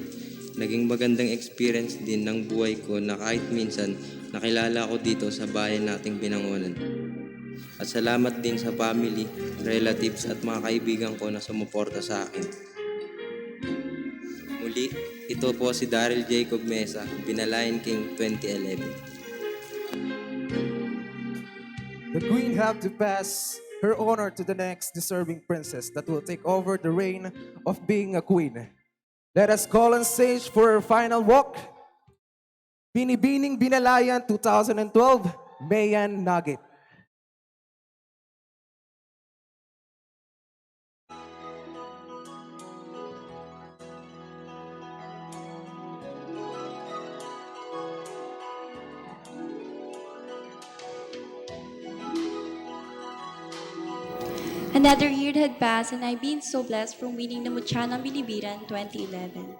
naging magandang experience din ng buhay ko na kahit minsan nakilala ko dito sa bayan nating Binangonan. At salamat din sa family, relatives at mga kaibigan ko na sumuporta sa akin. Muli, ito po si Daryl Jacob Mesa, Binalayan King 2011. The Queen have to pass her honor to the next deserving princess that will take over the reign of being a queen. Let us call on stage for her final walk. Binibining Binalayan 2012, Mayan Nugget. Another year had passed and I've been so blessed from winning the Muchanang Binibining 2011.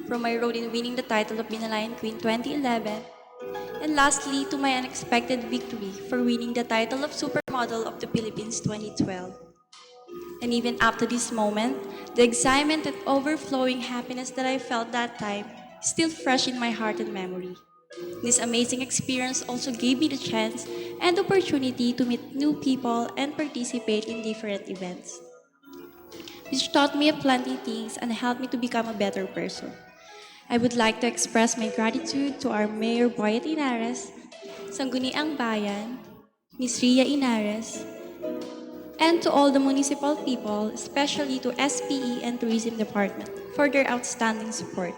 From my road in winning the title of Binalayan Queen 2011. And lastly, to my unexpected victory for winning the title of Supermodel of the Philippines 2012. And even up to this moment, the excitement and overflowing happiness that I felt that time is still fresh in my heart and memory. This amazing experience also gave me the chance and opportunity to meet new people and participate in different events, which taught me plenty things and helped me to become a better person. I would like to express my gratitude to our Mayor Boyet Inares, Sangguniang Bayan, Ms. Rhea Inares, and to all the municipal people, especially to SPE and Tourism Department, for their outstanding support.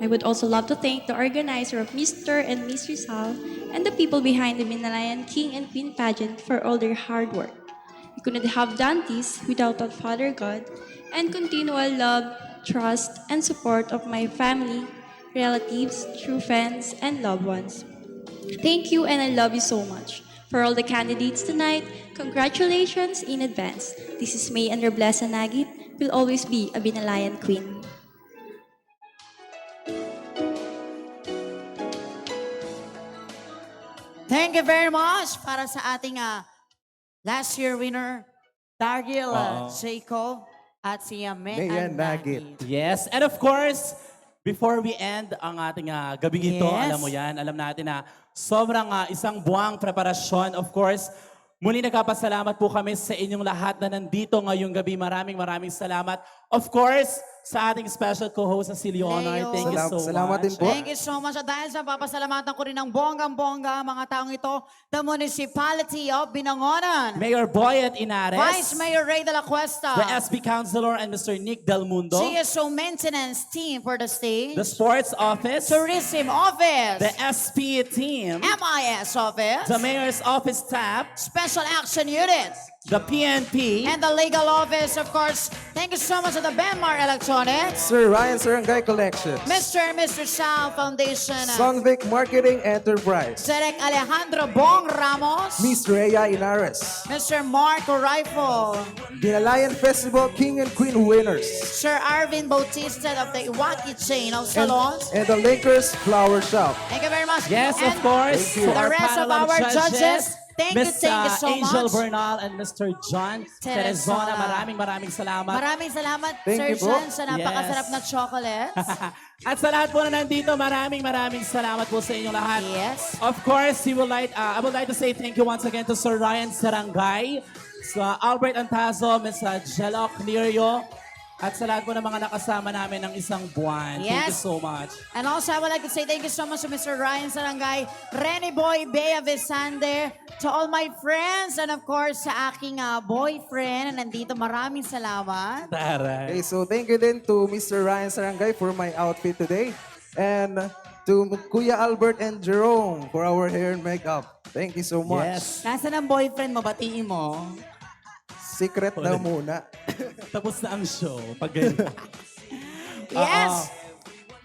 I would also love to thank the organizer of Mr. and Miss Rizal and the people behind the Binalayan King and Queen pageant for all their hard work. We couldn't have done this without our Father God and continual love, trust, and support of my family, relatives, true friends, and loved ones. Thank you and I love you so much. For all the candidates tonight, congratulations in advance. This is May under Blessa Nagit, will always be a Binalayan Queen. Thank you very much para sa ating last year winner, Daryl Jacob at si Mayan Nugget. Yes, and of course, before we end ang ating gabing ito, Yes. alam mo yan, alam natin na sobrang isang buwang preparasyon. Of course, muli nagpapasalamat po kami sa inyong lahat na nandito ngayong gabi. Maraming salamat. Of course, sa ating special co-host na si Leonard. Leo. Thank you so Salamat much. din po. Thank you so much. At dahil sa papasalamatan ko rin ng bonggang-bongga mga taong ito, the Municipality of Binangonan, Mayor Boyet Inares, Vice Mayor Ray de la Cuesta, the SB Councilor and Mr. Nick Del Mundo, CSO Maintenance Team for the stage, the Sports Office, Tourism Office, the SP team, MIS Office, the Mayor's Office staff, Special Special Action Unit, the PNP, and the Legal Office, of course. Thank you so much to the BENMAR Electronics, Sir Ryan Sarangay Collections, Mr. and Mr. Sal Foundation, Songvic Marketing Enterprise, Direk Alejandro Bong Ramos, Miss Rhea Inares, Mr. Marco Rifle, Binalayan Festival King and Queen winners, Sir Arvin Bautista of the Iwaki chain of salons. and the Lakers Flower Shop. Thank you very much. yes, And of course, Thank you. the our rest of panel our judges, thank you Miss, so Angel much. Bernal and Mr. John Terezona. Maraming salamat. Maraming salamat, Thank Sir you po. John, sa napakasarap Yes. na chocolates. At sa lahat po na nandito, maraming salamat po sa inyong lahat. Yes. Of course, I would like to say thank you once again to Sir Ryan Sarangay, sa Albert Antazo, Ms. Jello Cleario, at sa lahat po ng mga nakasama namin ng isang buwan. Thank you Yes. so much. And also, I would like to say thank you so much to Mr. Ryan Sarangay, Rene Boy, Bea Visander, to all my friends, and of course, sa aking boyfriend na nandito. Maraming salamat. Taray. Okay, so thank you din to Mr. Ryan Sarangay for my outfit today. And to Kuya Albert and Jerome for our hair and makeup. Thank you so much. Yes. Nasaan ang boyfriend mo? Batiin mo. Secret daw muna. Tapos na ang show. Pag ganyan. Yes!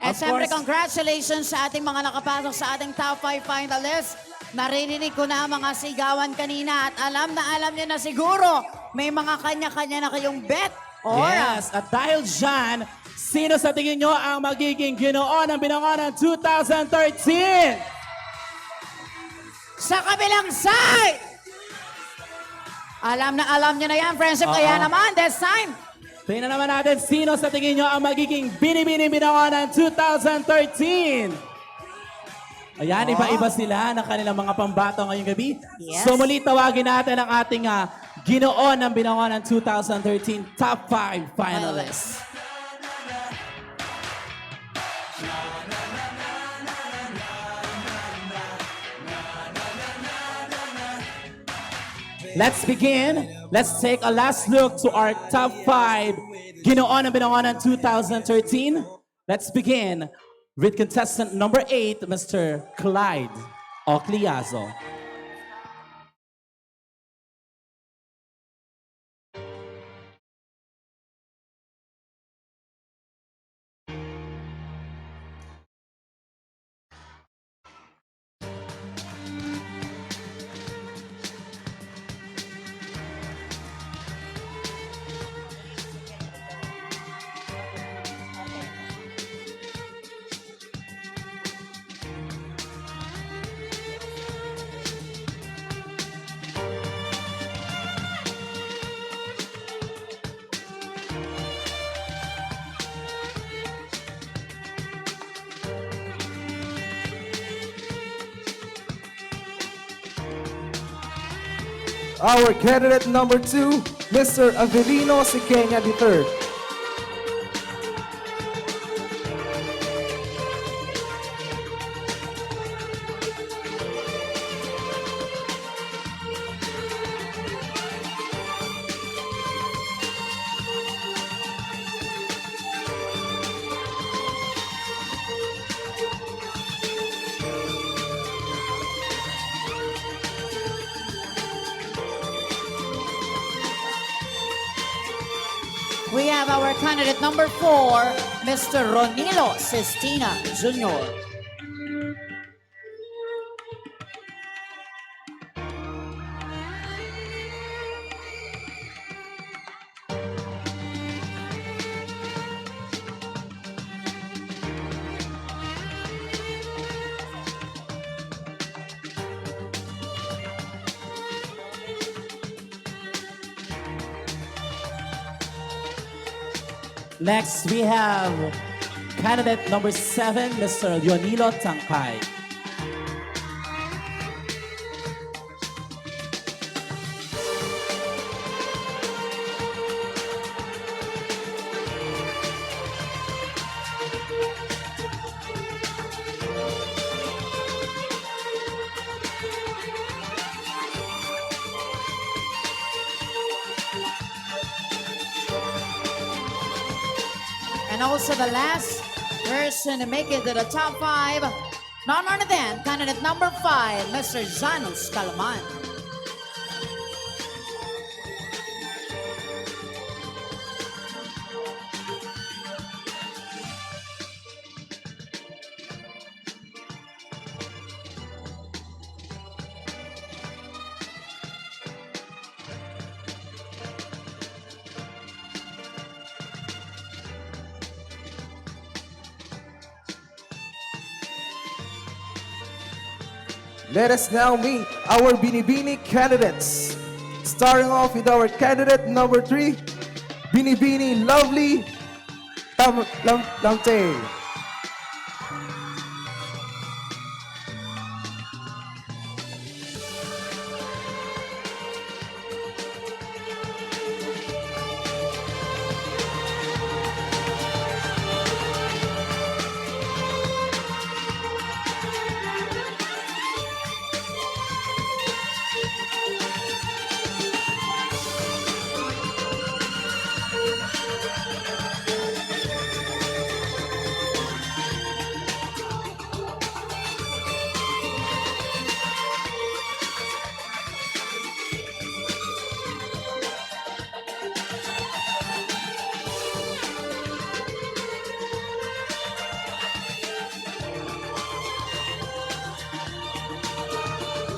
At Of syempre, course. congratulations sa ating mga nakapasok sa ating top 5 finalists. Naririnig ko na ang mga sigawan kanina at alam niyo na siguro may mga kanya-kanya na kayong bet. Or, Yes, at dahil dyan, sino sa tingin nyo ang magiging Ginoo ng Binangonan 2013? sa kabilang side! Alam nyo na yan, friendship. Kaya naman, this time, Tingnan naman natin sino sa tingin nyo ang magiging Binibining Binangonan 2013. Ayan, iba-iba sila ng kanilang mga pambato ngayong gabi. Yes. So muli tawagin natin ang ating Ginoo ng Binangonan 2013 Top 5 Finalists. Let's begin. Let's take a last look to our top 5 Ginoo ng Binangonan 2013. Let's begin with contestant number 8, Mr. Clyde Ocliazo. Our candidate number 2, Mr. Avelino Siqueña III. we have our candidate number 4, Mr. Ronilo Sestina Jr. Next, we have candidate number 7, Mr. Leonilo Tangkay. And also the last person to make it to the top 5, none other than candidate number 5, Mr. Janus Calman. Let us now meet our Binibining candidates. Starting off with our candidate number 3, Binibining Lovely Lamte.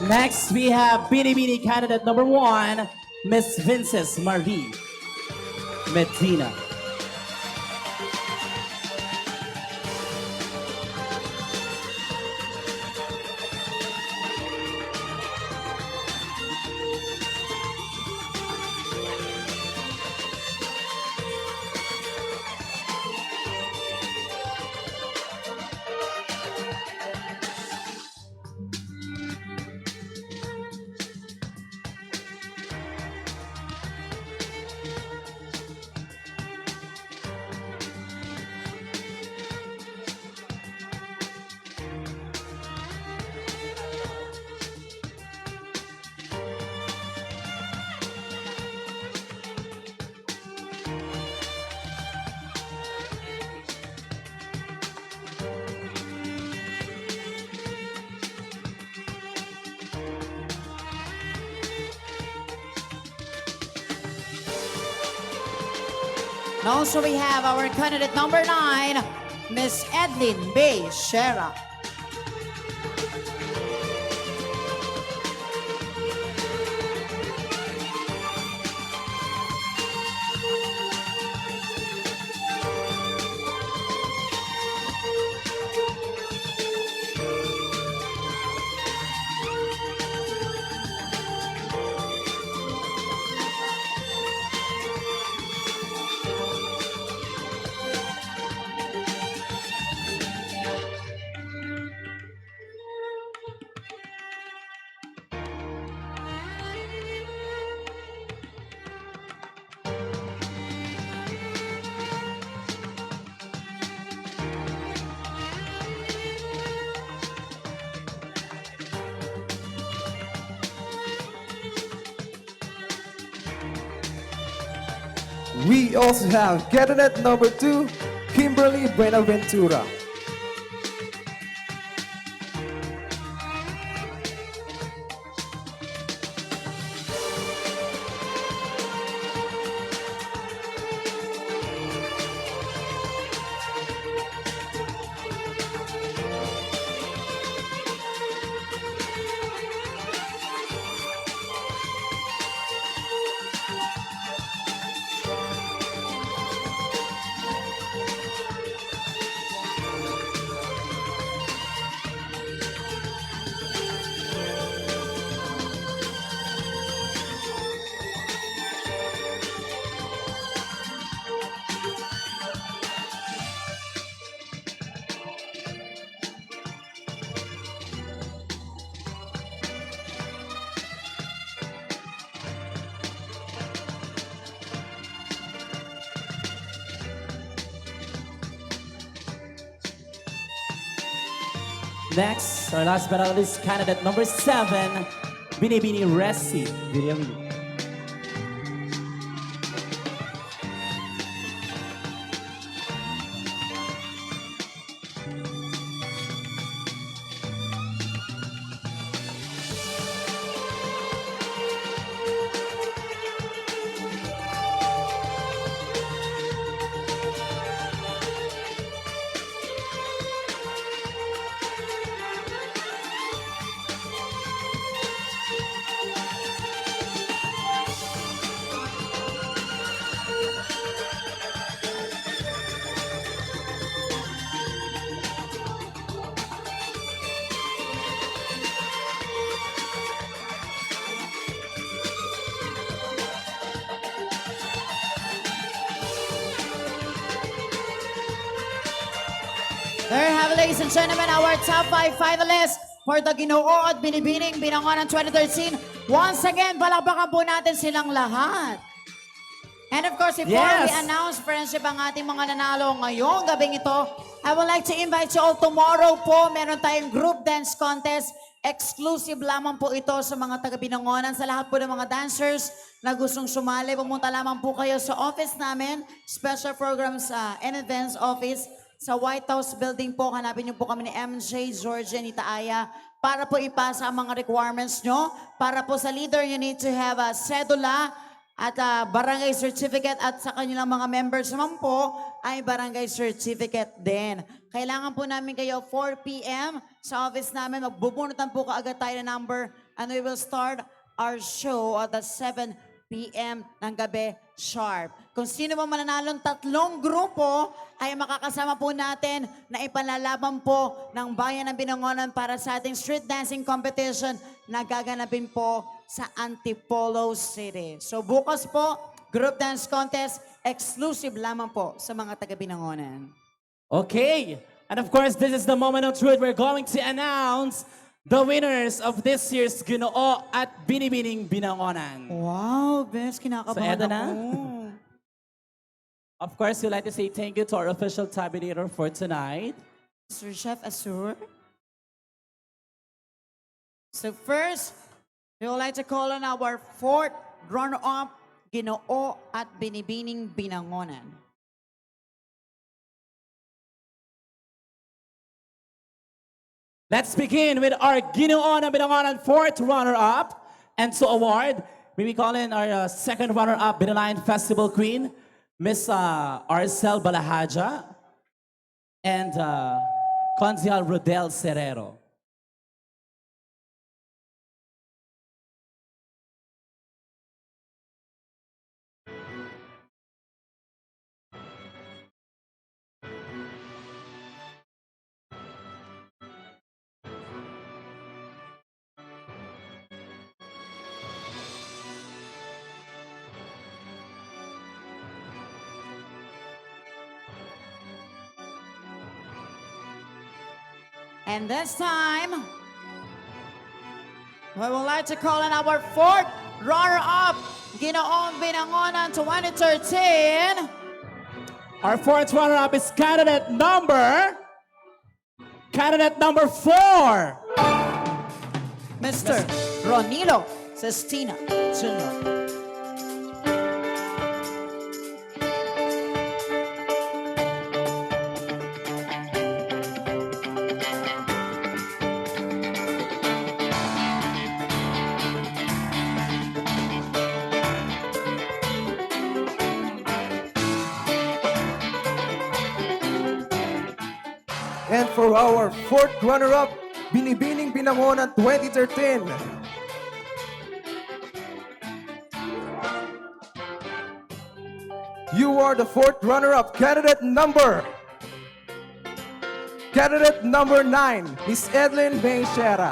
Next, we have Binibining candidate number 1, Miss Vinces Marie Medina. And also we have our candidate number 9, Miss Edlin Bay Shera. We also have candidate number 2, Kimberly Buenaventura. Next, our last but not least, candidate number 7, Binibining Resi Viriami. There you have it, ladies and gentlemen, our top 5 finalists for the Ginoo at Binibining Binangonan 2013. Once again, palakpakan po natin silang lahat. And of course, before we announce friendship ang ating mga nanalo ngayong gabing ito, I would like to invite you all tomorrow po. Meron tayong group dance contest. Exclusive lamang po ito sa mga taga-Binangonan. Sa lahat po ng mga dancers na gustong sumali, pumunta lamang po kayo sa office namin. Special programs and events office. Sa White House building po, hanapin niyo po kami ni MJ, Georgia, Nita Aya, para po ipasa ang mga requirements nyo. Para po sa leader, you need to have a cedula at barangay certificate, at sa kanilang mga members naman po ay barangay certificate din. Kailangan po namin kayo 4 p.m. sa office namin. Magbubunutan po kaagad tayo ng number and we will start our show at 7 p.m. ng gabi sharp. Kung sino man mananalong 3 grupo ay makakasama po natin na ipalalaban po ng Bayan ng Binangonan para sa ating street dancing competition na gaganapin po sa Antipolo City. So bukas po, group dance contest, exclusive lamang po sa mga taga-Binangonan. Okay. And of course, this is the moment of truth. We're going to announce the winners of this year's Ginoo at Binibining Binangonan. Wow, best kinakabahan So, eto na. ako. Of course, we'd like to say thank you to our official tabulator for tonight. Mr. Chef Asur. So first, we would like to call on our 4th runner-up, Ginoo at Binibining Binangonan. Let's begin with our Ginoo and Binangonan 4th runner-up. And to award, we will call in our 2nd runner-up, Binangonan Festival Queen, Miss Arcel Balahaja, and Consial Rodel Serrero. And this time, we would like to call on our 4th runner-up, Ginoo Binangonan 2013. Our 4th runner-up is candidate number 4. Mr. Ronilo Sestina Jr. And for our 4th runner-up, Binibining Binangonan 2013. You are the 4th runner-up, candidate number 9, Miss Edlyn Beishera.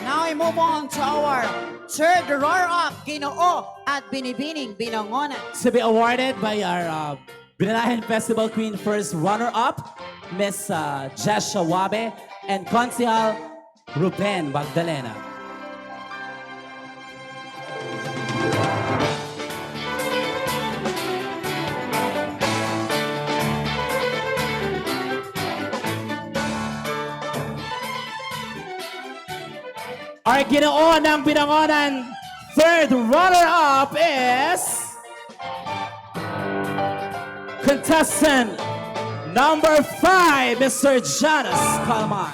Now we move on to our 3rd runner-up, Ginoo at Binibining Binangonan. To be awarded by our Binangonan Festival Queen first runner-up, Miss Jesha Wabe and Consial Ruben Magdalena. Our Ginoo ng Binangonan 3rd runner-up is contestant number 5, Mr. Jonas Calman.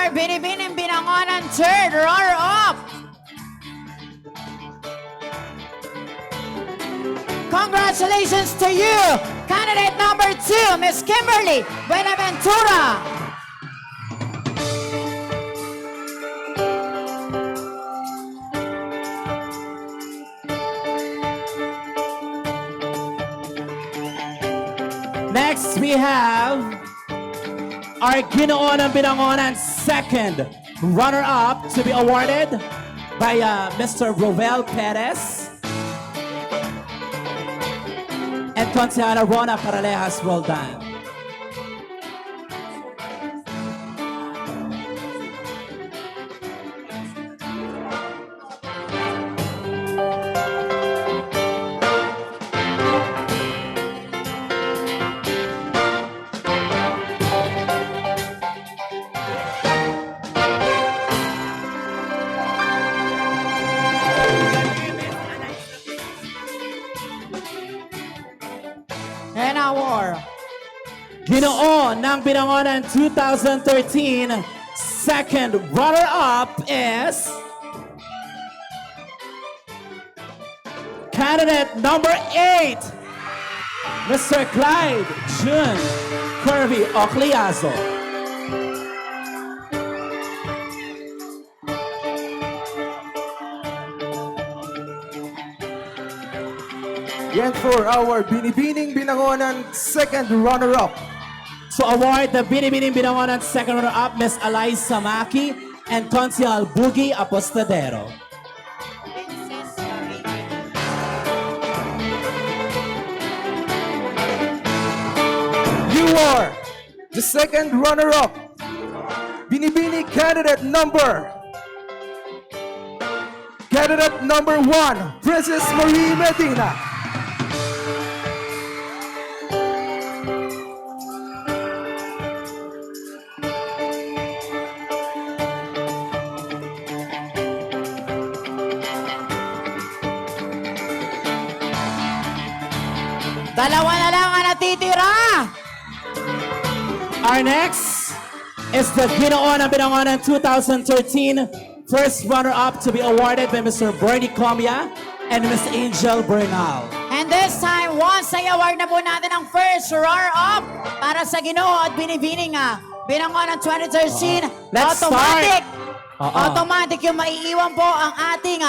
our Binibining Binangonan third runner-up. Congratulations to you, candidate number 2, Miss Kimberly Buenaventura. Next, we have our Ginoo and Binangonan second runner-up to be awarded by Mr. Rovel Perez and Consejera Rona Paralejas Roldan. And our Ginoo ng Binangonan 2013 second runner-up is candidate number 8, Mr. Clyde Jun Curvy Ocliazo. Yan for our Binibining Binangonan second runner-up. To award the Binibining Binangonan second runner-up, Ms. Eliza Maki and Consial Bugi Apostadero. You are the second runner-up, Binibining candidate number 1, Princess Marie Medina. dalawa na lang ang natitira. Our next is the Ginoo ng Binangonan 2013 first runner-up to be awarded by Mr. Bernie Comia and Ms. Angel Bernal. And this time, once ay award na po natin ang first runner-up para sa Ginoo at Binibining Binangonan 2013. Let's automatic. start. Automatic yung maiiwan po ang ating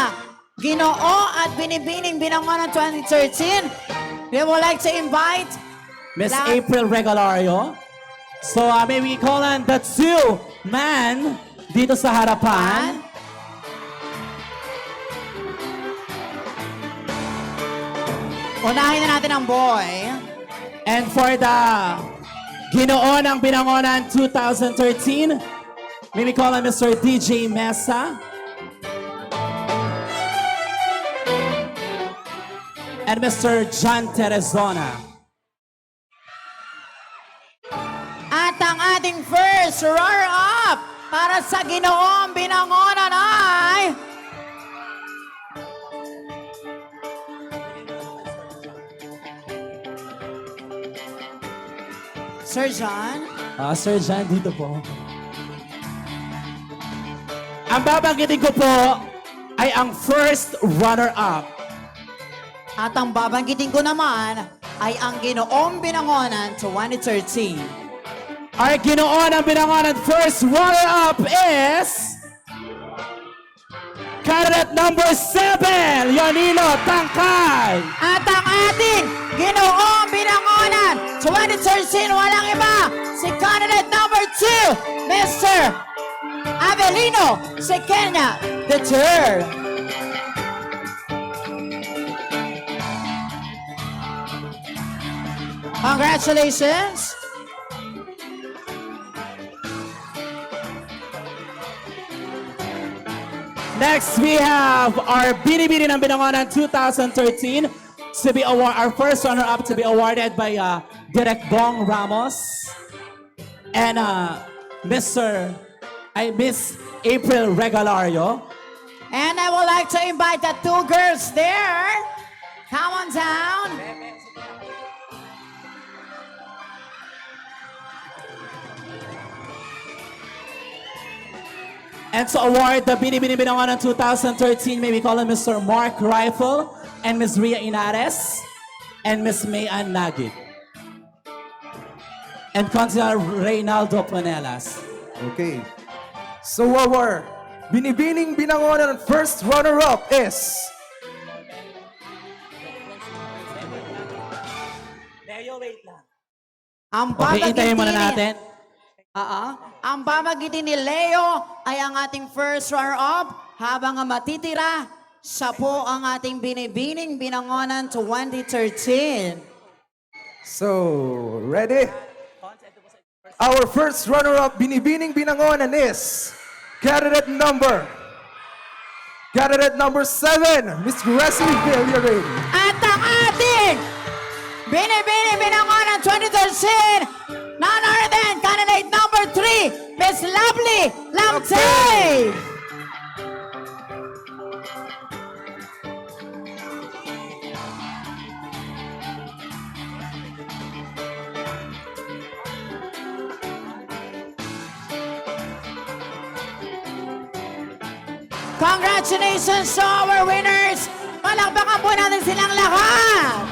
Ginoo at Binibining Binangonan 2013. We would like to invite Miss April Regalario. So may we call on the 2 man dito sa harapan. Unahin na natin ang boy. And for the Ginoo ng Binangonan 2013, may we call on Mr. DJ Mesa. And Mr. John Terezona. At ang ating first runner-up para sa Ginoong Binangonan ay Sir John. Sir John, dito po. Ang babanggitin ko po ay ang first runner-up. At ang babanggitin ko naman ay ang Ginoong Binangonan 2013. Our Ginoo ng Binangonan first runner-up is candidate number 7, Yonilo Tangkay. At ang ating Ginoong Binangonan 2013, walang iba, si candidate number 2, Mr. Avelino Sequeña III. Congratulations. Next, we have our Binibining ng Binangonan 2013 to be award, our first runner-up to be awarded by Direk Bong Ramos and Miss April Regalario. And I would like to invite the 2 girls there. Come on down. And to award the Binangonan 2013, may we call on Mr. Mark Rifle and Ms. Ria Inares and Ms. Mayan Nagid. And Councilor Reynaldo Panelas. Okay. So our Binibining Binangonan first runner-up is... Ang Okay, hintayin muna babagitin natin. Ang babagitin ni Leo ay ang ating first runner-up habang ang matitira siya po ang ating Binibining Binangonan 2013. So, ready? Our first runner-up Binibining Binangonan is candidate number 7, Miss Gracie Villarin. At ang ating Binibining Binangonan 2013, none other than candidate number 3, Miss Lovely Lamtay. Congratulations to our winners! Palakpakan po natin silang lahat!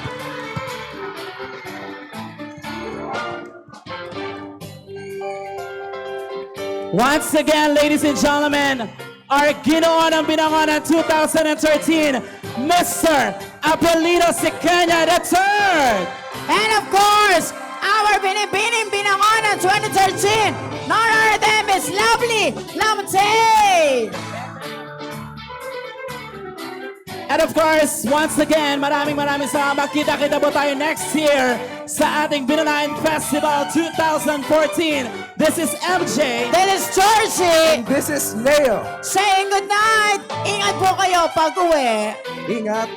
Once again, ladies and gentlemen, our Ginoo ng Binangonan 2013, Mr. Apelido Siqueña III. And of course, our Binibining Binangonan 2013, none other than Miss Lovely Lamtay! And of course, once again, maraming salamat. Kita-kita po tayo next year sa ating Binangonan Festival 2014. This is MJ. This is Georgie. This is Leo. Saying good night. Ingat po kayo pag-uwi. Ingat.